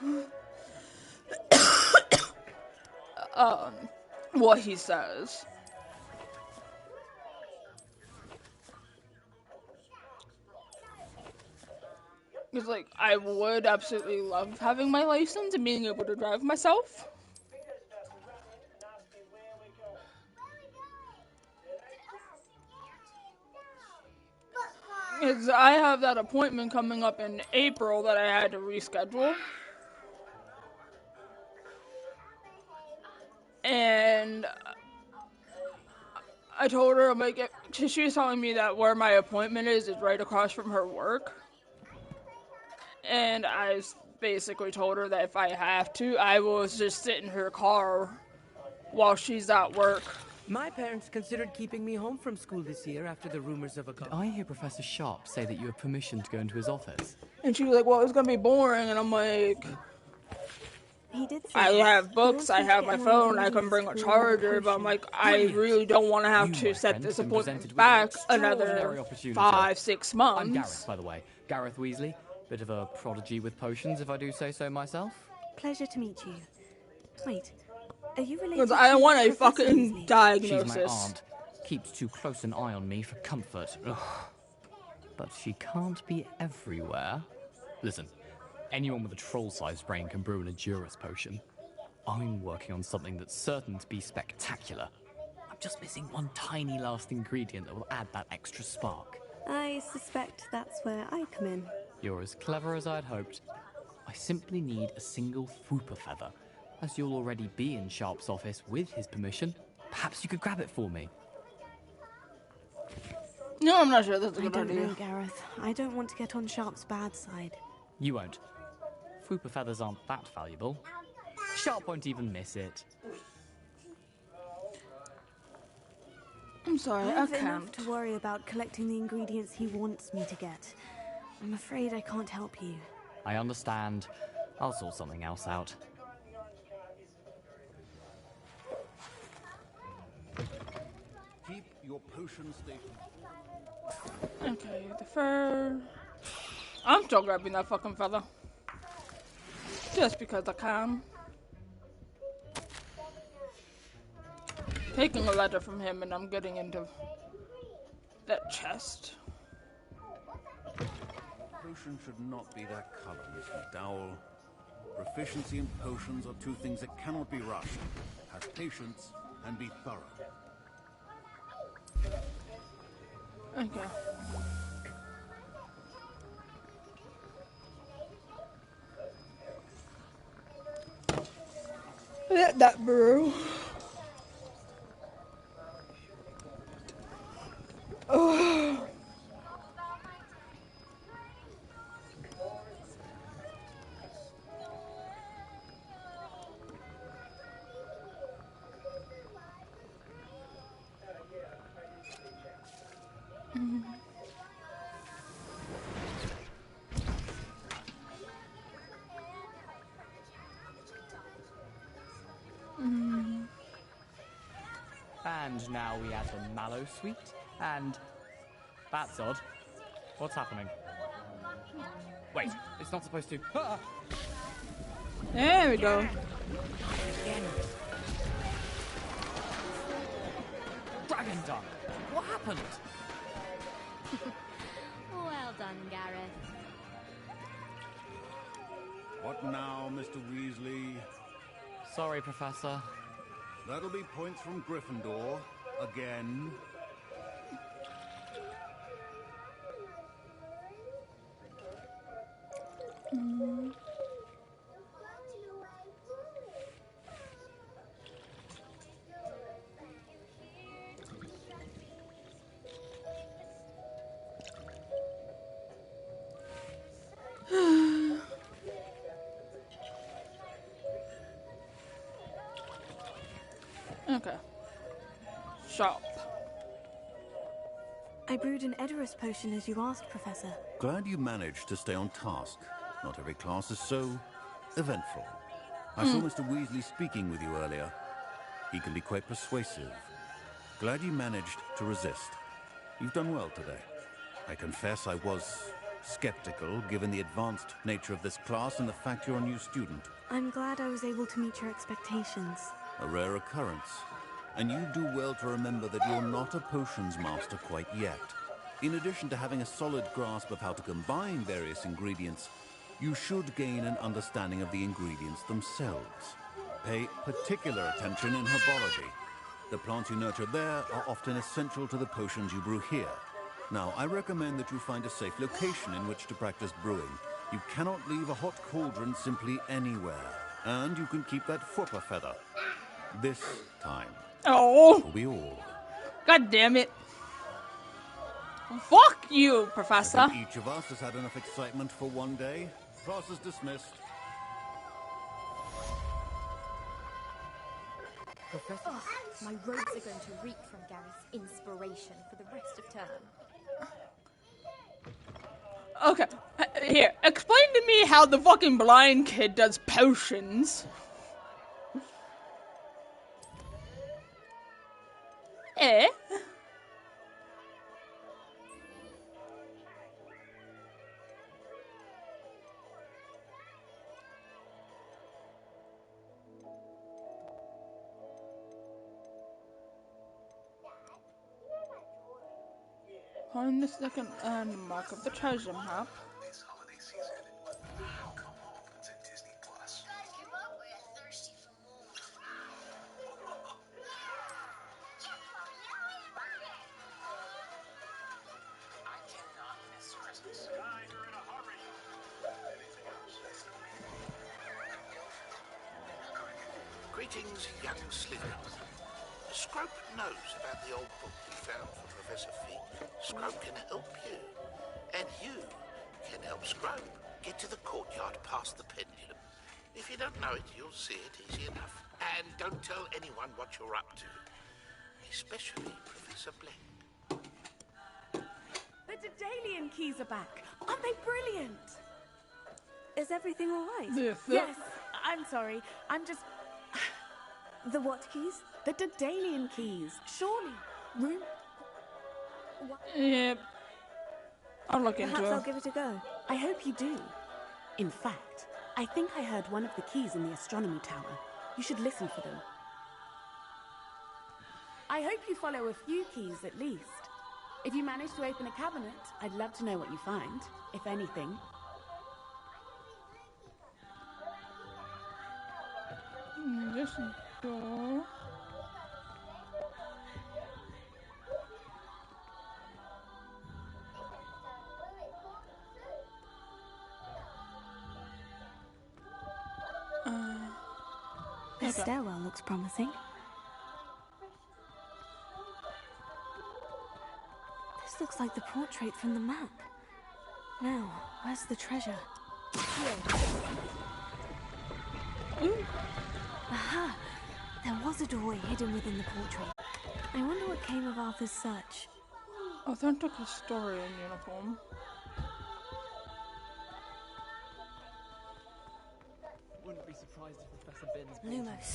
what he says. Because, like, I would absolutely love having my license and being able to drive myself. Because I have that appointment coming up in April that I had to reschedule. And I told her, I'm like, she was telling me that where my appointment is right across from her work. And I basically told her that if I have to, I will just sit in her car while she's at work. My parents considered keeping me home from school this year after the rumors of a... Did I hear Professor Sharp say that you have permission to go into his office? And she was like, well, it's gonna be boring. And I'm like, He did say I that. have books, He I wants me to have get my him on phone, the I can bring a ingredients charger, for but I'm the like, I really don't want to have to set this appointment back another 5-6 months. I'm Gareth, by the way. Gareth Weasley. Bit of a prodigy with potions, if I do say so myself. Pleasure to meet you. Wait, are you related Because I to want a Professor fucking Weasley? diagnosis. She's my aunt. Keeps too close an eye on me for comfort. Ugh. But she can't be everywhere. Listen, anyone with a troll-sized brain can brew an Edurus potion. I'm working on something that's certain to be spectacular. I'm just missing one tiny last ingredient that will add that extra spark. I suspect that's where I come in. You're as clever as I'd hoped. I simply need a single Fwooper feather. As you'll already be in Sharp's office with his permission, perhaps you could grab it for me. No, I'm not sure that's a I good don't idea. know, Gareth. I don't want to get on Sharp's bad side. You won't. Fwooper feathers aren't that valuable. Sharp won't even miss it. I'm sorry, I I have enough can't. to worry about collecting the ingredients he wants me to get. I'm afraid I can't help you. I understand. I'll sort something else out. Keep your potion station. Okay, the fur. I'm still grabbing that fucking feather. Just because I can. Taking a letter from him and I'm getting into that chest. Potion should not be that color, Miss McDowell. Proficiency in potions are two things that cannot be rushed. Have patience and be thorough. Okay. Let that brew. Oh. And now we add the mallow sweet, and that's odd. What's happening? Wait, it's not supposed to. Ah! There we go. Dragon Dung! What happened? Well done, Gareth. What now, Mr. Weasley? Sorry, Professor. That'll be points from Gryffindor. Again. Okay. Shop. I brewed an Edorus potion as you asked, Professor. Glad you managed to stay on task. Not every class is so eventful. I saw Mr. Weasley speaking with you earlier. He can be quite persuasive. Glad you managed to resist. You've done well today. I confess I was skeptical, given the advanced nature of this class and the fact you're a new student. I'm glad I was able to meet your expectations. A rare occurrence. And you do well to remember that you're not a potions master quite yet. In addition to having a solid grasp of how to combine various ingredients, you should gain an understanding of the ingredients themselves. Pay particular attention in herbology. The plants you nurture there are often essential to the potions you brew here. Now, I recommend that you find a safe location in which to practice brewing. You cannot leave a hot cauldron simply anywhere. And you can keep that Fwooper feather. This time. Oh! Will be all. God damn it. Fuck you, Professor. I think each of us has had enough excitement for one day. Class is dismissed. Professor? Oh, my robes are going to reek from Gareth's inspiration for the rest of term. Okay, here, explain to me how the fucking blind kid does potions. Eh? Find the second landmark of the treasure map. Greetings, young Slytherin. Scrope knows about the old book you found for Professor Fig. Scrope can help you. And you can help Scrope get to the courtyard past the pendulum. If you don't know it, you'll see it easy enough. And don't tell anyone what you're up to. Especially Professor Black. The Daedalian keys are back. Aren't they brilliant? Is everything all right? Yes. I'm sorry. I'm just... The what keys? The Daedalian keys. Surely. Room... What? Yep. I'll look into it. Perhaps I'll give it a go. I hope you do. In fact, I think I heard one of the keys in the astronomy tower. You should listen for them. I hope you follow a few keys at least. If you manage to open a cabinet, I'd love to know what you find, if anything. This door. The stairwell looks promising. This looks like the portrait from the map. Now, where's the treasure? Aha! There was a doorway hidden within the portrait. I wonder what came of Arthur's search. Authentic historian uniform. Wouldn't be surprised if Professor Binns... Lumos.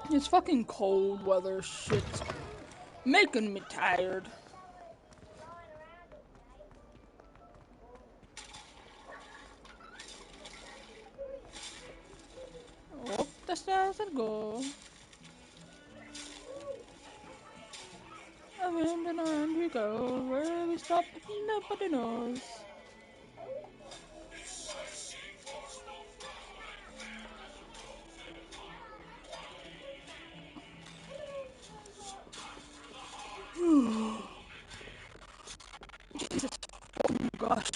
It's fucking cold weather shit's making me tired. Up the stairs and go. Around and around we go. Where we stop, nobody knows. Jesus fucking gosh.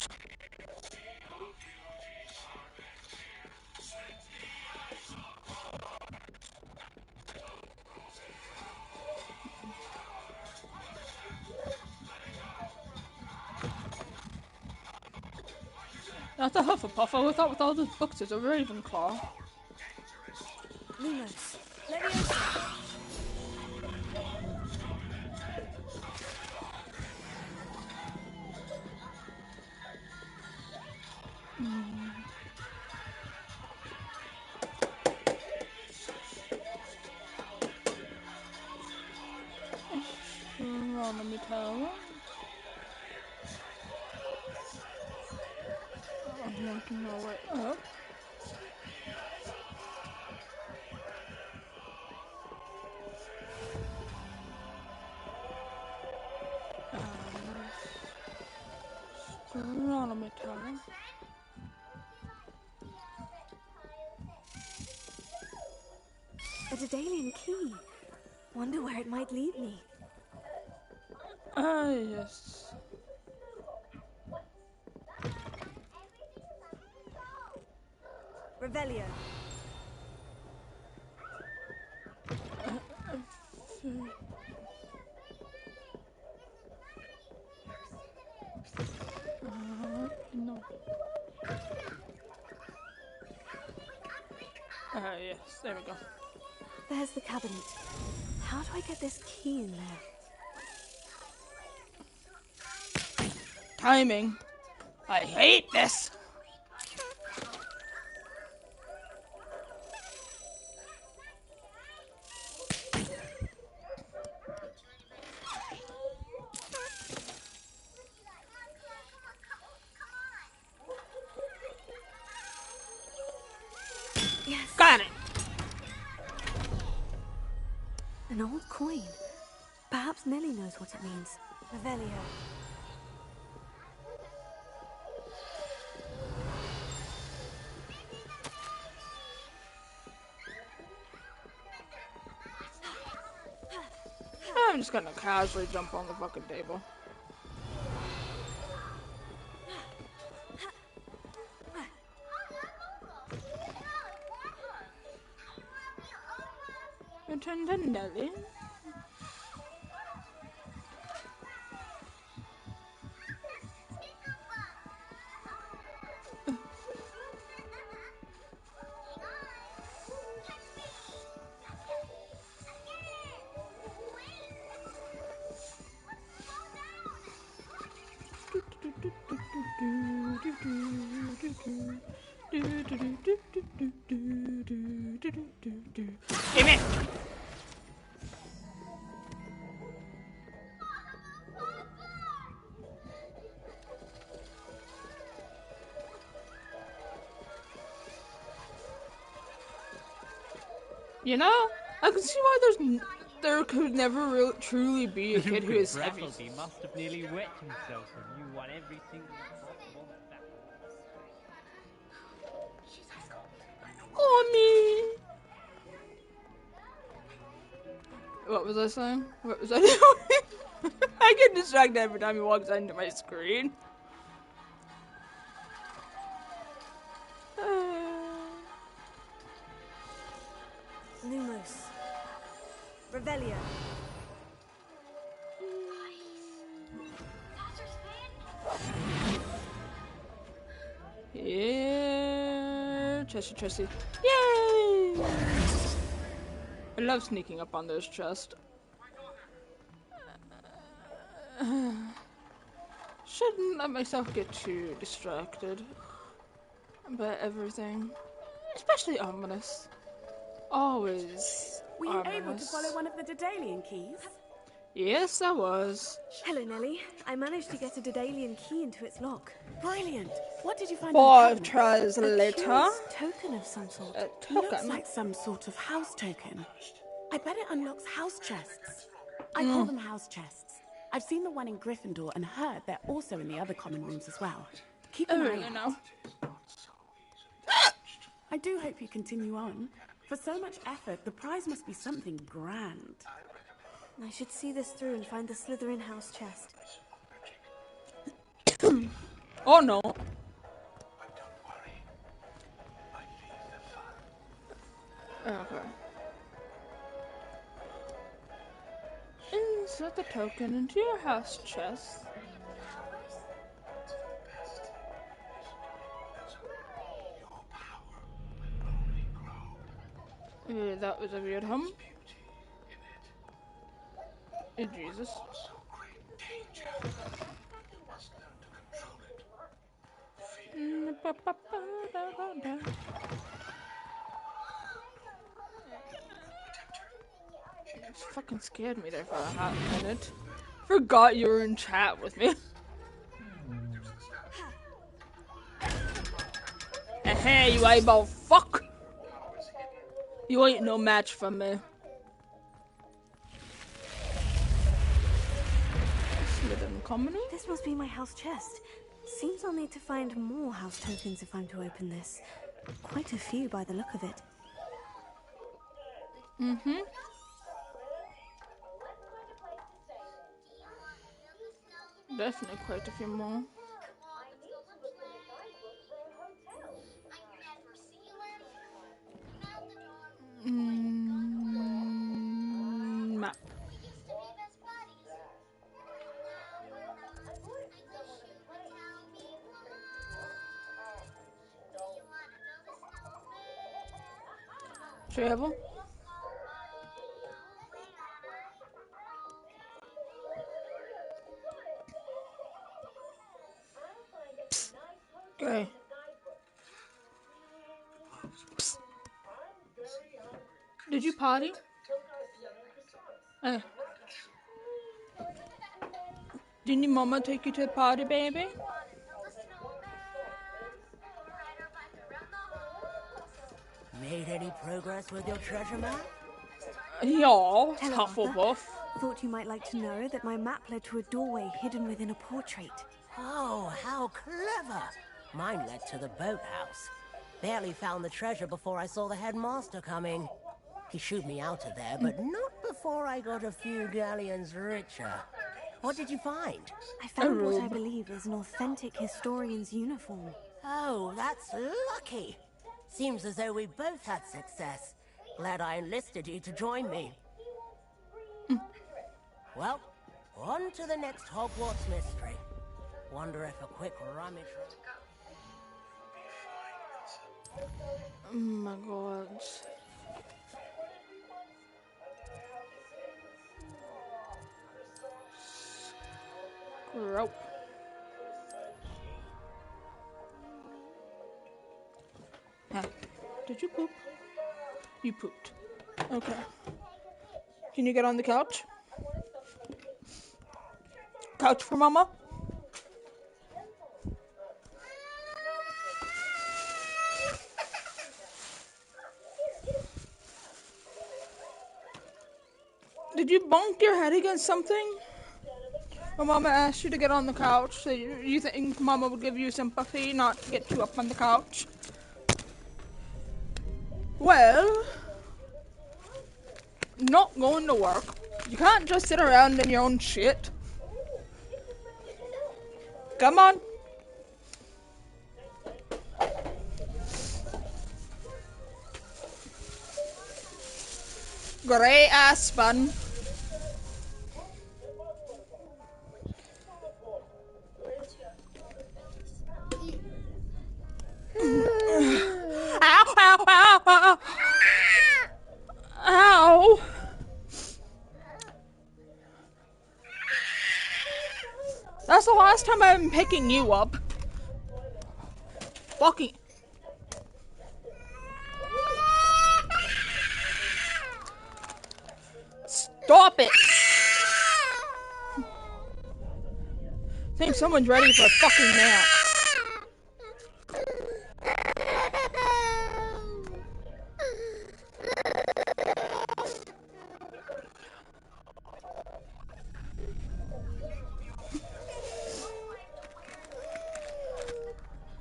That's a Hufflepuff. I thought with all those books it's a Ravenclaw. Lumos, Leviosa. Astronomy tower. I'm working my way up. Astronomy tower. A Daedalian key. Wonder where it might lead me. Ah, yes. Revelio. No. Yes, there we go. There's the cabinet. How do I get this key in there? Timing. I hate this. Yes. Got it. An old coin. Perhaps Nellie knows what it means. Revelio. I'm just gonna casually jump on the fucking table. Return to Nellie. Give it. You know, I can see why there could never really truly be a kid who is heavy. Brattleby must have nearly wet himself when you won every single one battle. Oh, me. What was I saying? What was I doing? I get distracted every time he walks into my screen. Lumos. Revelio. Yeah, Chessie. Yay! I love sneaking up on those chests. Shouldn't let myself get too distracted by everything. Especially ominous. Always Were you ominous. able to follow one of the Daedalian keys? Yes, I was. Hello, Nellie. I managed to get a Daedalian key into its lock. Brilliant. What did you find? 4 tries A later. curious token of some sort. A Looks token. like some sort of house token. I bet it unlocks house chests. I call them house chests. I've seen the one in Gryffindor and heard they're also in the other common rooms as well. Keep an eye out. I do hope you continue on. For so much effort, the prize must be something grand. I should see this through and find the Slytherin house chest. Oh no. Okay. Insert the token into your house chest. Yeah, that was a weird hum. Oh, Jesus. You fucking scared me there for a hot minute. Forgot you were in chat with me. Hey, you eyeball fuck! You ain't no match for me. This must be my house chest. Seems I'll need to find more house tokens if I'm to open this. Quite a few by the look of it. Mm-hmm. Definitely quite a few more. Map. Travel. Okay. Did you potty? Hey. Didn't your mama take you to the potty, baby? Made any progress with your treasure map? Yeah, Hello, Hufflepuff. Arthur. Thought you might like to know that my map led to a doorway hidden within a portrait. Oh, how clever! Mine led to the boathouse. Barely found the treasure before I saw the headmaster coming. He shooed me out of there, but not before I got a few galleons richer. What did you find? I found what I believe is an authentic historian's uniform. Oh, that's lucky. Seems as though we both had success. Glad I enlisted you to join me. Well, on to the next Hogwarts mystery. Wonder if a quick rummage... Oh my god. Rope. Huh. Did you poop? You pooped. Okay. Can you get on the couch? Couch for mama? Did you bonk your head against something? Well, Mama asked you to get on the couch, so you think Mama would give you sympathy not to get you up on the couch? Well, not going to work. You can't just sit around in your own shit. Come on. Grey ass fun. Ow, ow, ow, ow. last time I'm picking you up? Fucking... Stop it! I think someone's ready for a fucking nap.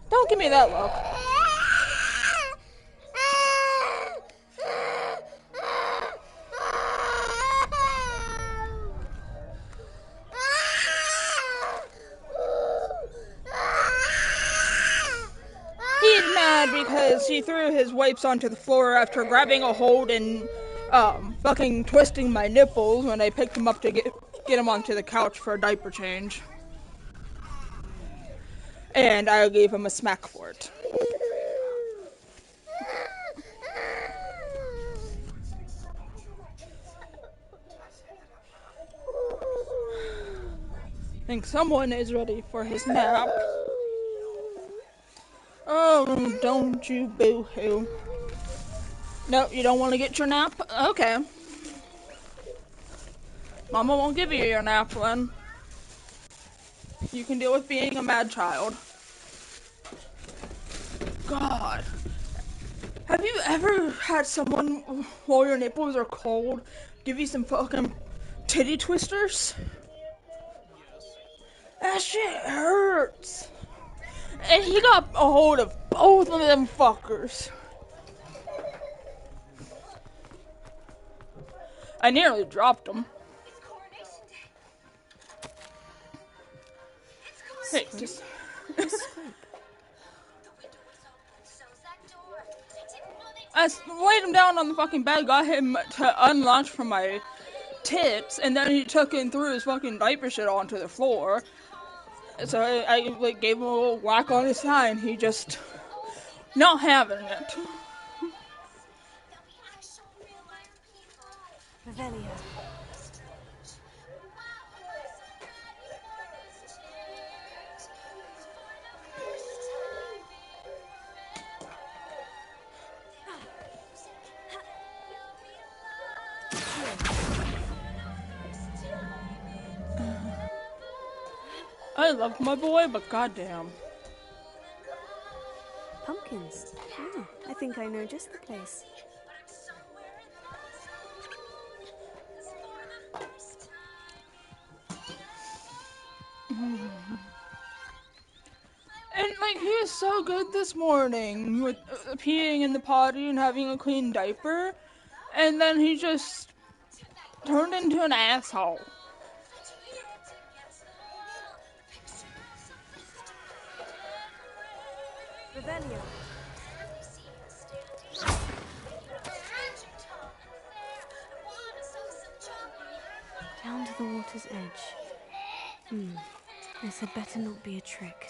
Don't give me that look. He's mad because he threw his wipes onto the floor after grabbing a hold and fucking twisting my nipples when I picked him up to get him onto the couch for a diaper change. And I gave him a smack for it. I think someone is ready for his nap. Oh, don't you boo-hoo. No, you don't want to get your nap? Okay. Mama won't give you your nap then. You can deal with being a mad child. God. Have you ever had someone, while your nipples are cold, give you some fucking titty twisters? That shit hurts. And he got a hold of both of them fuckers. I nearly dropped them. Hey, just... I laid him down on the fucking bed, got him to unlatch from my tits, and then he took and threw his fucking diaper shit onto the floor. So I like gave him a little whack on his side, and he just not having it. Revelio. I love my boy, but goddamn. Pumpkins. Oh, I think I know just the place. And like he was so good this morning with peeing in the potty and having a clean diaper, and then he just turned into an asshole. Revelio. Down to the water's edge. This had better not be a trick.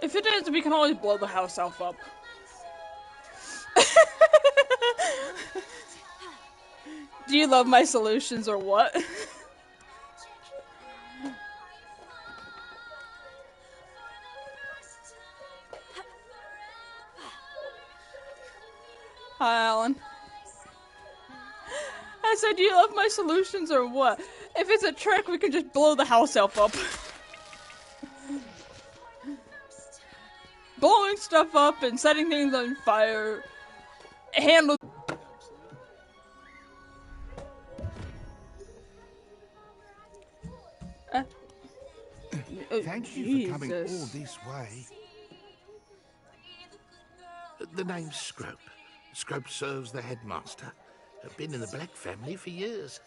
If it is, we can always blow the house elf up. Do you love my solutions or what? Hi, Alan. I said, do you love my solutions or what? If it's a trick, we can just blow the house elf up. Blowing stuff up and setting things on fire. Handle. Thank you for coming all this way. The name's Scrope. Scrope serves the headmaster. I've been in the Black family for years.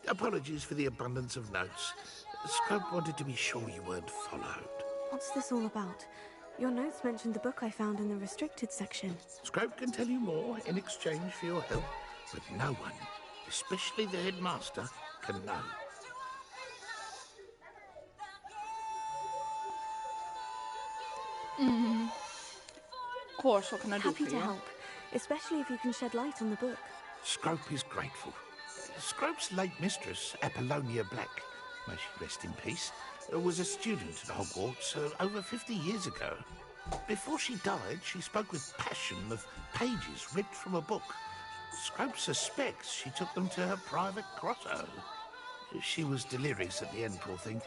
Apologies for the abundance of notes. Scrope wanted to be sure you weren't followed. What's this all about? Your notes mentioned the book I found in the restricted section. Scrope can tell you more in exchange for your help, but no one, especially the headmaster, can know. Of course, what can I do for you? Happy to help, especially if you can shed light on the book. Scrope is grateful. Scrope's late mistress, Apollonia Black, may she rest in peace, was a student at Hogwarts over 50 years ago. Before she died, she spoke with passion of pages ripped from a book. Scrope suspects she took them to her private grotto. She was delirious at the end, poor thing.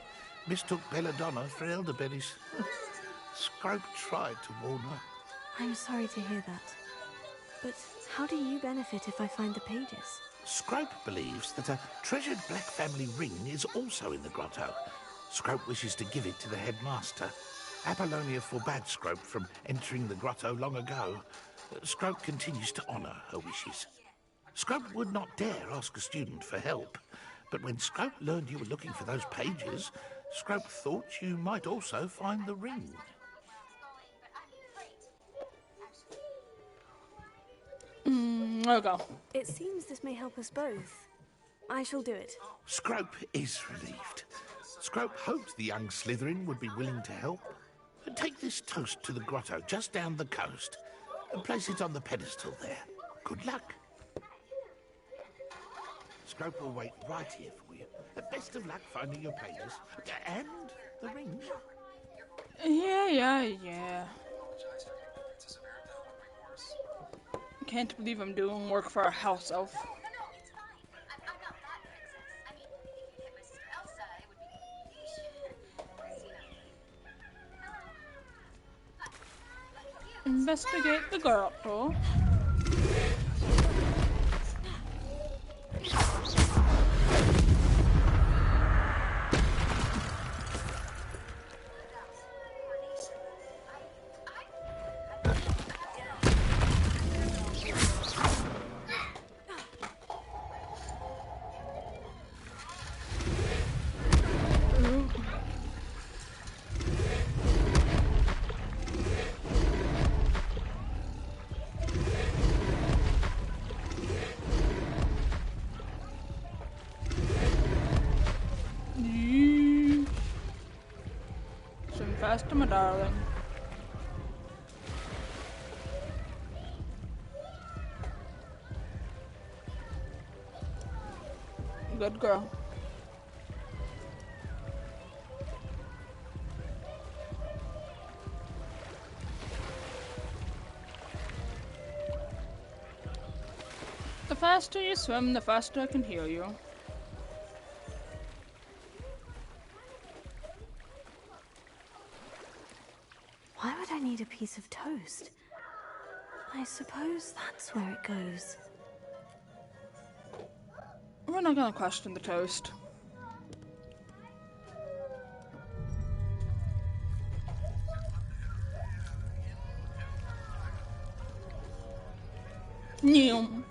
Mistook belladonna for elderberries. Scrope tried to warn her. I'm sorry to hear that. But how do you benefit if I find the pages? Scrope believes that a treasured Black family ring is also in the grotto. Scrope wishes to give it to the headmaster. Apollonia forbade Scrope from entering the grotto long ago. Scrope continues to honour her wishes. Scrope would not dare ask a student for help, but when Scrope learned you were looking for those pages, Scrope thought you might also find the ring. Okay. It seems this may help us both. I shall do it. Scrope is relieved. Scrope hoped the young Slytherin would be willing to help. Take this toast to the grotto just down the coast and place it on the pedestal there. Good luck. Scrope will wait right here for you. Best of luck finding your pages. And the ring. Yeah. I can't believe I'm doing work for a house elf. Investigate the grotto. Swim faster, my darling. Good girl. The faster you swim, the faster I can heal you. Why would I need a piece of toast? I suppose that's where it goes. We're not gonna question the toast. Neum.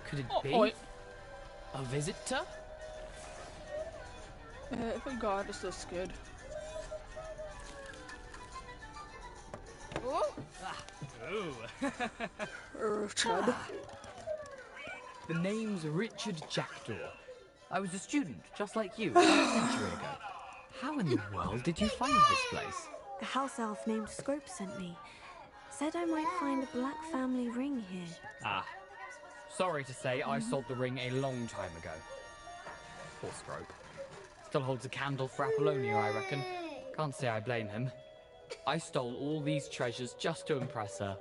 Could it be a visitor? Oh god, this looks good. Chud. The name's Richard Jackdaw. I was a student, just like you, a century ago. How in the world did you find this place? A house elf named Scrope sent me. Said I might find a Black family ring here. Ah. Sorry to say, I sold the ring a long time ago. Poor Scrope. Still holds a candle for Apollonia, I reckon. Can't say I blame him. I stole all these treasures just to impress her.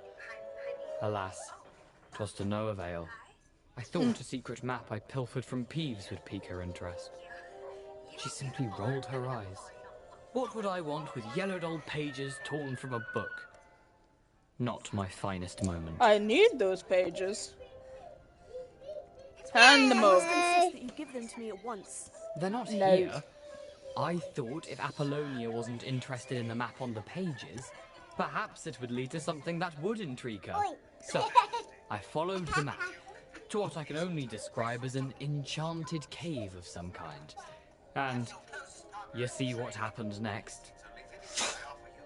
Alas, 'twas to no avail. I thought a secret map I pilfered from Peeves would pique her interest. She simply rolled her eyes. What would I want with yellowed old pages torn from a book? Not my finest moment. I need those pages. Hand them over. I must insist that you give them to me at once. They're not here. I thought if Apollonia wasn't interested in the map on the pages, perhaps it would lead to something that would intrigue her. So, I followed the map to what I can only describe as an enchanted cave of some kind. And you see what happened next.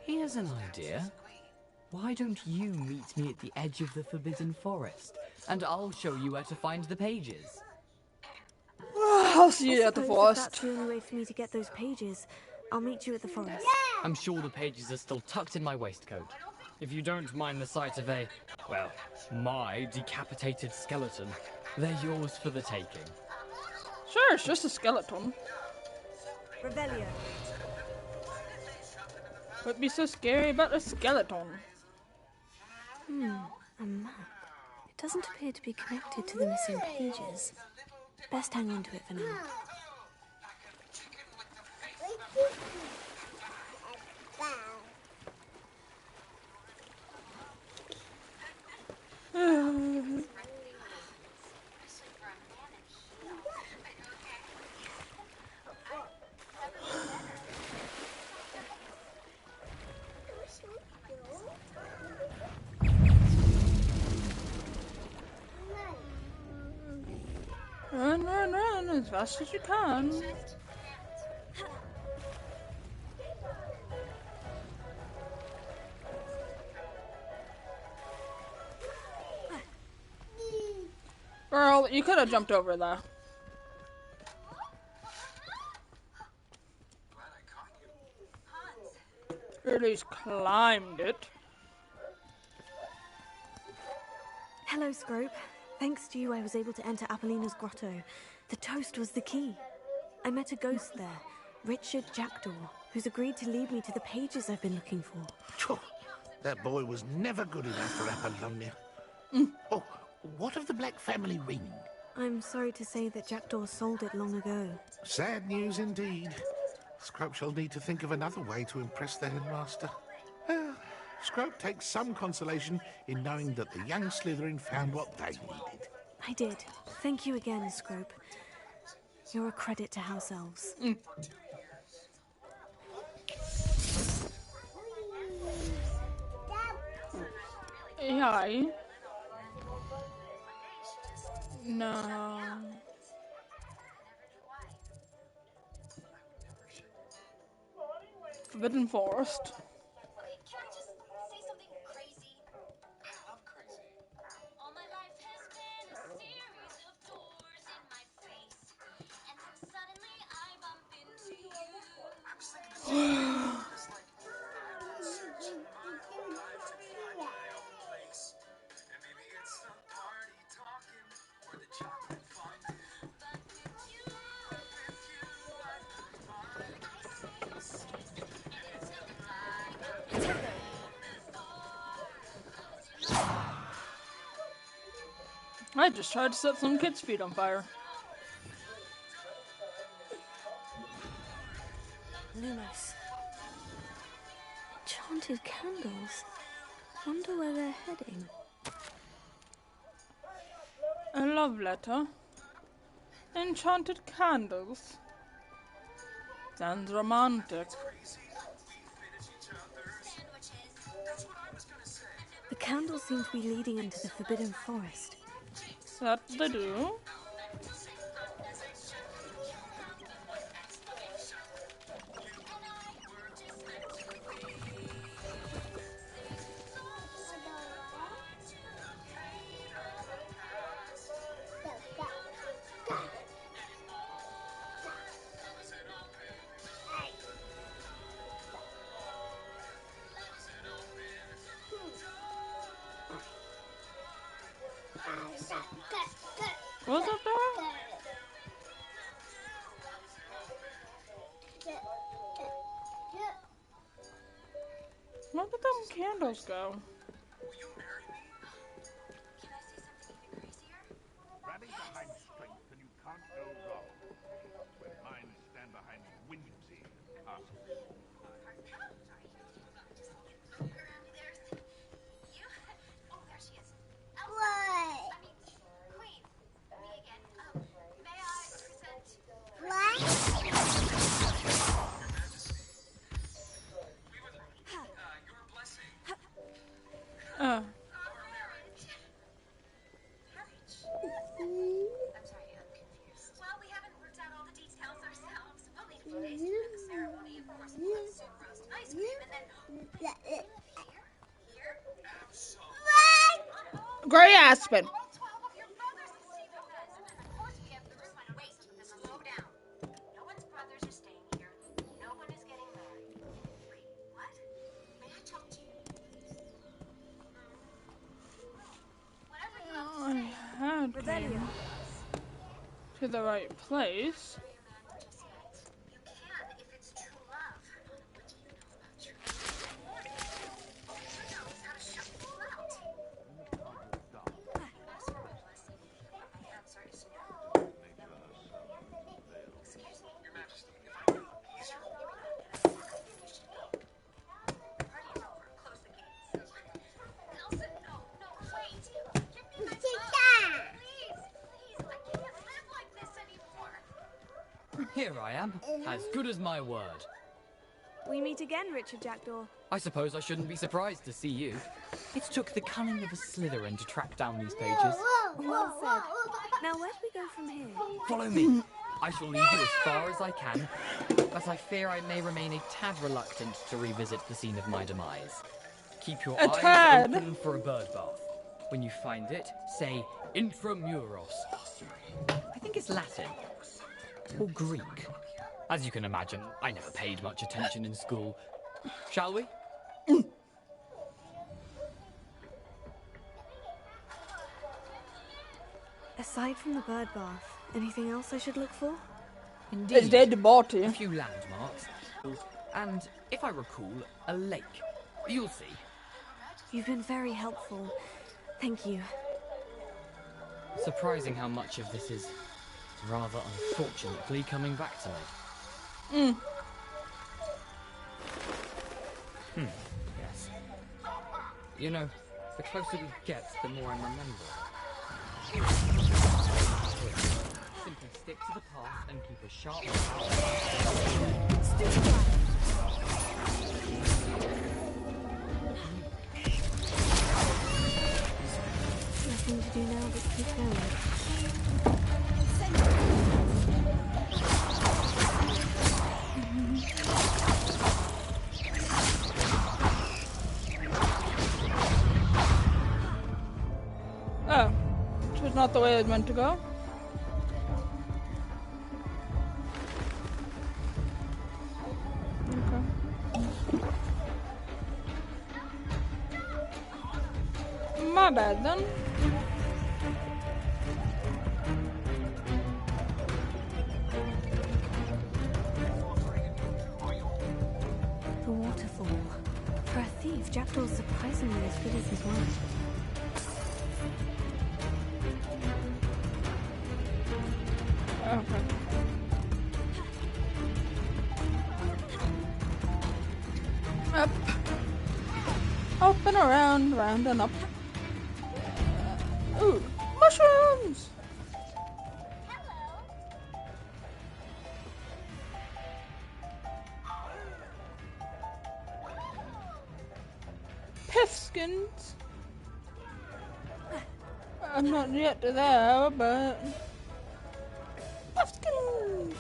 Here's an idea. Why don't you meet me at the edge of the Forbidden Forest, and I'll show you where to find the pages. I'll see you at the forest. If that's the only way for me to get those pages, I'll meet you at the forest. I'm sure the pages are still tucked in my waistcoat. If you don't mind the sight of a, well, my decapitated skeleton, they're yours for the taking. Sure, it's just a skeleton. Revelio. What'd be so scary about a skeleton? A map. It doesn't appear to be connected to the missing pages. Best hang on to it for now. Run, run, run as fast as you can. Girl, you could have jumped over there. Or at least climbed it. Hello, Scrope. Thanks to you, I was able to enter Apollina's grotto. The toast was the key. I met a ghost there, Richard Jackdaw, who's agreed to lead me to the pages I've been looking for. Phew, that boy was never good enough for Apollonia. Oh, what of the Black family ring? I'm sorry to say that Jackdaw sold it long ago. Sad news indeed. Scrope shall need to think of another way to impress the headmaster. Well, Scrope takes some consolation in knowing that the young Slytherin found what they needed. I did. Thank you again, Scrope. You're a credit to House Elves. Hi. No. Forbidden Forest. I just tried to set some kids' feet on fire. Lumos. Enchanted candles. Wonder where they're heading. A love letter. Enchanted candles. Sounds romantic. The candles seem to be leading into the Forbidden Forest. That they do. Was it there? Where did them candles go? Rally behind strength and you can't go wrong. When minds stand behind whimsy and castles. Grey Aspen. Revelio. to the right place. Here I am, as good as my word. We meet again, Richard Jackdaw. I suppose I shouldn't be surprised to see you. It took the cunning of a Slytherin to track down these pages. Well said. Now, where do we go from here? Follow me. I shall lead you as far as I can, but I fear I may remain a tad reluctant to revisit the scene of my demise. Keep your eyes open for a bird bath. When you find it, say Intramuros. I think it's Latin. Or Greek. As you can imagine, I never paid much attention in school. Shall we? Aside from the bird bath, anything else I should look for? Indeed. It's dead body. A few landmarks. And, if I recall, a lake. You'll see. You've been very helpful. Thank you. Surprising how much of this is rather unfortunately coming back to me. Yes. You know, the closer we get, the more I remember. Simply stick to the path and keep a sharp Nothing to do now but keep going. Oh, which was not the way it meant to go. Okay. My bad then. The waterfall. For a thief, Jackdaw's surprisingly as good as his word. Okay. Up. Up and around, round and up. Ooh, mushrooms! Pithskins. I'm not yet there, but... Pithskins!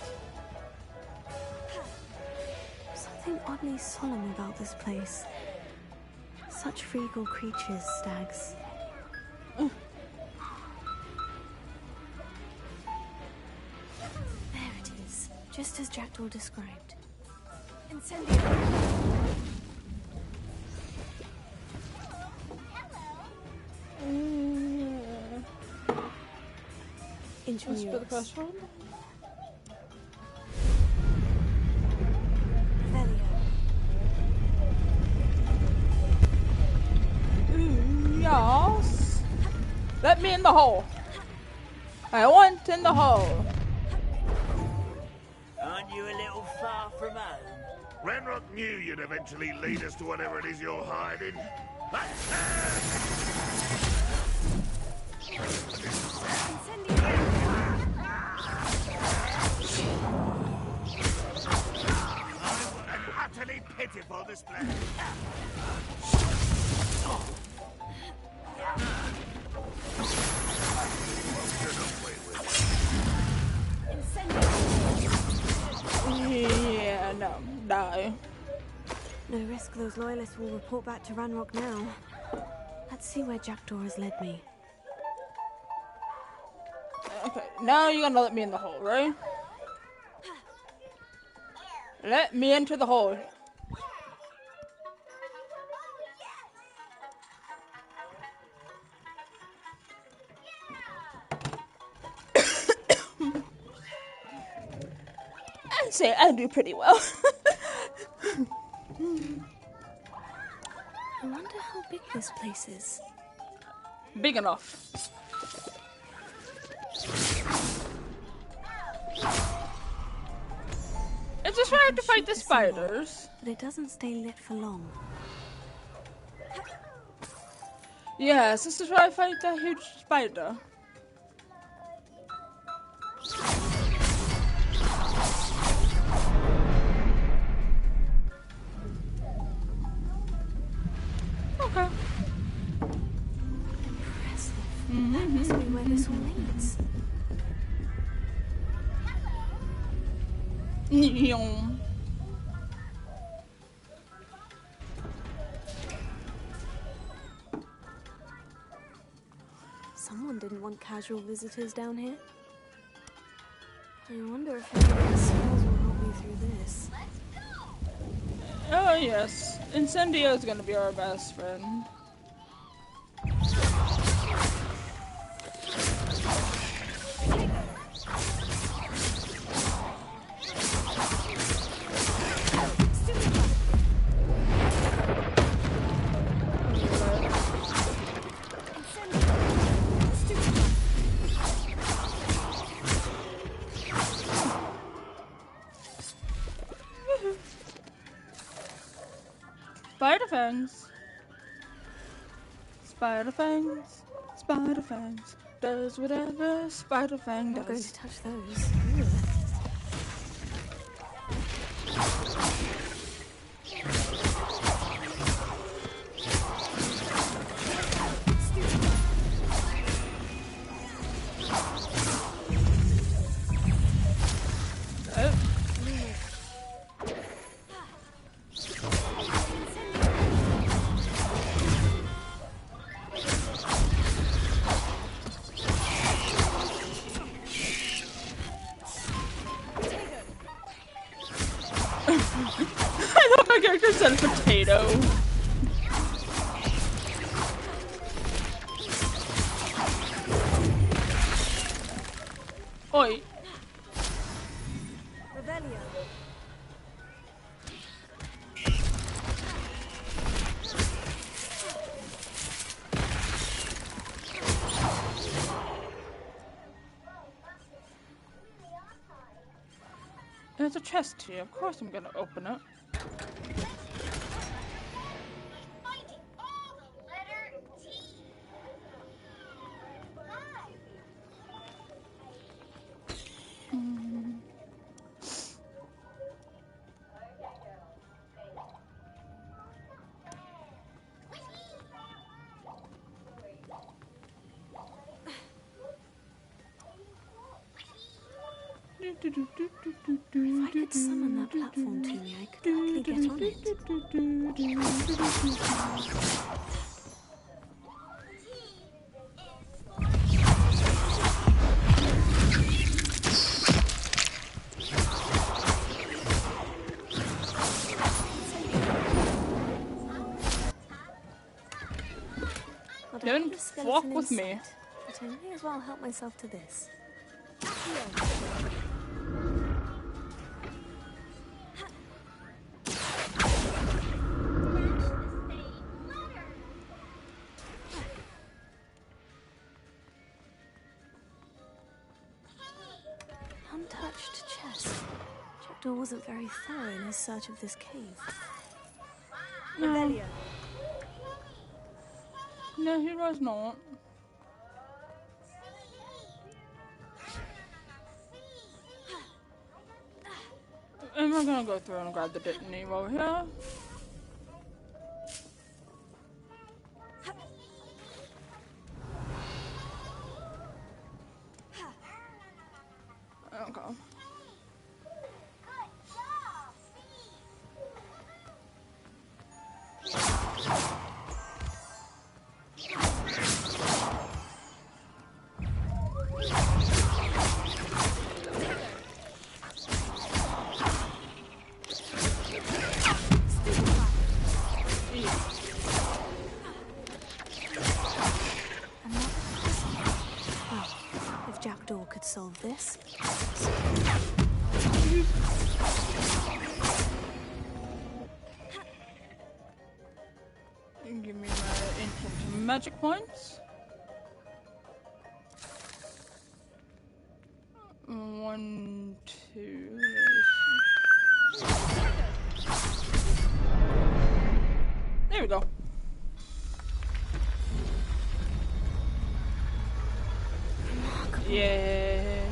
Something oddly solemn about this place. Such regal creatures, stags. There it is, just as Jackdaw described. Incendio! Let's put the first one. Yes. Let me in the hole. I want in the hole. Aren't you a little far from home? Ranrock knew you'd eventually lead us to whatever it is you're hiding. An utterly pitiful display. Yeah, no, die. No risk those loyalists will report back to Ranrock now. Let's see where Jackdaw has led me. Okay, now you're gonna let me in the hole, right? Let me into the hole. say I do pretty well. I wonder how big this place is. Big enough. It's just hard to fight the spiders. But it doesn't stay lit for long. Yes, this is where I fight that huge spider. Okay. Impressive. That must be where this all leads. Someone didn't want casual visitors down here. I wonder if any of the spells will help me through this. Oh yes, Incendio is gonna be our best friend. Spider fangs. Spider fangs. Spider fangs. Does whatever spider fang does. I'm not going to touch those. I thought my character said potato. Oi. Revelio. There's a chest here. Of course I'm gonna open it. If I could summon that platform to me, I could hopefully get on it. Don't walk with me. But I may as well help myself to this. Untouched chest. Jackdaw wasn't very thorough in his search of this cave. No. No, he was not. Am I gonna go through and grab the Nemo here? Okay. If Jackdaw could solve this. Give me my instant magic points. 1, 2. There we go. Yeah.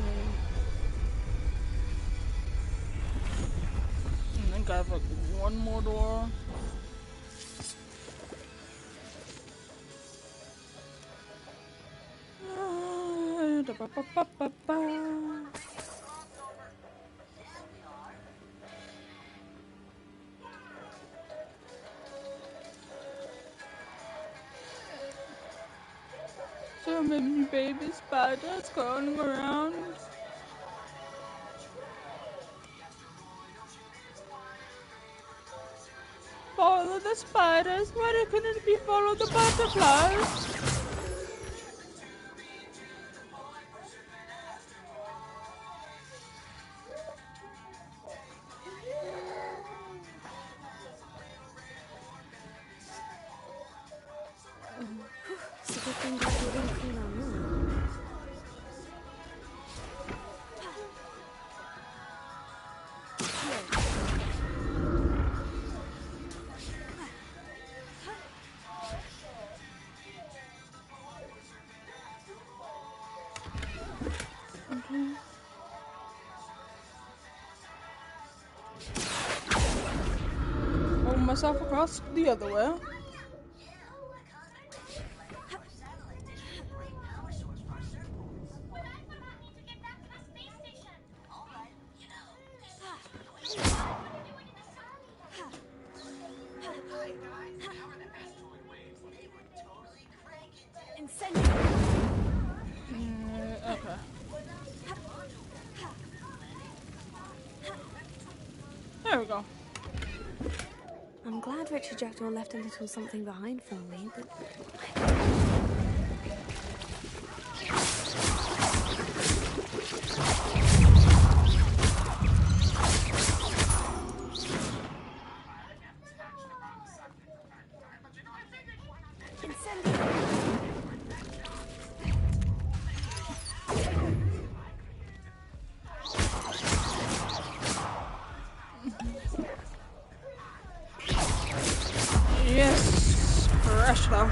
I think I have like one more door. So many baby spiders going around. Follow the spiders. Why couldn't it be follow the butterflies? It's a good thing that you didn't feel unwell. Hold myself across the other way. Okay. There we go. I'm glad Richard Jackdaw left a little something behind for me, but... Yes, fresh though.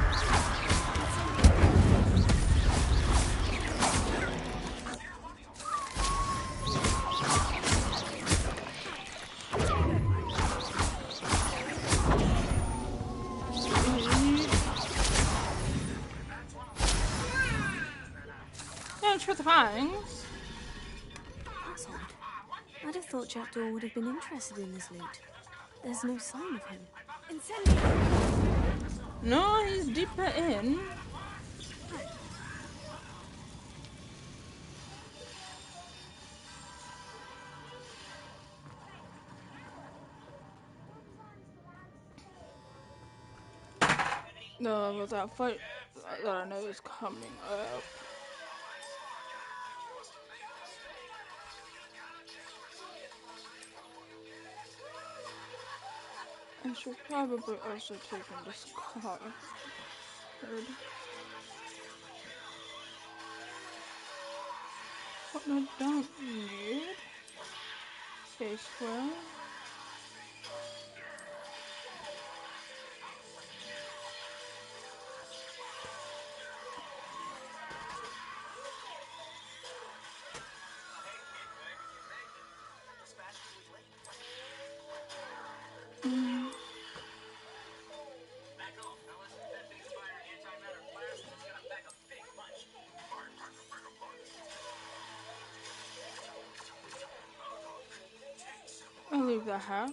Thanks for the fangs. That's odd. I'd have thought Jackdaw would have been interested in this loot. There's no sign of him. No, he's deeper in. No, with that fight that I know is coming up. I should probably also take in this card. What I don't need is square. I'll leave that hat.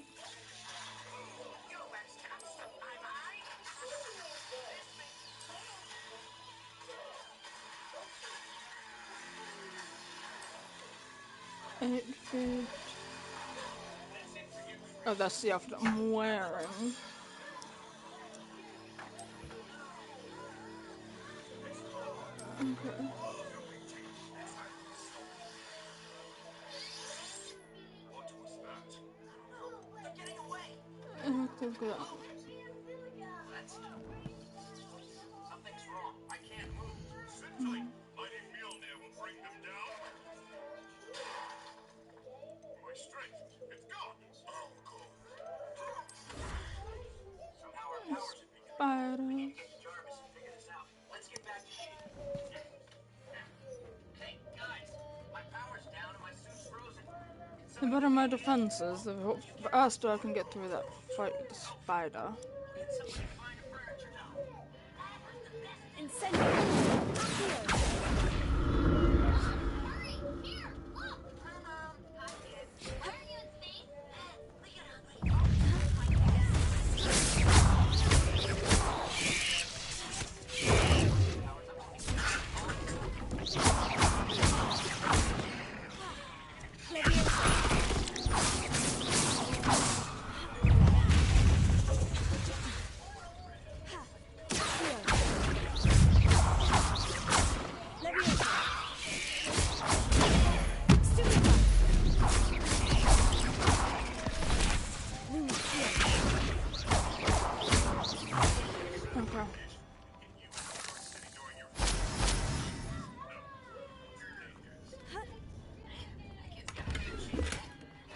It fit. Oh, that's the outfit I'm wearing. Okay. Look at that. Something's wrong. I can't move. Sit tight. Mighty Mjolnir will bring them down. My strength, it's gone. Oh, cool. Somehow our powers have become. Spider. Jarvis, figure this out. Let's get back to shit. Hey, guys. My power's down and my suit's frozen. The better my defenses, the faster I can get through that fight with the spider.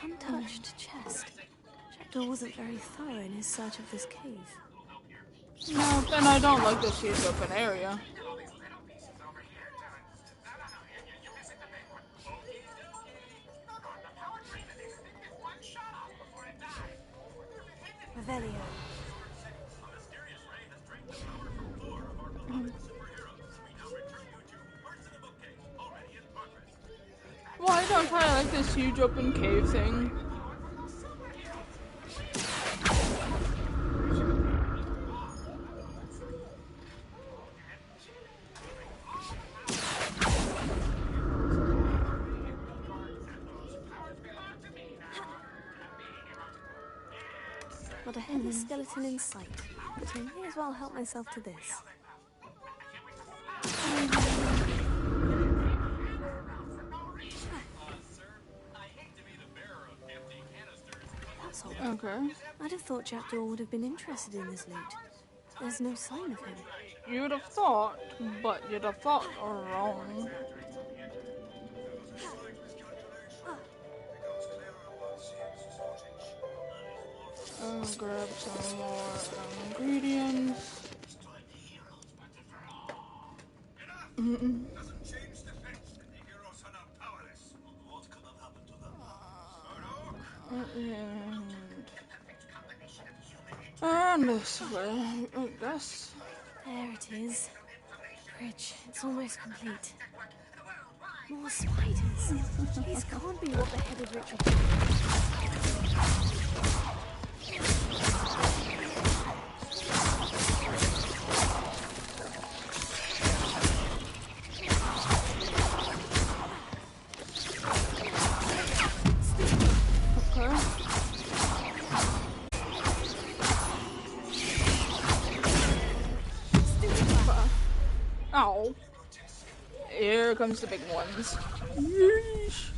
Untouched chest. Jackdaw wasn't very thorough in his search of this cave. No, then I don't like this huge open area. Revelio. Well, I don't kind of like this huge open cave thing. Got a headless skeleton in sight, but I may as well help myself to this. That's odd. Okay. I'd have thought Jackdaw would have been interested in this loot. There's no sign of him. You'd have thought, but you'd have thought wrong. Grab some more ingredients. And this way, I guess. There it is. Bridge. It's almost complete. More spiders. These can't be what the headed ritual Ow. Here comes the big ones. Yeesh.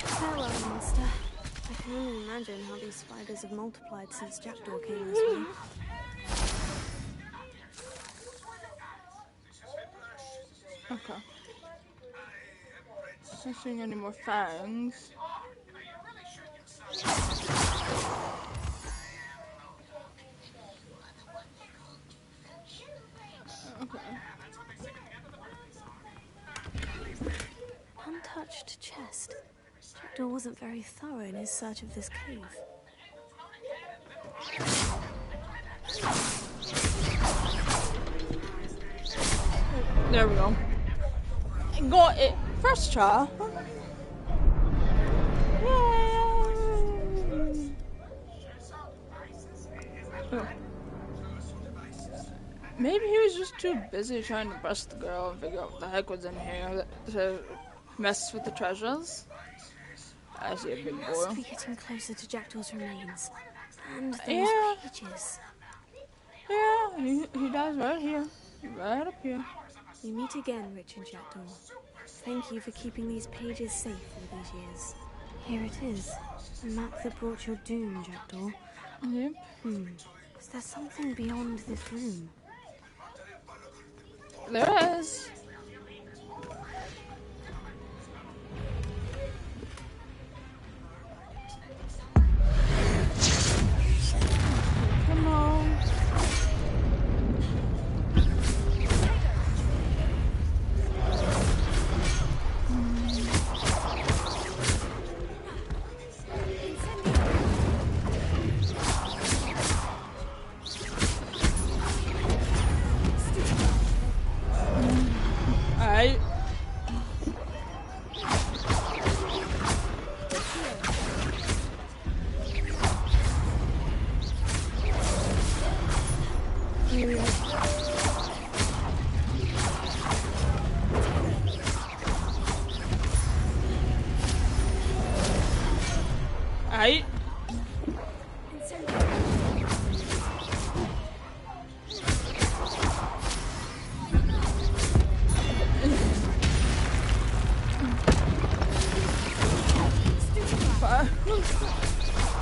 Farewell, monster. I can only imagine how these spiders have multiplied since Jackdaw came this way. Okay. Not seeing any more fangs. Okay. Untouched chest. Jackdaw wasn't very thorough in his search of this cave. There we go. Got it. First try. Oh. Maybe he was just too busy trying to bust the girl and figure out what the heck was in here to mess with the treasures. I see a big boy. Must be getting closer to Jackdaw's remains. And those pages. Yeah, he dies right here. Right up here. We meet again, Rich and Jackdaw. Thank you for keeping these pages safe all these years. Here it is. The map that brought your doom, Jackdaw. Yep. Is there something beyond this room? There is. Come on. Alright. Alright.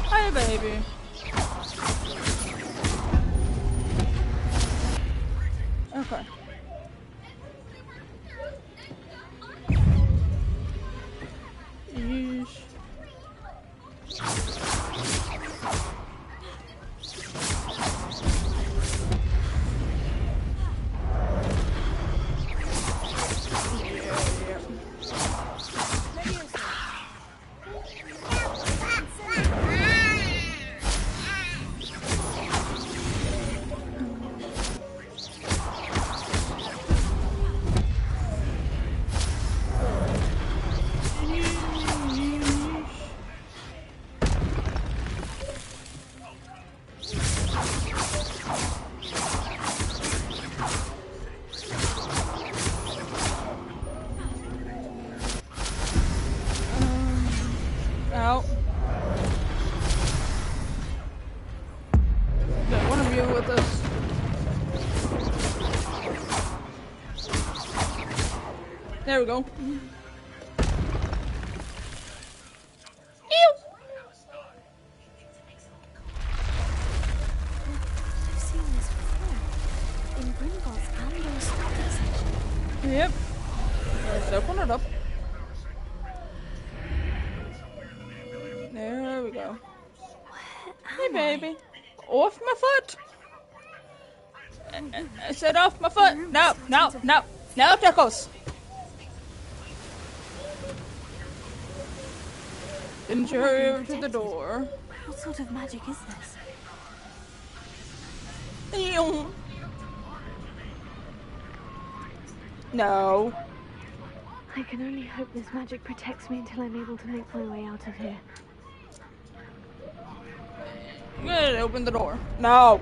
Hi, baby. Okay. Yeesh. Out. Got one of you with us. There we go. I've seen this before. In Gringotts and those starting section. Yep. Let's open it up. There we go. Hey, baby. Off my foot. I said off my foot. No, no, no. No tickles. Didn't you hurry over to the door? What sort of magic is this? No. I can only hope this magic protects me until I'm able to make my way out of here. Good, open the door. No.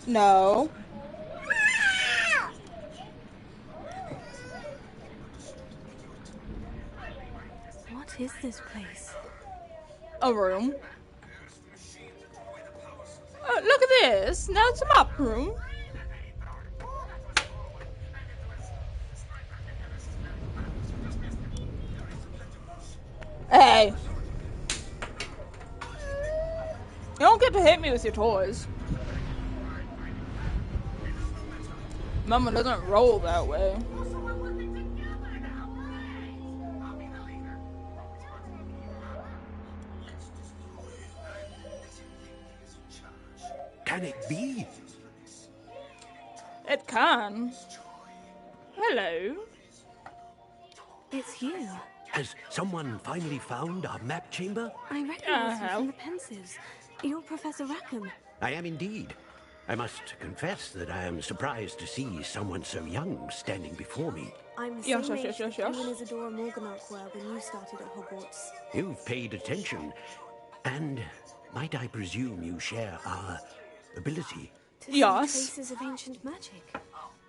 No. What is this place? A room. Oh, look at this. Now it's a map room. Hey. You don't get to hit me with your toys. Mama doesn't roll that way. Can it be? It can. Hello. It's you. Has someone finally found our map chamber? I recognize you from the Pensives. You're Professor Rackham. I am indeed. I must confess that I am surprised to see someone so young standing before me. I'm the Yes, same yes, age yes, that yes, you and yes. Isadora Morganach were when you started at Hogwarts. You've paid attention, and might I presume you share our ability? To see traces of ancient magic.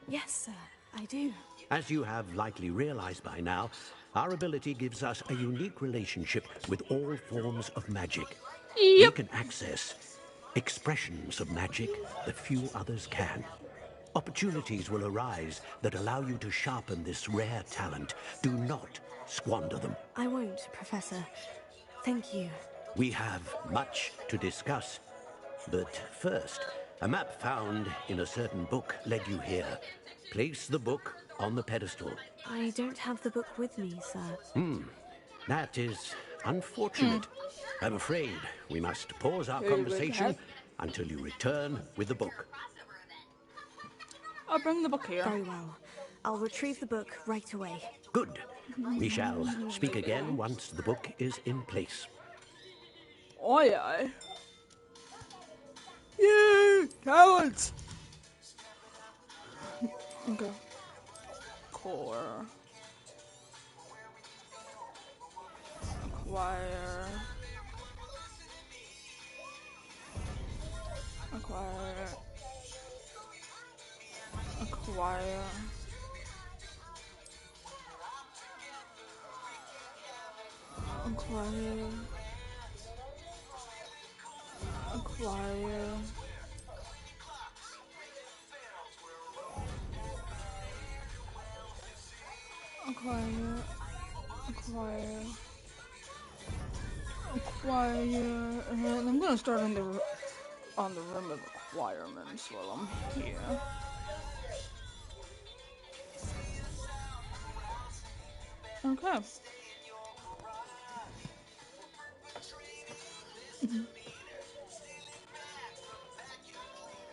Yes, sir, I do. As you have likely realized by now, our ability gives us a unique relationship with all forms of magic. We can access expressions of magic that few others can. Opportunities will arise that allow you to sharpen this rare talent. Do not squander them. I won't, Professor. Thank you. We have much to discuss. But first, a map found in a certain book led you here. Place the book on the pedestal. I don't have the book with me, sir. That is unfortunate. I'm afraid we must pause our conversation until you return with the book. I'll bring the book here. Very well. I'll retrieve the book right away. Good. We shall speak again once the book is in place. Oi, oi. You cowards! Okay. Core. Acquire. Acquire. Acquire. Acquire. Acquire. Acquire. Acquire. Acquire. And I'm gonna start on the room of requirements while I'm here. Okay.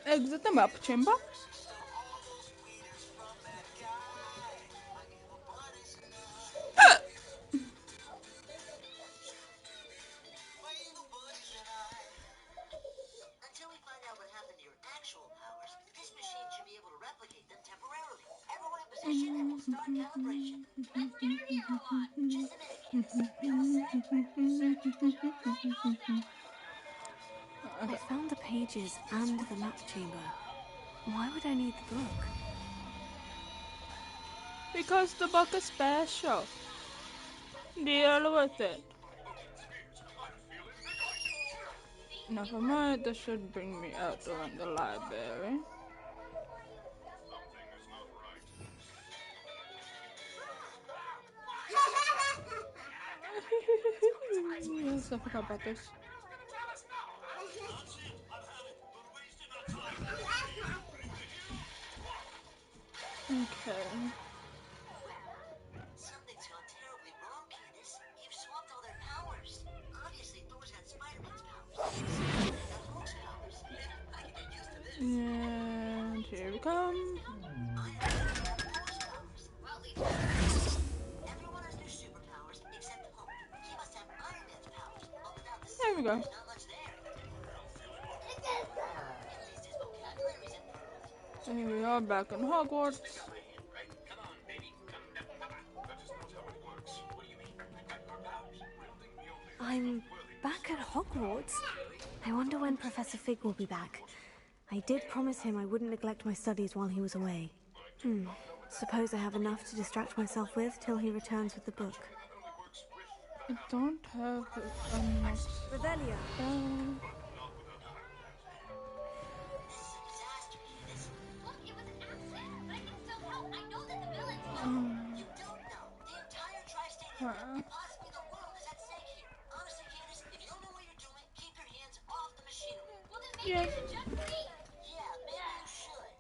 Exit the map chamber. Until we find out what happened to your actual powers, this machine should be able to replicate them temporarily. Everyone in position and we'll start calibration. Let's get her here, come on. Just a minute, kids. I found the pages and the map chamber. Why would I need the book? Because the book is special. Deal with it. Never mind, this should bring me out around the library. Yes, I forgot about this. Okay. Something's gone terribly wrong, Candace. You've swapped all their powers. Obviously, Thor's got Spider-Man's powers. Got Hulk's powers. I can get used to this. And here we come. Everyone has their superpowers except Hulk. He must have Iron Man's powers, but without the There we go. there's not much there. At least his vocabulary's improved. So here we are back in Hogwarts. I'm back at Hogwarts. I wonder when Professor Fig will be back. I did promise him I wouldn't neglect my studies while he was away. Suppose I have enough to distract myself with till he returns with the book. I don't have enough. Revelia. Possibly the world is at stake here. Honestly, Candace, if you don't know what you're doing, keep your hands off the machinery. Well, then maybe you should just leave. Yeah, maybe you should.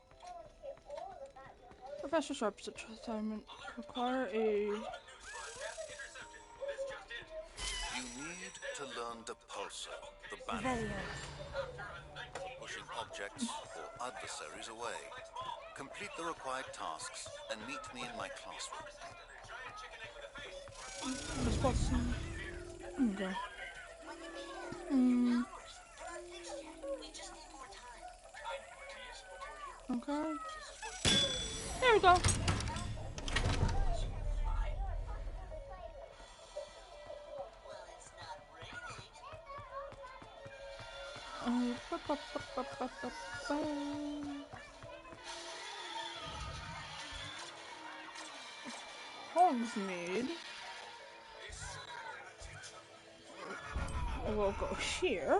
Professor Sharp's assignment require a... You need to learn Depulso, the banner. Pushing objects or adversaries away. Complete the required tasks and meet me in my classroom. Okay. Okay. There we go. Hogsmeade. We'll go here.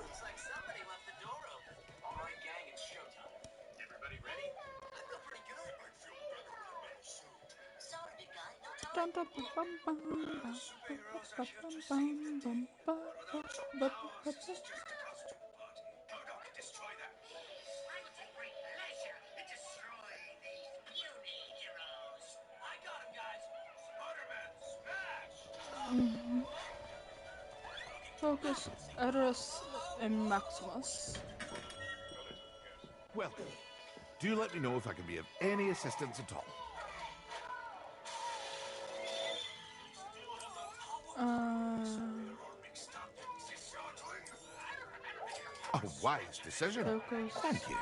Focus, Eris, and Maximus. Well, do let me know if I can be of any assistance at all. A wise decision. Focus. Thank you.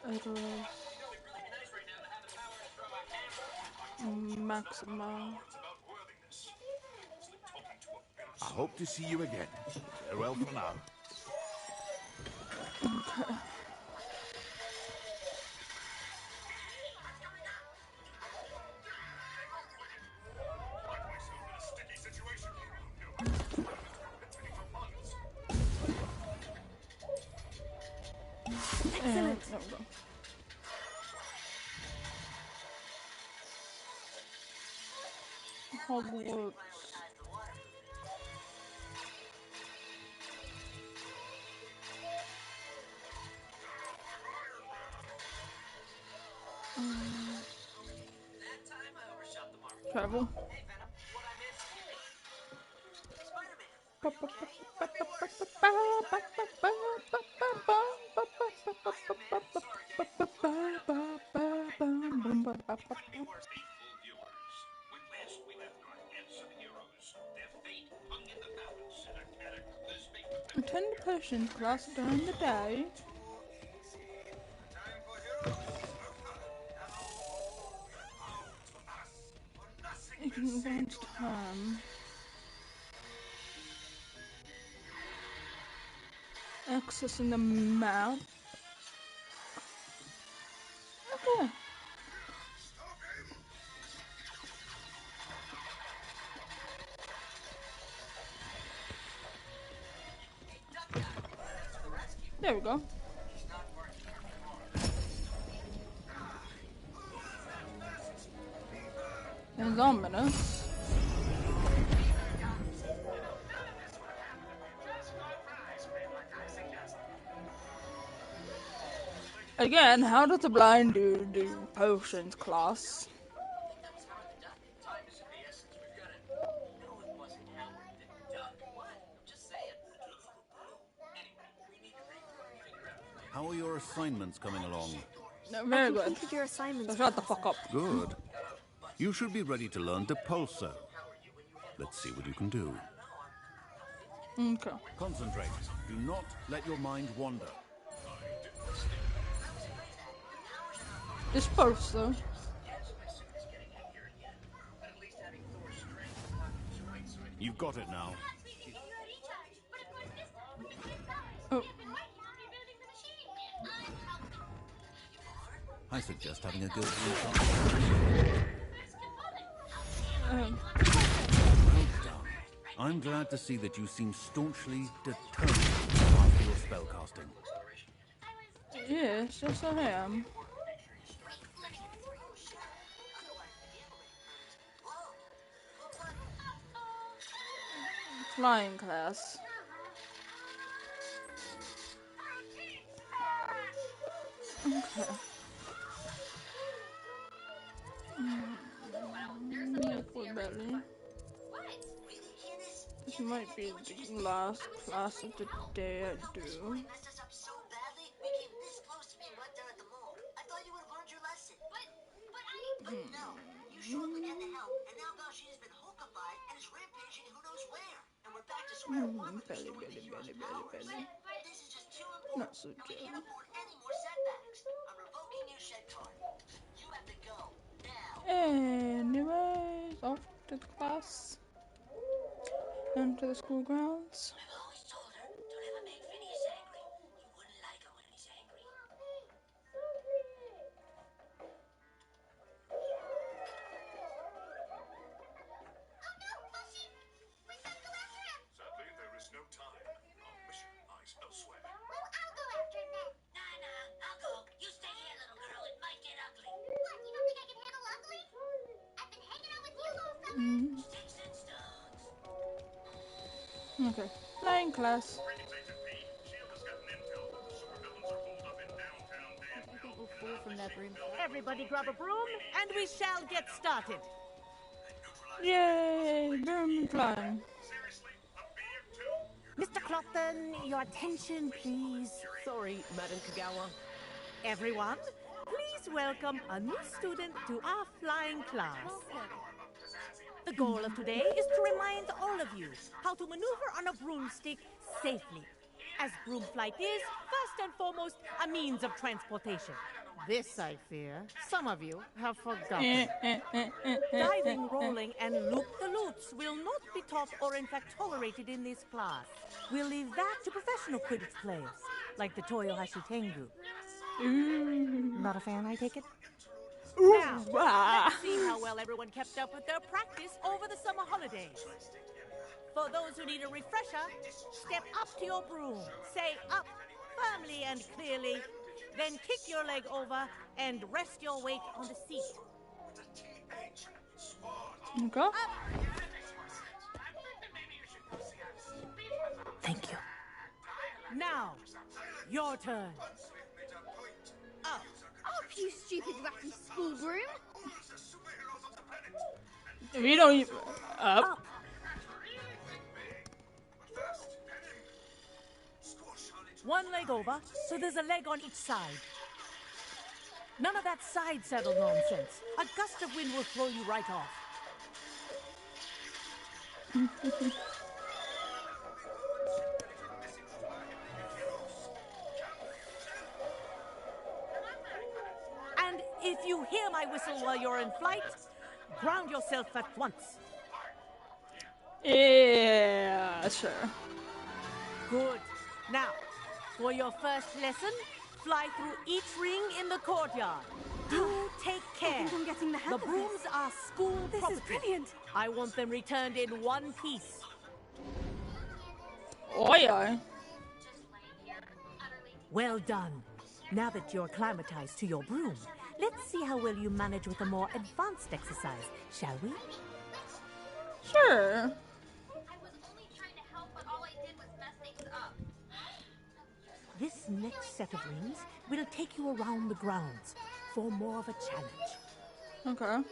Eris. Maxima. I hope to see you again. Farewell for now. Okay. Excellent. There we go. Hogwarts. Travel. Attend the potions class during the day. You can advance time. Accessing the map. Okay. There we go. It's ominous. Again, how does a blind dude do potions class? How are your assignments coming along? No, very I good. completed your assignments. So shut the fuck up. Good. You should be ready to learn Depulso. Let's see what you can do. Okay. Concentrate. Do not let your mind wander. Disperse though. You've got it now. Oh. I suggest having a go at Um. Well done. I'm glad to see that you seem staunchly determined after your spellcasting. Yes, yes I am. Flying class. Okay. Liquid belly. This might be the last class of the day I do. You showed Lagan the help, and now Valjean's been hulkified and is rampaging who knows where. And we're back to square one with Belly, restoring belly, the hero's belly, belly, powers. belly. This is just too Not so good. Any more setbacks? I'm revoking your shed card. You have to go now. Anyways, off to the class. Into the school grounds. I've always told her, don't ever make Phineas angry. You wouldn't like her when he's angry. Sadly, there is no time. Our mission lies elsewhere. Well, I'll go after him then. Nah, I'll go. You stay here, little girl. It might get ugly. What, you don't think I can handle ugly? I've been hanging out with you all summer. Sticks and stones. Okay, flying class. Greetings, Agent P. Shield has gotten intel that the supervillains are holed up in downtown Danville. We'll fall from their broom. Everybody grab a broom, and we shall get started. Yay, broom flying. Mr. Clopton, your attention, please. Sorry, Madam Kagawa. Everyone, please welcome a new student to our flying class. The goal of today is to remind all of you how to maneuver on a broomstick safely, as broom flight is, first and foremost, a means of transportation. This, I fear, some of you have forgotten. Diving, rolling, and loop-the-loops will not be taught or in fact tolerated in this class. We'll leave that to professional Quidditch players, like the Toyohashi Tengu. Not a fan, I take it? Now, let's see how well everyone kept up with their practice over the summer holidays. For those who need a refresher, step up to your broom. Say up firmly and clearly. Then kick your leg over and rest your weight on the seat. Okay. Thank you. Now, your turn. Up, you stupid ratty school broom. If you don't even... Up. One leg over, so there's a leg on each side. None of that side saddle nonsense. A gust of wind will throw you right off. And if you hear my whistle while you're in flight, ground yourself at once. Yeah, sure. Good. Now, for your first lesson, fly through each ring in the courtyard. Do take care. I think I'm getting the hang of brooms this. are school This property. is brilliant. I want them returned in one piece. Oi. Well done. Now that you're acclimatized to your broom, let's see how well you manage with a more advanced exercise, shall we? Sure. This next set of rings will take you around the grounds for more of a challenge. Okay.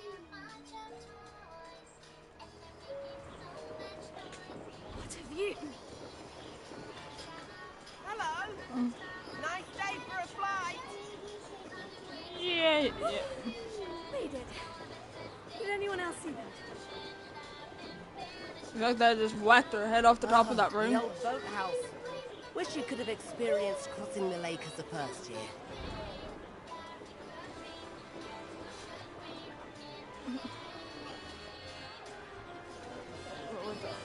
What have you... Hello. Nice day for a flight. Yeah. They did. Did anyone else see that? Like that just whacked her head off the top of that room. The old boathouse. Wish you could have experienced crossing the lake as the first year. What was that?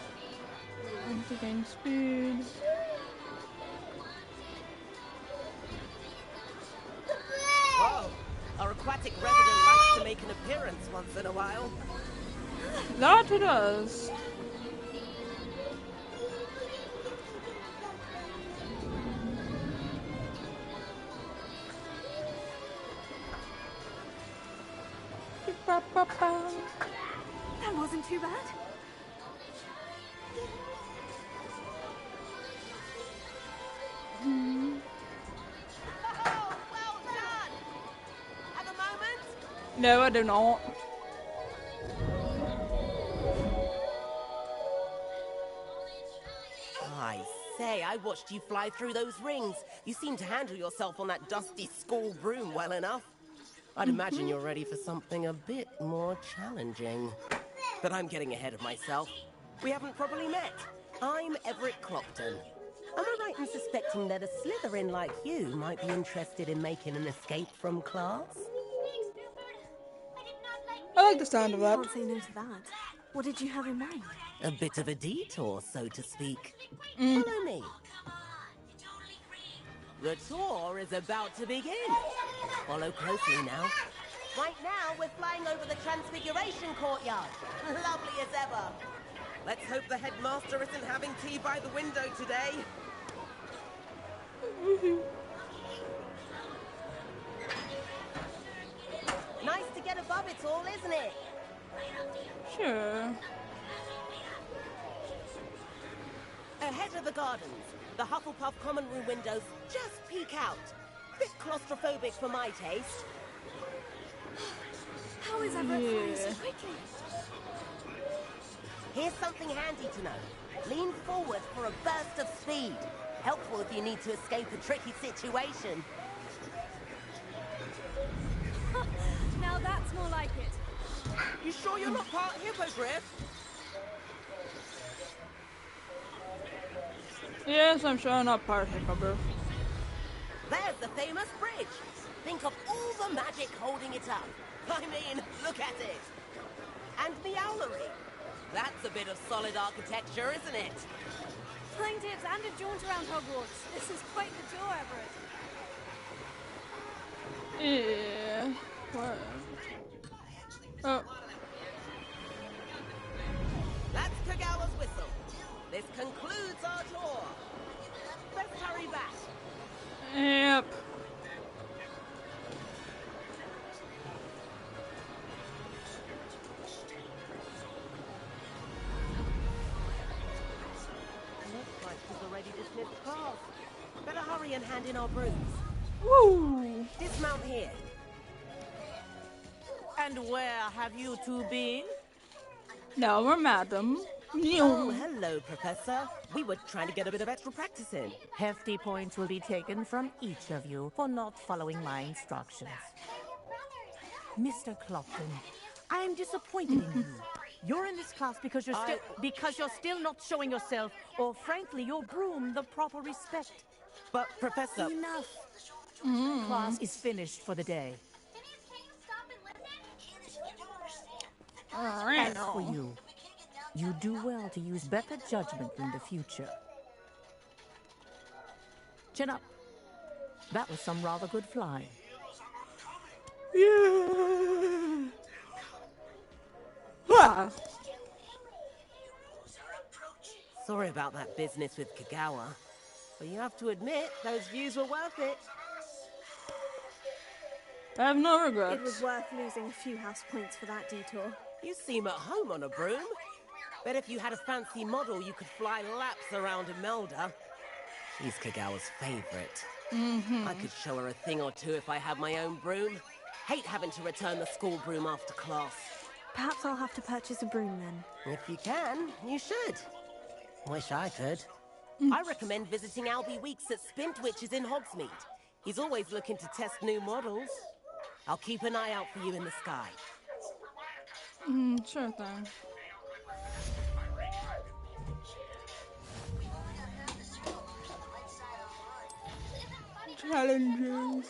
To gain speed. Oh, our aquatic resident likes to make an appearance once in a while. That it does. That wasn't too bad. Oh, well done. Have a moment? No, I do not. I say, I watched you fly through those rings. You seem to handle yourself on that dusty school broom well enough. I'd imagine you're ready for something a bit more challenging. But I'm getting ahead of myself. We haven't properly met. I'm Everett Clopton. Am I right in suspecting that a Slytherin like you might be interested in making an escape from class? I like the sound of that. Can't say no to that. What did you have in mind? A bit of a detour, so to speak. Follow me. The tour is about to begin. Follow closely now. Right now, we're flying over the Transfiguration Courtyard. Lovely as ever. Let's hope the headmaster isn't having tea by the window today. Nice to get above it all, isn't it? Sure. Ahead of the gardens, the Hufflepuff common room windows just peek out. Bit claustrophobic for my taste. How is Everett flying so quickly? Here's something handy to know. Lean forward for a burst of speed. Helpful if you need to escape a tricky situation. Now that's more like it. You sure you're not part hippogriff? Yes, I'm sure I'm not part hippogriff. There's the famous bridge. Think of all the magic holding it up. I mean, look at it. And the owlery. That's a bit of solid architecture, isn't it? Flying tips and a jaunt around Hogwarts. This is quite the tour, Everett. Yeah. What? Oh. That's Kagawa's whistle. This concludes our tour. Let's hurry back. Yep. Looks like she's already dismissed class. Better hurry and hand in our brooms. Woo! Dismount here. And where have you two been? Now we're madam. Oh, hello, Professor. We were trying to get a bit of extra practice in. Hefty points will be taken from each of you for not following my instructions. Mr. Clopton, I am disappointed in you. You're in this class because you're still not showing yourself, or frankly, your broom, the proper respect. But, Professor... Enough. Class is finished for the day. As for you, you do well to use better judgment in the future. Chin up. That was some rather good flying. Yeah. Wow. Sorry about that business with Kagawa, but you have to admit, those views were worth it. I have no regrets. It was worth losing a few house points for that detour. You seem at home on a broom. Bet if you had a fancy model, you could fly laps around Imelda. She's Kagawa's favorite. I could show her a thing or two if I had my own broom. Hate having to return the school broom after class. Perhaps I'll have to purchase a broom then. If you can, you should. Wish I could. I recommend visiting Albie Weeks at Spintwitches in Hogsmeade. He's always looking to test new models. I'll keep an eye out for you in the sky. Sure thing. Challenges.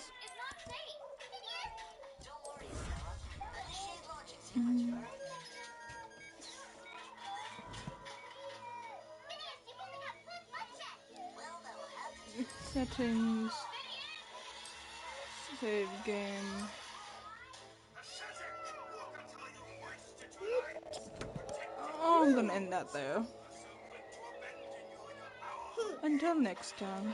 Settings. Save game. Oh, I'm gonna end that there. Until next time.